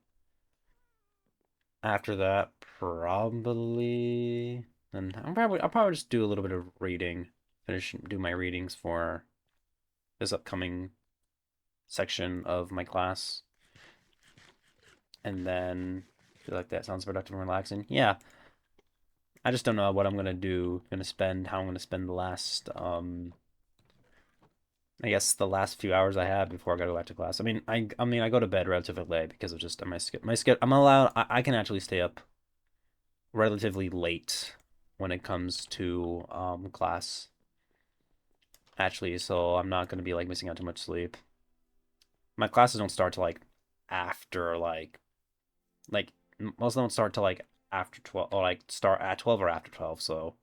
after that, probably, and I'll probably just do a little bit of reading, do my readings for this upcoming section of my class, and then feel like that sounds productive and relaxing. Yeah, I just don't know what I'm gonna do, how I'm gonna spend the last I guess the last few hours I have before I gotta go back to class. I mean I go to bed relatively late because of just my schedule. I can actually stay up relatively late when it comes to class. Actually, so I'm not gonna be like missing out too much sleep. My classes don't start till like after like most of them don't start till like after 12 or like start at 12 or after 12, so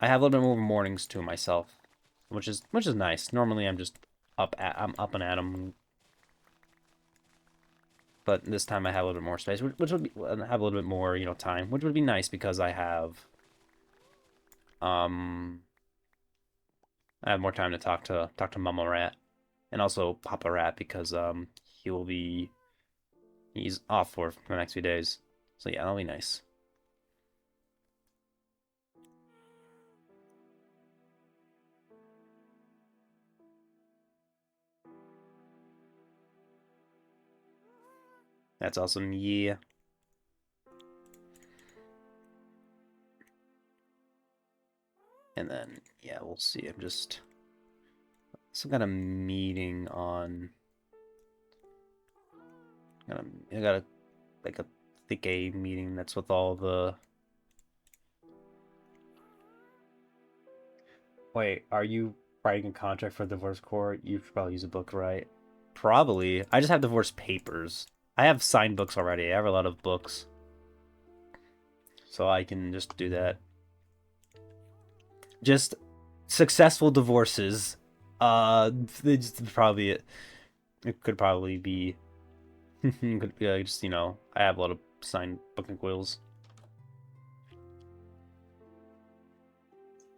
I have a little bit more mornings to myself, which is nice. Normally I'm up and at 'em, but this time I have a little bit more space, which would be have a little bit more, time, which would be nice because um I have more time to talk to Mama Rat and also Papa Rat because he will be he's off for the next few days. So yeah, that'll be nice. That's awesome. Yeah. And then yeah, we'll see. I'm just some kind of meeting on I got a like a thick A meeting that's with all the Wait, are you writing a contract for divorce court? You should probably use a book, right? Probably. I just have divorce papers. I have signed books already. I have a lot of books. So I can just do that. Just successful divorces. It's probably it could probably be could be just, I have a lot of signed book and quills.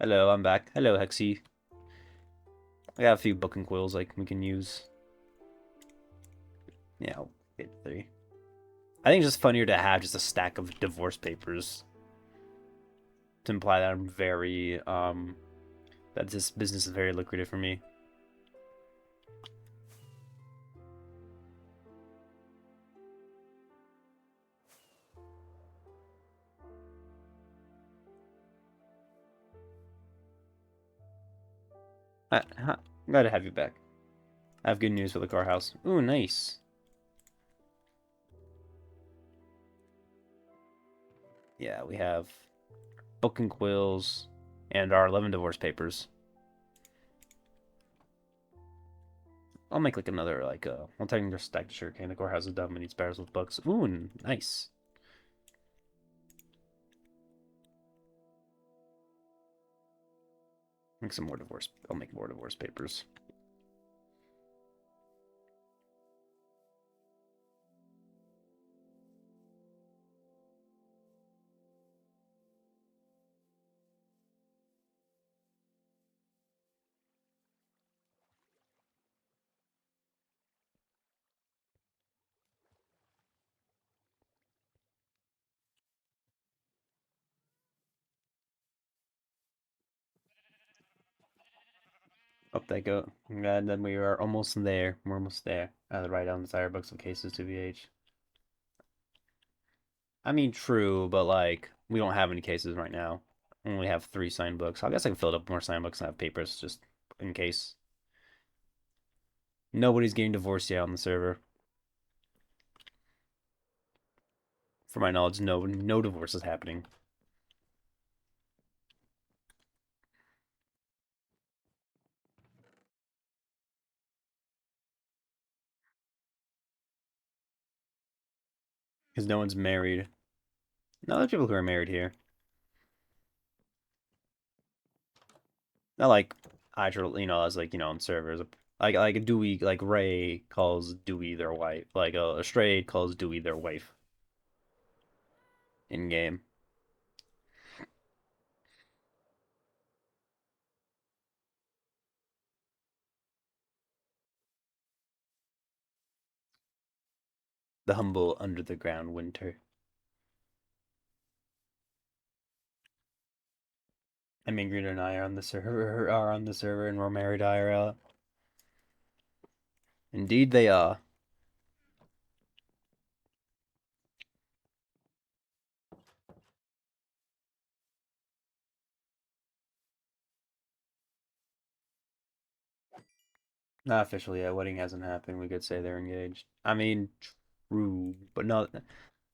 Hello, I'm back. Hello, Hexy. I got a few book and quills like we can use. Yeah, I'll get 3. I think it's just funnier to have just a stack of divorce papers to imply that I'm very that this business is very lucrative for me. I'm glad to have you back. I have good news for the car house. Ooh, nice. Yeah, we have book and quills and our 11 divorce papers. I'll make like another like I'll take your stack to sugarcane. The courthouse is dumb and needs barrels with books. Ooh, nice. Make some more divorce. I'll make more divorce papers. Up they go. And then we are almost there. We're almost there. Write down the entire books of cases to VH. I mean, true, but like we don't have any cases right now. We only have 3 signed books. I guess I can fill it up with more signed books and have papers just in case. Nobody's getting divorced yet on the server. For my knowledge, no divorce is happening. Because no one's married. No, there's people who are married here. Not like actual, as like, on servers. Like Dewey, like Ray calls Dewey their wife. Like a Stray calls Dewey their wife in game. The humble under the ground winter. I mean, Greener and I are on the server, and we're married IRL. Indeed, they are. Not officially yet. Wedding hasn't happened. We could say they're engaged. I mean, true, but no.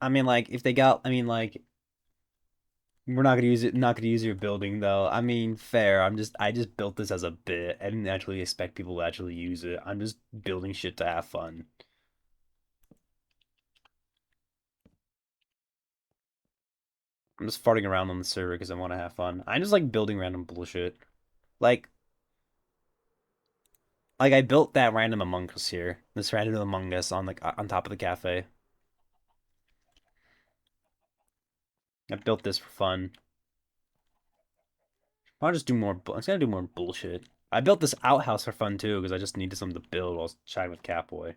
I mean, like, if they got, I mean, like, we're not gonna use it. Not gonna use your building though. I mean, fair. I just built this as a bit. I didn't actually expect people to actually use it. I'm just building shit to have fun. I'm just farting around on the server because I want to have fun. I just like building random bullshit. Like, like I built that random Among Us here. This random Among Us on top of the cafe. I built this for fun. I'll just do more. I'm just gonna do more bullshit. I built this outhouse for fun too because I just needed something to build while chatting with Catboy.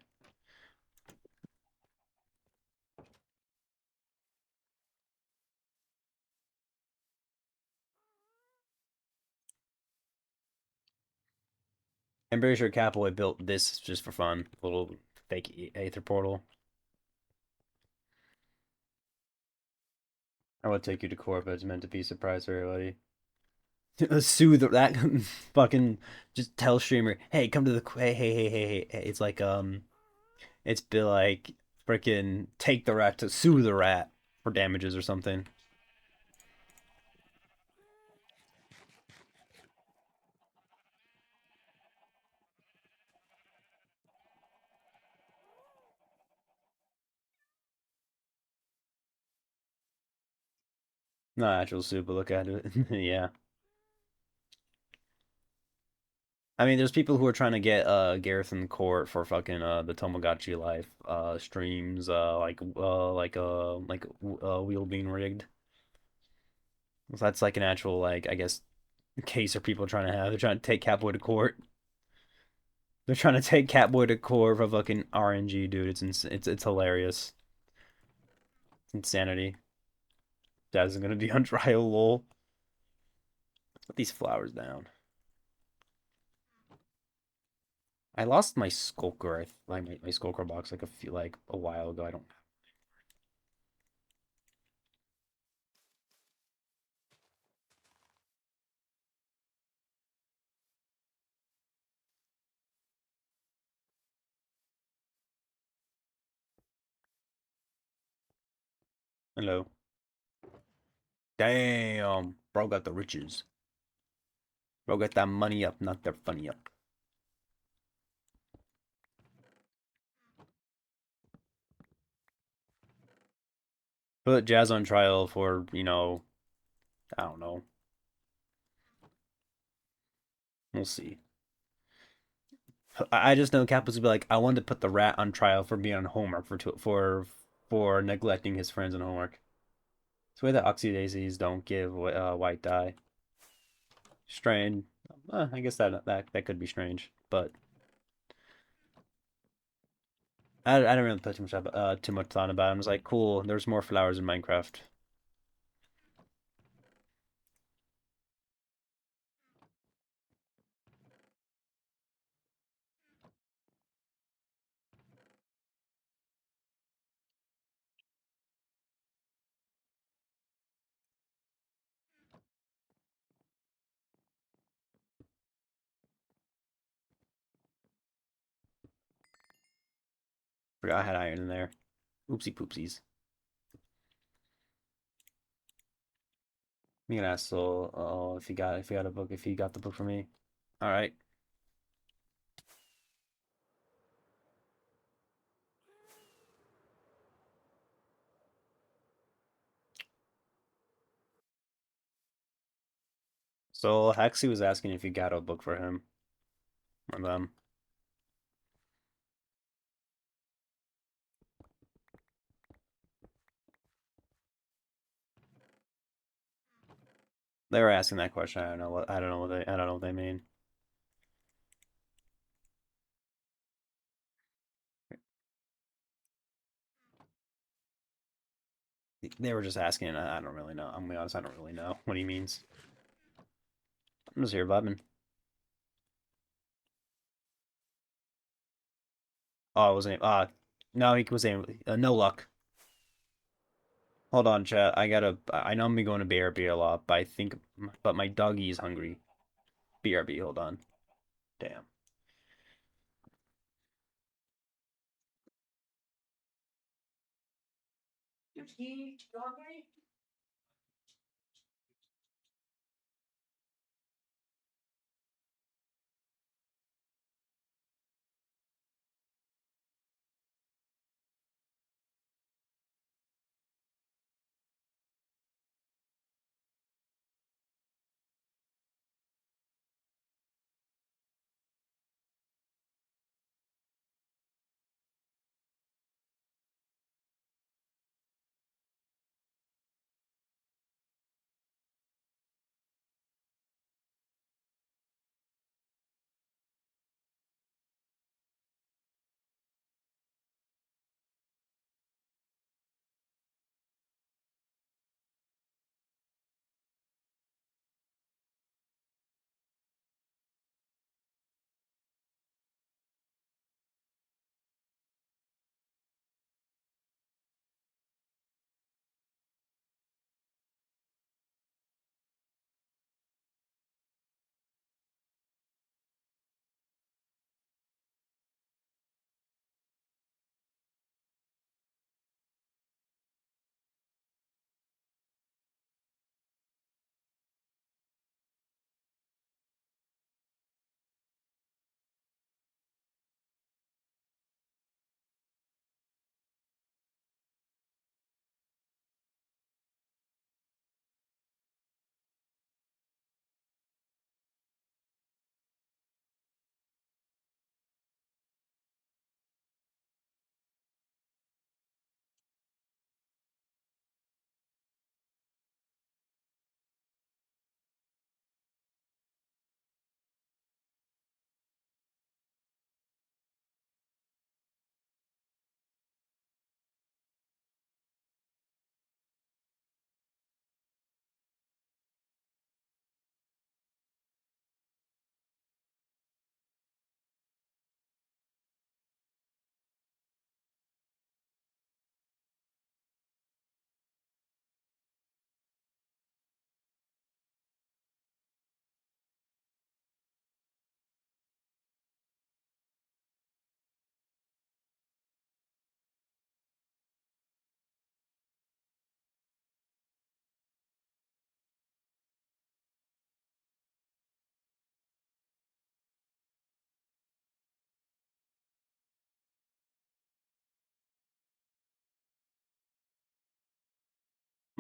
I'm pretty sure Catboy built this just for fun. Little fake Aether portal. I would take you to court, but it's meant to be a surprise for everybody. Sue that fucking just tell streamer, hey, come to the hey. It's like it's be like freaking take the rat to sue the rat for damages or something. Not actual sue, but look at it. Yeah. I mean, there's people who are trying to get Gareth in court for fucking the Tomogachi life streams wheel being rigged. So that's like an actual like I guess case or people are trying to have. They're trying to take Catboy to court. They're trying to take Catboy to court for fucking RNG, dude. It's hilarious. It's insanity. Dad is gonna be on trial, lol. Put these flowers down. I lost my Skulker, like my Skulker box like a while ago. I don't. Hello. Damn, bro got the riches. Bro got that money up, not their funny up. Put Jazz on trial for, you know, I don't know. We'll see. I just know Cap was gonna be like, I wanted to put the rat on trial for being on homework for neglecting his friends on homework. It's the way that oxidases don't give white dye. Strange. I guess that could be strange, but I didn't really put too much thought about it. I was like, cool. There's more flowers in Minecraft. Forgot I had iron in there. Oopsie poopsies. Me gonna ask Soul, if he got a book, if he got the book for me. All right. So Hexy was asking if you got a book for him or them. They were asking that question. I don't know what they mean. They were just asking, and I don't really know. I'm gonna be honest, I don't really know what he means. I'm just here vibing. Oh, it wasn't. No, he was saying no luck. Hold on, chat. I know I'm gonna be going to BRB a lot, but my doggy is hungry. BRB, hold on. Damn.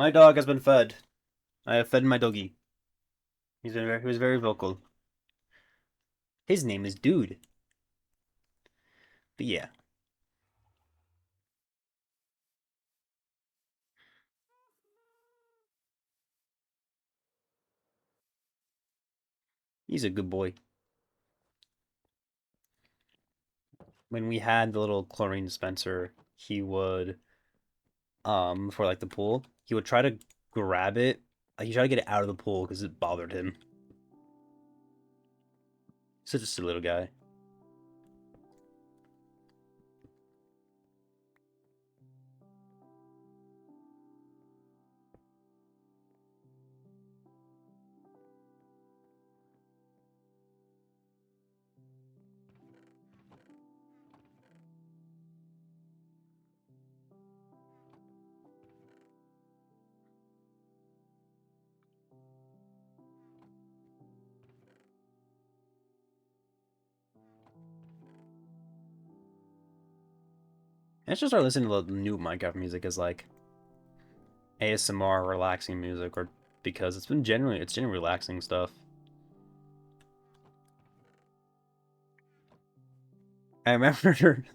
My dog has been fed. I have fed my doggy. He was very vocal. His name is Dude. But yeah, he's a good boy. When we had the little chlorine dispenser, he would for like the pool, he would try to grab it. He tried to get it out of the pool because it bothered him. Such a silly little guy. I should start listening to the new Minecraft music as like ASMR relaxing music, or because it's generally relaxing stuff. I remember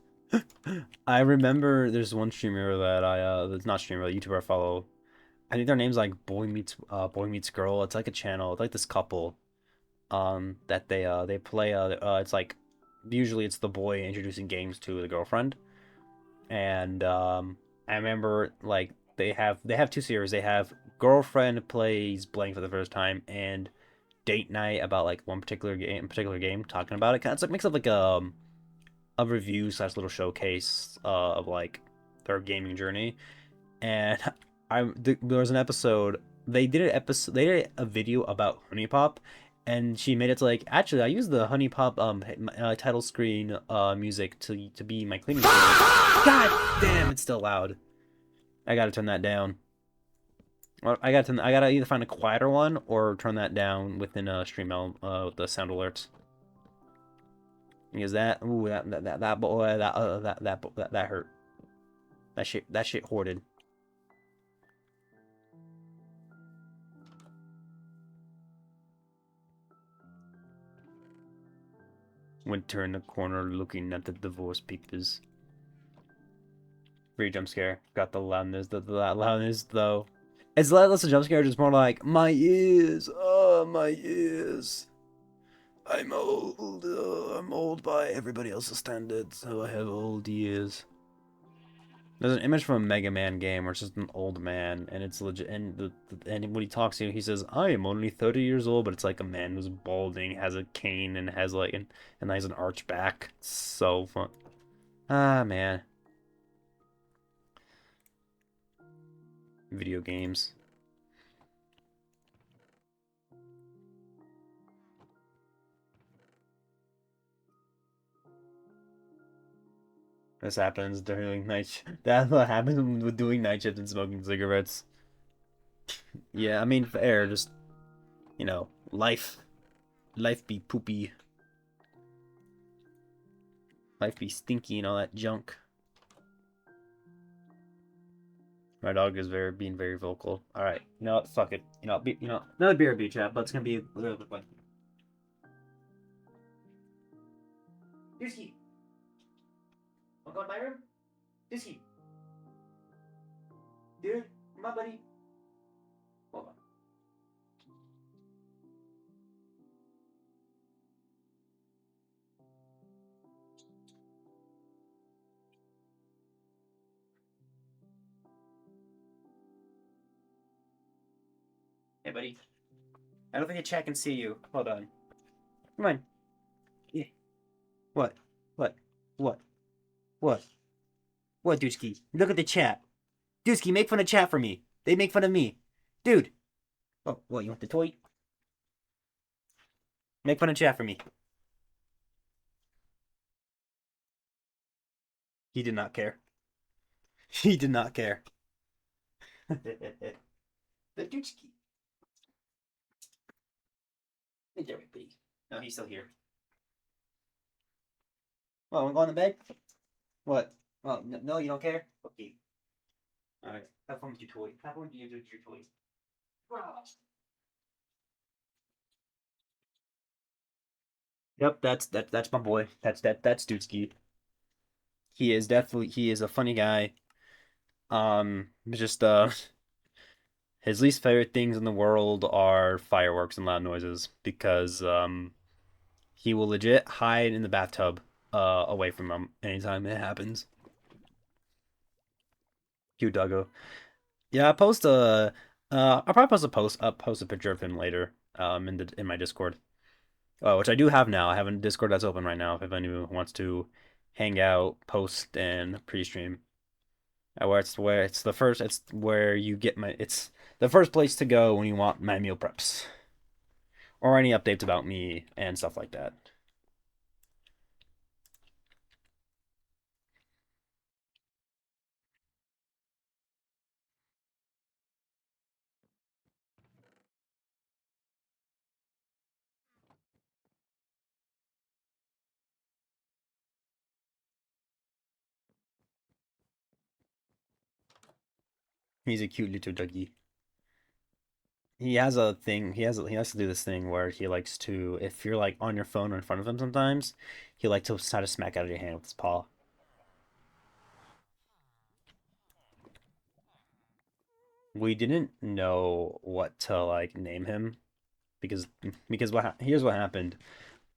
I remember there's one streamer that that's not streamer, YouTuber I follow. I think their name's like Boy Meets Girl. It's like a channel. It's like this couple that they play it's like usually it's the boy introducing games to the girlfriend. And I remember like they have two series. They have girlfriend plays blank for the first time and date night about like one particular game talking about it. Kind of, it's like makes up like a review slash little showcase of like their gaming journey. And there was an episode they did a video about Honey Pop, and she made it to like actually I used the Honey Pop title screen music to be my cleaning screen. God damn, it's still loud. I gotta turn that down. Well, I gotta either find a quieter one or turn that down within stream with the sound alerts. Because that boy that hurt. That shit hoarded. Winter in the corner looking at the divorce papers. Free jump scare. Got the loudness. The loudness though. It's less a jump scare, just more like my ears. Oh, my ears. I'm old. I'm old by everybody else's standards, so I have old ears. There's an image from a Mega Man game where it's just an old man, and it's legit. And when he talks to you, he says, "I am only 30 years old," but it's like a man who's balding, has a cane, and has like and has an arch back. It's so fun. Ah, man. Video games. This happens during night. That's what happens with doing night shift and smoking cigarettes. Yeah, I mean, fair. Just life. Life be poopy. Life be stinky and all that junk. My dog is being very vocal. All right, you know what? Fuck it. Another beer chat, but it's gonna be a little bit like. Dusky, wanna go to my room? Dusky, dude, come on, buddy. Hold on. Hey, buddy. I don't think the chat can see you. Hold on. Come on. Yeah. What? What? What? What? What, Dusky? Look at the chat. Dusky, make fun of chat for me. They make fun of me. Dude. Oh, what, you want the toy? Make fun of chat for me. He did not care. He did not care. The Dusky. Hey, there, baby. No, he's still here. Well, wanna go on the bed? What? Oh, no, you don't care? Okay. Alright, have fun with your toy. Have fun with your toy. Yep, that's my boy. That's Dudesky. He is a funny guy. Just his least favorite things in the world are fireworks and loud noises because he will legit hide in the bathtub away from him anytime it happens. Cute doggo. Yeah, I'll probably post a picture of him later in my Discord. Which I do have now. I have a Discord that's open right now if anyone wants to hang out, post and pre-stream. Where it's where you get it's the first place to go when you want my meal preps or any updates about me and stuff like that. He's a cute little doggy. He has a thing. He has to do this thing where he likes to, if you're like on your phone or in front of him sometimes, he likes to try to smack out of your hand with his paw. We didn't know what to like name him because here's what happened.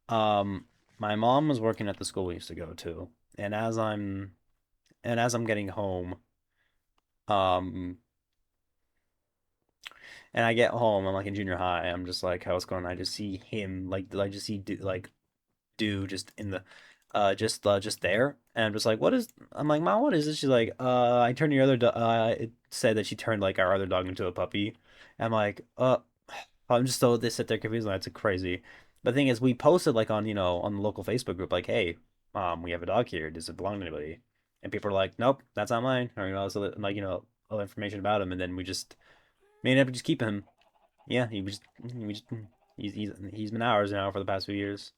Um, my mom was working at the school we used to go to, and as I'm getting home, um, and I get home, I'm like in junior high. I'm just like, how's it going? I just see him, like, I just see dude just in the just there, and I'm just like, what is? I'm like, Mom, what is this? She's like, I turned your other dog. It said that she turned like our other dog into a puppy. I'm like, I'm just so they sit there confused. That's crazy. But the thing is, we posted like on on the local Facebook group, like, hey, we have a dog here. Does it belong to anybody? And people are like, nope, that's not mine. Or so like all the information about him, and then we ended up just keeping him. Yeah, we just he's been ours now for the past few years.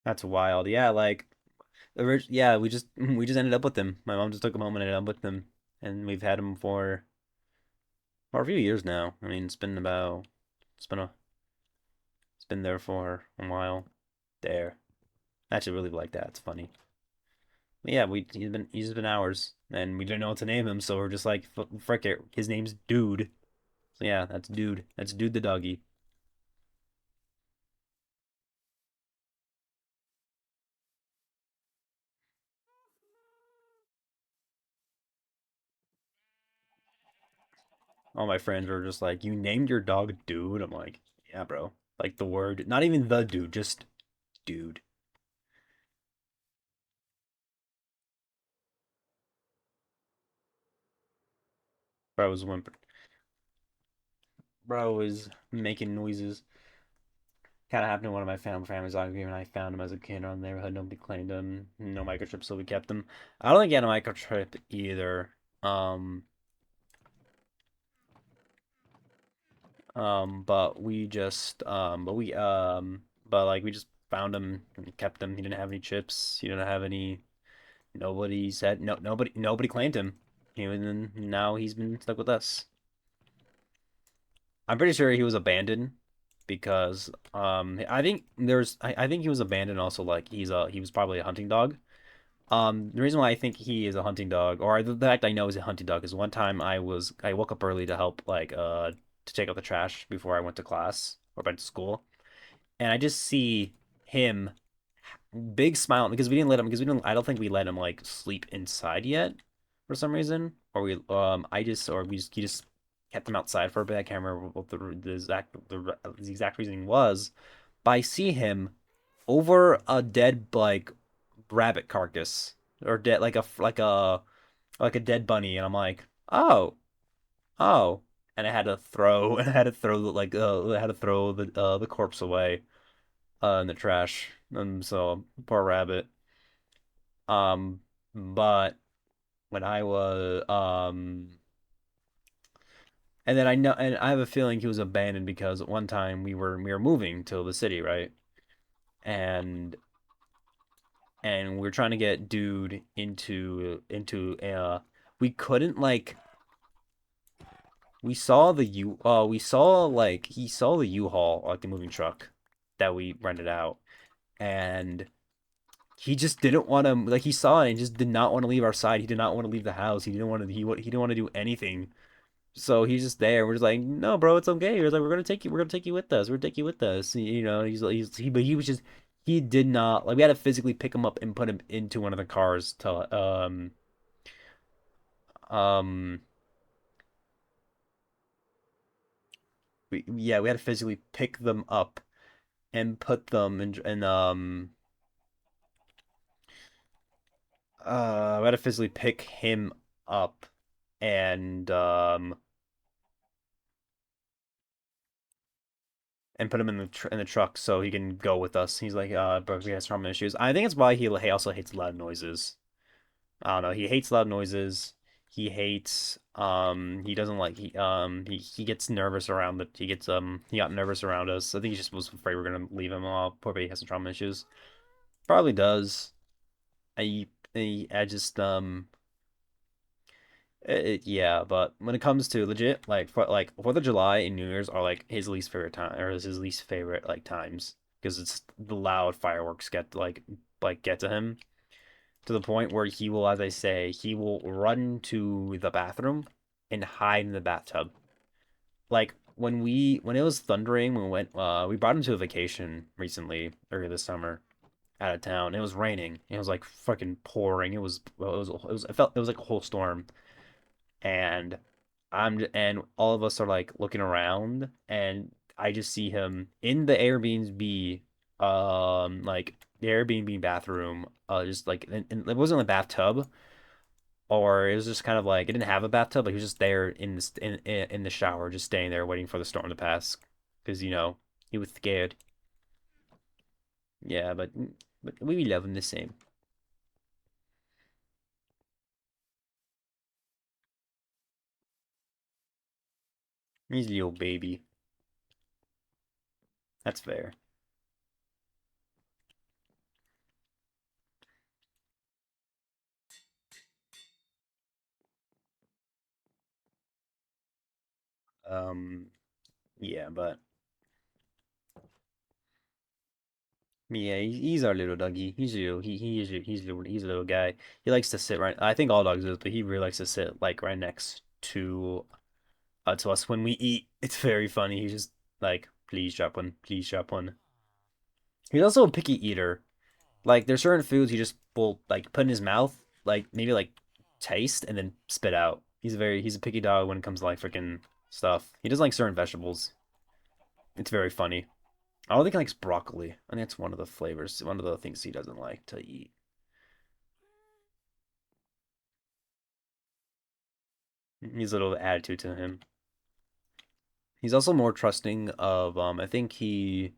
That's wild. Yeah, like yeah, we just ended up with him. My mom just took him home and ended up with him, and we've had him for a few years now. I mean, it's been a it's been there for a while. There, I actually really like that. It's funny. But yeah, we he's been ours, and we didn't know what to name him, so we're just like, frick it. His name's Dude. So yeah, that's Dude. That's Dude the doggy. All my friends were just like, "You named your dog Dude?" I'm like, "Yeah, bro." Like the word, not even the dude, just Dude. Bro was whimpering. Bro was making noises. Kind of happened to one of my family's dog when I found him as a kid around the neighborhood. Nobody claimed him. No microchip, so we kept him. I don't think he had a microchip either. Um, but like we just found him and kept him. He didn't have any chips. He didn't have any. Nobody said no. Nobody claimed him. And now he's been stuck with us. I'm pretty sure he was abandoned because I think he was abandoned also like he was probably a hunting dog. The reason why I think he is a hunting dog, or the fact I know he's a hunting dog, is one time I woke up early to help to take out the trash before I went to class or went to school, and I just see him big smile because we didn't I don't think we let him like sleep inside yet for some reason, or we I just or we just he just kept him outside for a bit. I can't remember what the exact reasoning was, but I see him over a dead like rabbit carcass or dead like a dead bunny, and I'm like, oh, and I had to throw and I had to throw I had to throw the corpse away in the trash. And so poor rabbit. Um, but when I was And then I know, and I have a feeling he was abandoned because at one time we were moving to the city, right? And we were trying to get dude into we couldn't like we saw like he saw the U-Haul, like the moving truck that we rented out, and he just didn't want to, like, he saw it and just did not want to leave our side. He did not want to leave the house. He didn't want to do anything. So he's just there. We're just like, no, bro, it's okay. We're like, we're gonna take you with us. We're gonna take you with us. You know, but he was just, he did not, like, we had to physically pick him up and put him into one of the cars to, um, yeah, we had to physically pick them up and put them we had to physically pick him up and, put him in the truck so he can go with us. He's like, but he has trauma issues. I think it's why he also hates loud noises. I don't know. He hates loud noises. He hates he doesn't like he gets nervous around he got nervous around us. I think he just was afraid we're gonna leave him. Oh, poor baby has some trauma issues. Probably does. I I just yeah, but when it comes to legit, like 4th of July and New Year's are like his least favorite time, or his least favorite like times, because it's the loud fireworks get to him to the point where he will, as I say, he will run to the bathroom and hide in the bathtub. Like when it was thundering, we brought him to a vacation recently earlier this summer out of town. It was raining. It was like fucking pouring. It was like a whole storm, and all of us are like looking around, and I just see him in the Airbnb, like the Airbnb bathroom, just like, and it wasn't a bathtub, or it was just kind of like it didn't have a bathtub, but he was just there in the shower, just staying there waiting for the storm to pass, because he was scared. Yeah, but we love him the same. He's a little baby. That's fair. Um, yeah, but. Yeah, he's our little doggy. He's a little guy. He likes to sit right. I think all dogs do, but he really likes to sit like right next to us when we eat. It's very funny. He's just like, please drop one, please drop one. He's also a picky eater. Like there's certain foods he just will like put in his mouth, like maybe like taste and then spit out. He's a picky dog when it comes to like freaking stuff. He doesn't like certain vegetables. It's very funny. I don't think he likes broccoli. I think that's one of the flavors, one of the things he doesn't like to eat. He's a little attitude to him. He's also more trusting of I think he's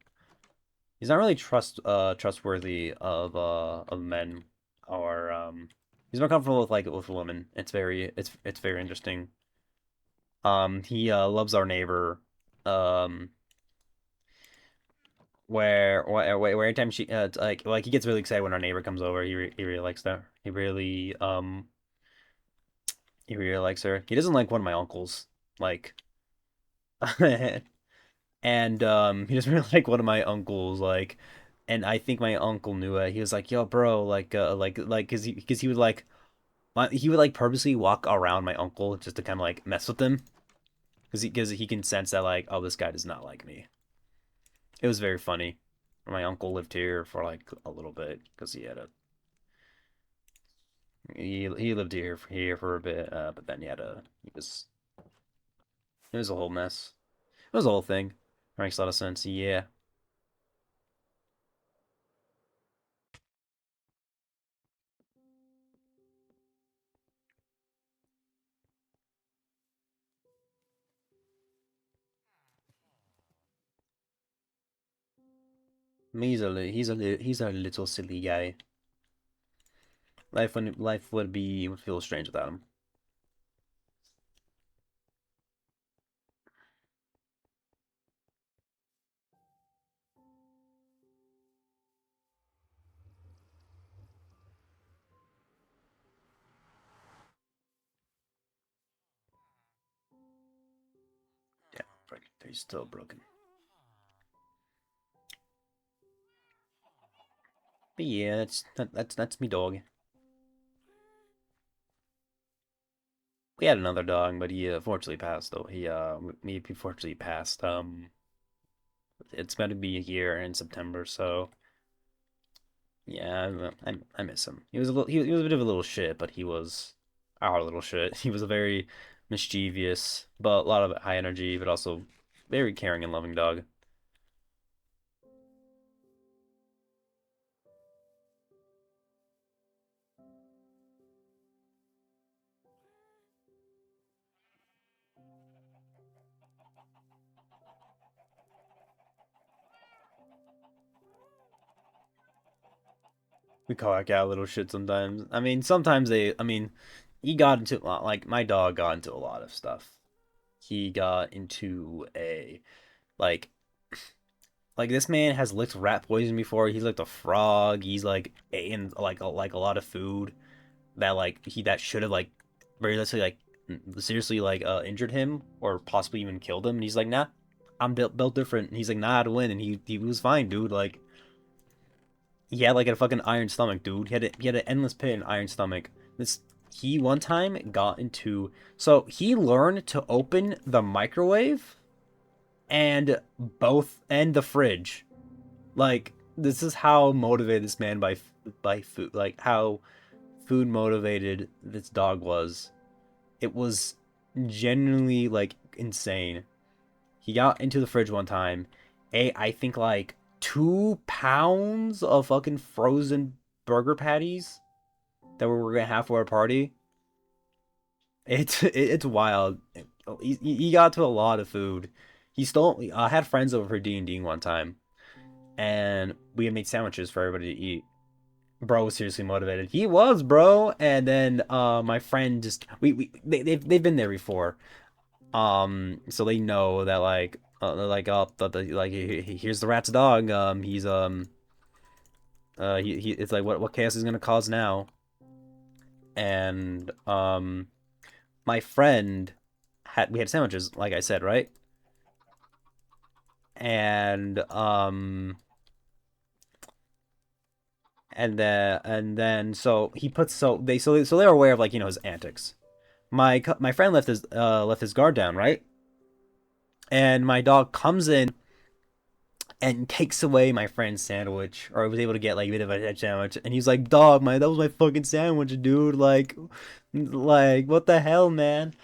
not really trustworthy of men, or he's more comfortable with like with women. It's very interesting. He loves our neighbor, um where anytime she like he gets really excited when our neighbor comes over. He really likes that. He really likes her. He doesn't like one of my uncles. Like and he doesn't really like one of my uncles, like, and I think my uncle knew it. He was like, yo, bro, like because he would like he would like purposely walk around my uncle just to kind of like mess with him, because he can sense that, like, oh, this guy does not like me. It was very funny. My uncle lived here for like a little bit because he lived here for a bit, but then it was a whole mess. It was a whole thing. Makes a lot of sense. Yeah, he's a little silly guy. Life would feel strange without him. He's still broken. But yeah, that's me dog. We had another dog, but he unfortunately passed. Though he unfortunately passed. It's going to be a year in September, so yeah, I miss him. He was a little, he was a bit of a little shit, but he was our little shit. He was a very mischievous, but a lot of high energy, but also very caring and loving dog. We call that guy a little shit sometimes. I mean, sometimes I mean, he got into like my dog got into a lot of stuff. He got into a like this man has licked rat poison before. He's licked a frog. He's like eaten like a lot of food that that should have like very literally seriously injured him or possibly even killed him. And he's like, nah, I'm built different. And he's like, nah, I'd win. And he was fine, dude. Like he had like a fucking iron stomach, dude. He had an endless pit in iron stomach. This he one time got into so he learned to open the microwave and the fridge. Like this is how motivated this man by food, like how food motivated this dog was. It was genuinely like insane. He got into the fridge one time, ate I think like 2 pounds of fucking frozen burger patties that we were gonna have for our party. It's wild. He got to a lot of food. He stole. I had friends over for D&D one time, and we had made sandwiches for everybody to eat. Bro was seriously motivated. He was, bro. And then my friend just they've been there before. So they know that they're like oh like here's the rat's dog. He's he it's like what chaos is gonna cause now. And my friend we had sandwiches like I said, right? And and then so he puts so they're aware of like his antics. My friend left his guard down, right? And my dog comes in and takes away my friend's sandwich, or was able to get like a bit of a sandwich, and he's like, "Dog, that was my fucking sandwich, dude. Like what the hell, man?"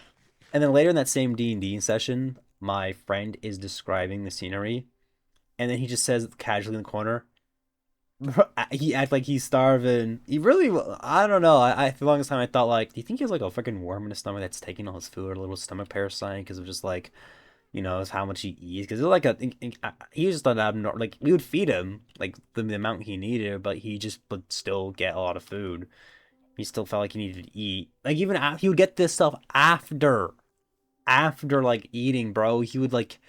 And then later in that same D&D session, my friend is describing the scenery, and then he just says casually in the corner, he acts like he's starving. He really, I don't know. For the longest time I thought like, do you think he has like a freaking worm in his stomach that's taking all his food, or a little stomach parasite because of just like is how much he eats? Because it's like he was just an abnormal. Like we would feed him like the amount he needed, but he just would still get a lot of food. He still felt like he needed to eat. Like even after, he would get this stuff after like eating, bro. He would like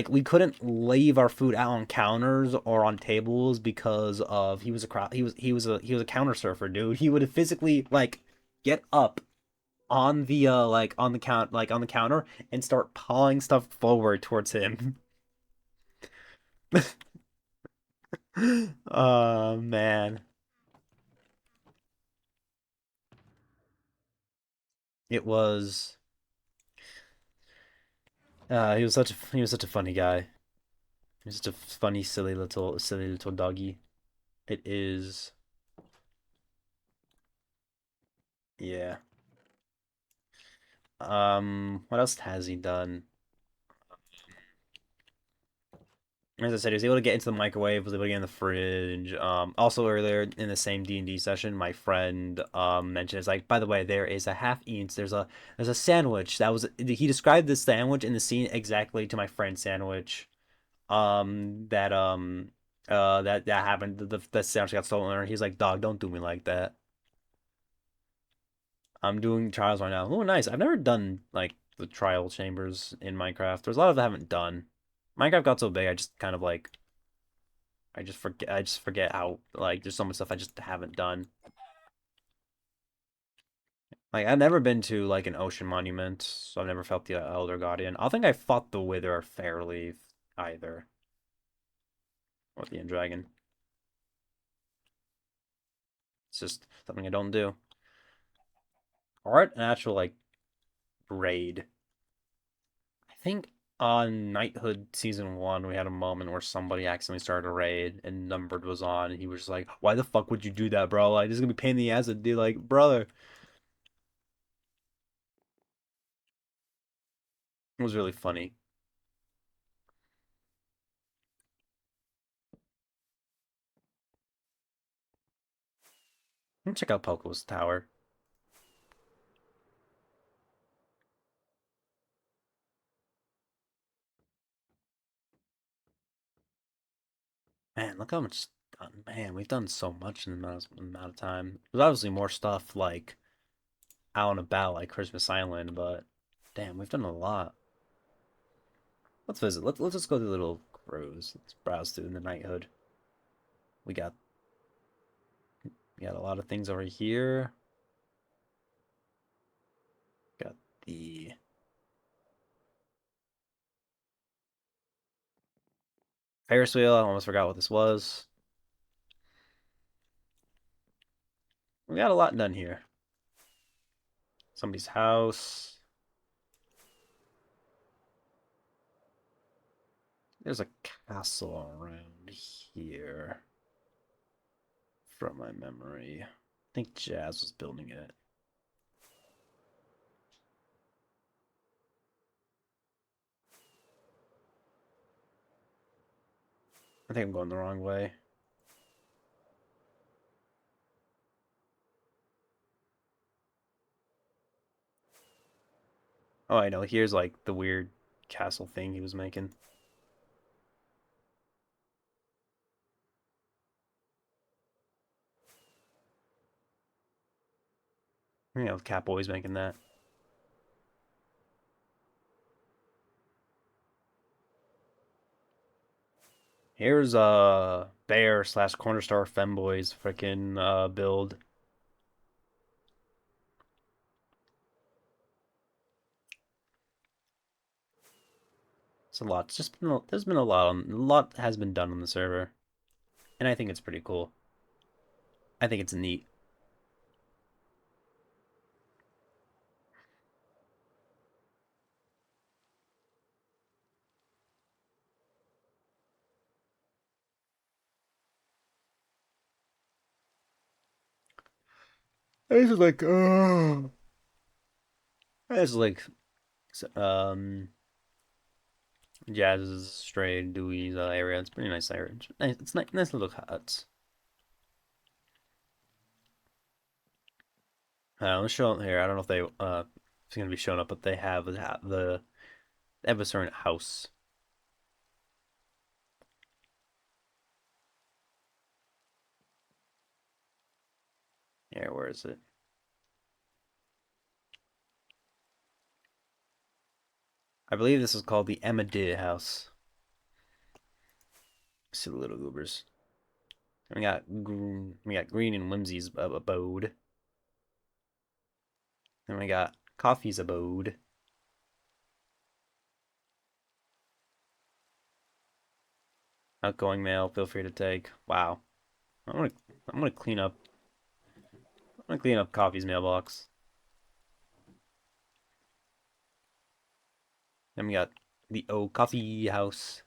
we couldn't leave our food out on counters or on tables because of he was a crowd he was a counter surfer, dude. He would physically like get up on the on the counter and start pawing stuff forward towards him. Oh man. It was he was such a funny guy. He was such a funny silly little doggy. It is yeah. What else has he done? As I said, he was able to get into the microwave, was able to get in the fridge. Also earlier in the same D&D session, my friend mentioned it's like, by the way, there is a half-eaten, there's a sandwich that was he described this sandwich in the scene exactly to my friend's sandwich. That happened. The sandwich got stolen. He's like, dog, don't do me like that. I'm doing trials right now. Oh, nice. I've never done like the trial chambers in Minecraft. There's a lot of them I haven't done. Minecraft got so big, I just kind of like I just forget how like there's so much stuff I just haven't done. Like, I've never been to, like, an ocean monument, so I've never felt the Elder Guardian. I don't think I fought the Wither fairly either. Or the End Dragon. It's just something I don't do. Or an actual, like, raid. I think on Knighthood Season 1, we had a moment where somebody accidentally started a raid, and Numbered was on, and he was just like, why the fuck would you do that, bro? Like, this is gonna be a pain in the ass to do, like, brother. It was really funny. Let me check out Poco's tower. Man, look how much done. Man, we've done so much in the amount of time. There's obviously more stuff like out and about, like Christmas Island, but damn, we've done a lot. Let's visit. Let's just go to the little cruise. Let's browse through the knighthood. We got a lot of things over here. Got the Ferris wheel. I almost forgot what this was. We got a lot done here. Somebody's house. There's a castle around here. From my memory. I think Jazz was building it. I think I'm going the wrong way. Oh, I know. Here's like the weird castle thing he was making. You know, Catboy's making that. Here's Bear slash Cornerstar Femboy's freaking build. It's a lot. It's just been there's been a lot has been done on the server, and I think it's pretty cool. I think it's neat. This is like, oh, this is like, um, Jazz's Stray Dewey's area. It's a pretty nice area. It's nice, nice little huts. Let's show up here. I don't know if it's gonna be showing up, but they have they have a certain house. Yeah, where is it? I believe this is called the Emma house. See the little goobers. And we got Green and Whimsy's abode. And we got Coffee's abode. Outgoing mail, feel free to take. Wow. I'm gonna clean up Coffee's mailbox. Then we got the O Coffee house.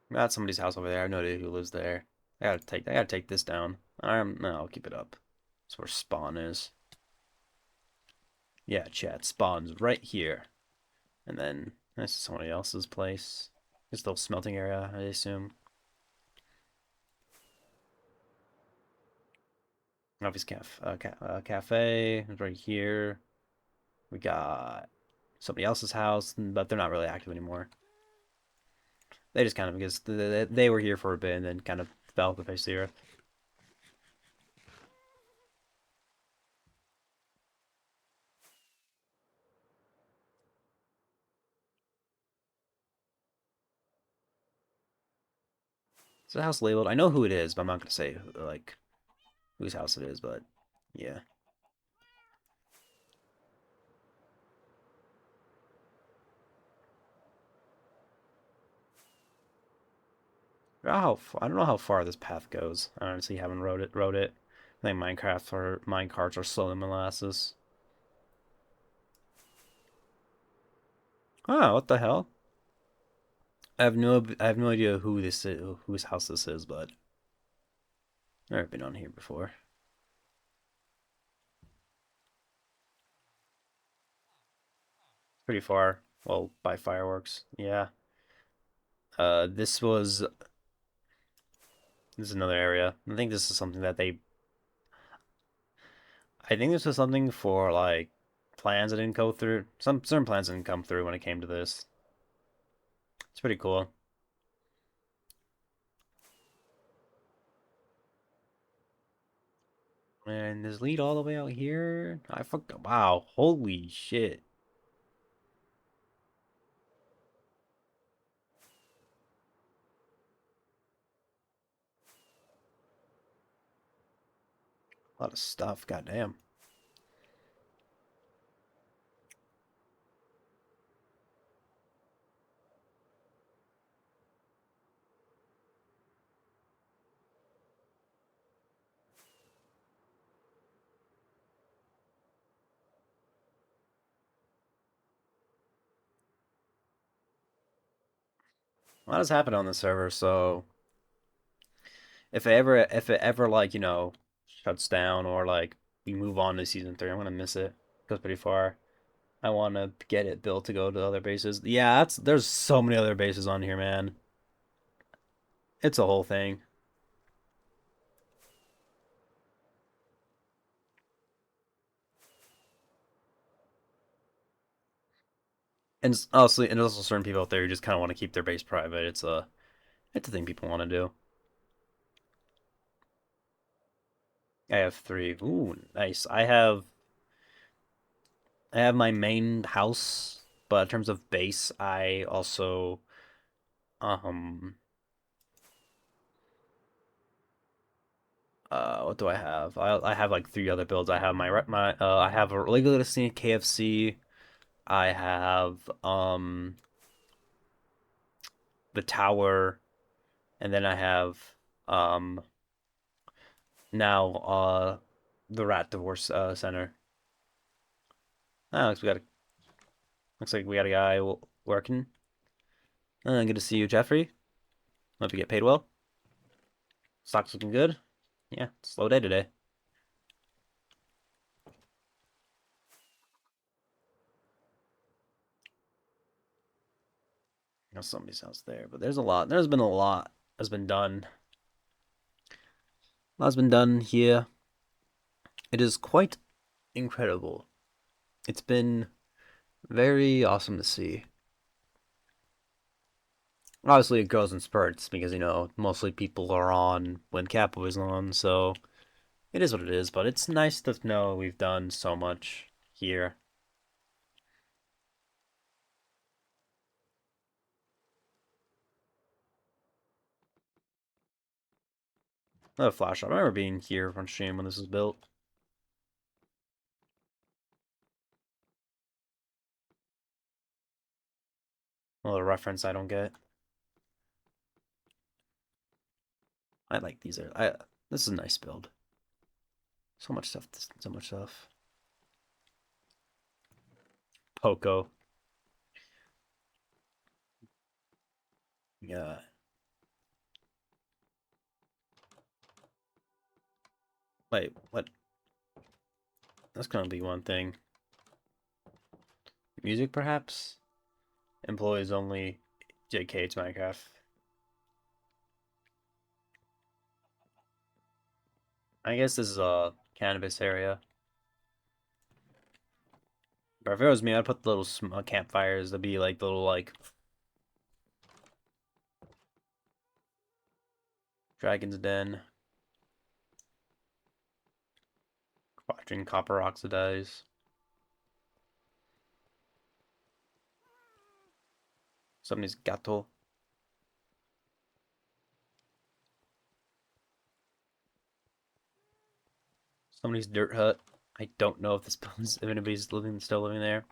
We got somebody's house over there. I have no idea who lives there. I gotta take this down. No, I'll keep it up. That's where spawn is. Yeah, chat spawns right here. And then this is somebody else's place. This little smelting area, I assume. Obvious cafe is right here. We got somebody else's house, but they're not really active anymore. They just kind of, because they were here for a bit and then kind of fell off the face of the earth. Is the house labeled? I know who it is, but I'm not gonna say like whose house it is. But yeah. I don't know how far this path goes. I honestly haven't wrote it. I think minecarts are slow than molasses. Oh, what the hell? I have no idea who this is, whose house this is, but I've never been on here before. Pretty far. Well, by fireworks. Yeah. This is another area. I think this is something that they I think this was something for like plans that didn't go through. Some certain plans didn't come through when it came to this. It's pretty cool. And this lead all the way out here. I fucked up. Wow. Holy shit. A lot of stuff. Goddamn. A lot has happened on the server, so if it ever like, shuts down or like we move on to season 3, I'm gonna miss it. It goes pretty far. I wanna get it built to go to other bases. Yeah, there's so many other bases on here, man. It's a whole thing. And there's also certain people out there who just kind of want to keep their base private. It's a thing people want to do. I have 3. Ooh, nice. I have my main house, but in terms of base, I also um what do I have? I have like 3 other builds. I have I have a Legacy KFC. I have the tower, and then I have um now the Rat Divorce Center. Ah, looks like we got a guy working. Good to see you, Jeffrey. Hope you get paid well. Stock's looking good. Yeah, slow day today. You know, somebody's house there, but there's a lot. There's been a lot has been done. A lot's been done here. It is quite incredible. It's been very awesome to see. Obviously, it goes in spurts because, mostly people are on when Capo is on, so it is what it is, but it's nice to know we've done so much here. Another flash. I remember being here on stream when this was built. Another reference I don't get. I like these. This is a nice build. So much stuff. So much stuff. Poco. Yeah. Wait, what? That's gonna be one thing. Music, perhaps? Employees only. JK, it's Minecraft. I guess this is a cannabis area. But if it was me, I'd put the little campfires. That'd be like the little, like, Dragon's Den. Watching copper oxidize. Somebody's gato. Somebody's dirt hut. I don't know if this if anybody's still living there.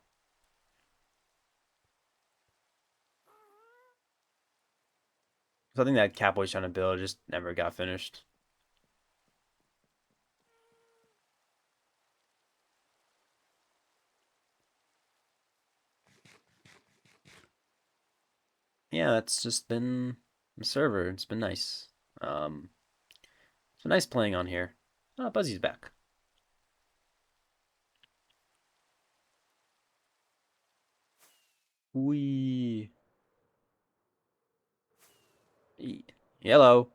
Something that Catboy's trying to build just never got finished. Yeah, that's just been the server. It's been nice. Um, it's been nice playing on here. Oh, Buzzy's back. Wee. Yellow.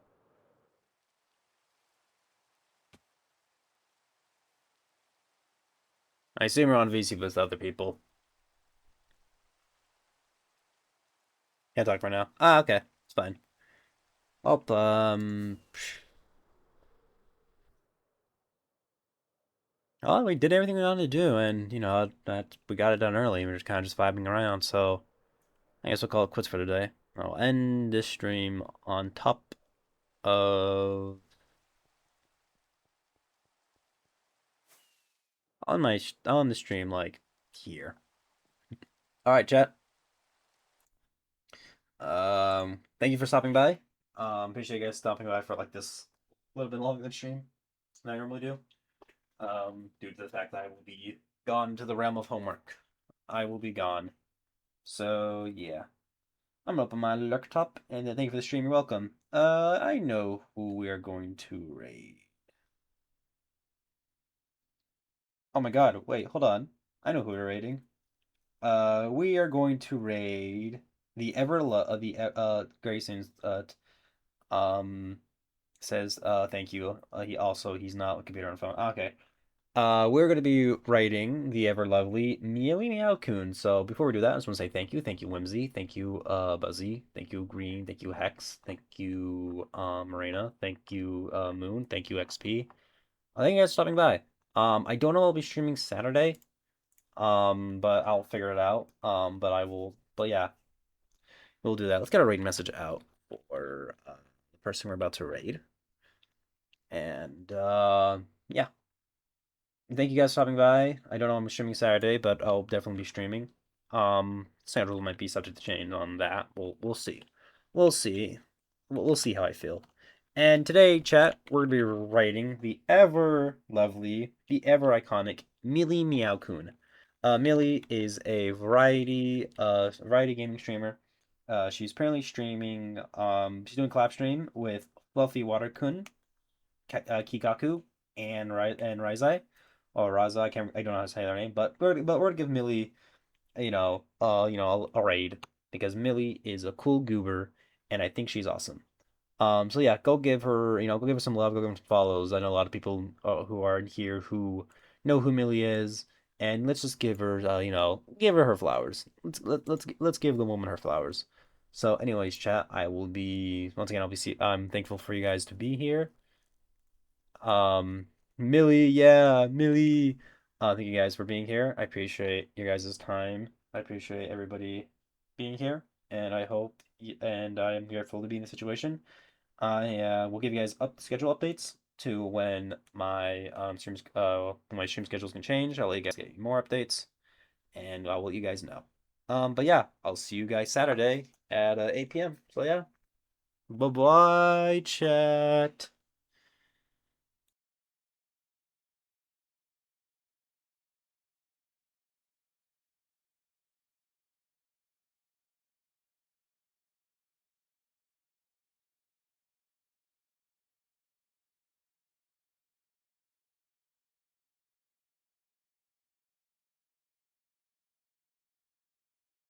I assume we're on VC with other people. Can't talk right now. Ah, okay. It's fine. Oh, oh, we did everything we wanted to do, and that we got it done early. We're just kind of just vibing around, so I guess we'll call it quits for today. I'll end this stream on top of on the stream like here. All right, chat. Thank you for stopping by. Appreciate you guys stopping by for like this a little bit longer than stream than I normally do. Due to the fact that I will be gone to the realm of homework. I will be gone. So yeah. I'm gonna open my laptop and thank you for the stream. You're welcome. I know who we are going to raid. Oh my god, wait, hold on. I know who we're raiding. We are going to raid the Grayson's says thank you. He's not a computer on phone. Okay. We're gonna be writing the ever lovely Meowie Meow-kun. So before we do that, I just want to say thank you, Whimsy, thank you, Buzzy, thank you, Green, thank you, Hex, thank you, Marina, thank you, Moon, thank you, XP. Thank you guys for stopping by. I don't know if I'll be streaming Saturday, but I'll figure it out. But yeah, we'll do that. Let's get a raid message out for the person we're about to raid, and yeah. Thank you guys for stopping by. I don't know if I'm streaming Saturday, but I'll definitely be streaming. Schedule might be subject to change on that. We'll see. We'll see. We'll see how I feel. And today, chat, we're gonna be writing the ever lovely, the ever iconic Millie Meow-kun. Millie is a variety gaming streamer. She's apparently streaming. She's doing collab stream with Fluffy Water-kun, Kikaku, and Rizai or Raza. I don't know how to say their name, but we're gonna give Millie, a raid because Millie is a cool goober, and I think she's awesome. So yeah, go give her some love, go give her some follows. I know a lot of people who are in here who know who Millie is, and let's just give her, give her flowers. Let's give the woman her flowers. So, anyways, chat, I will be once again. I'm thankful for you guys to be here. Um, Millie, yeah, Millie. Thank you guys for being here. I appreciate your guys' time. I appreciate everybody being here, and I am grateful to be in the situation. I will give you guys schedule updates to when my stream schedules can change. I'll let you guys get more updates, and I will let you guys know. But yeah, I'll see you guys Saturday at 8 p.m. So yeah, bye bye, chat.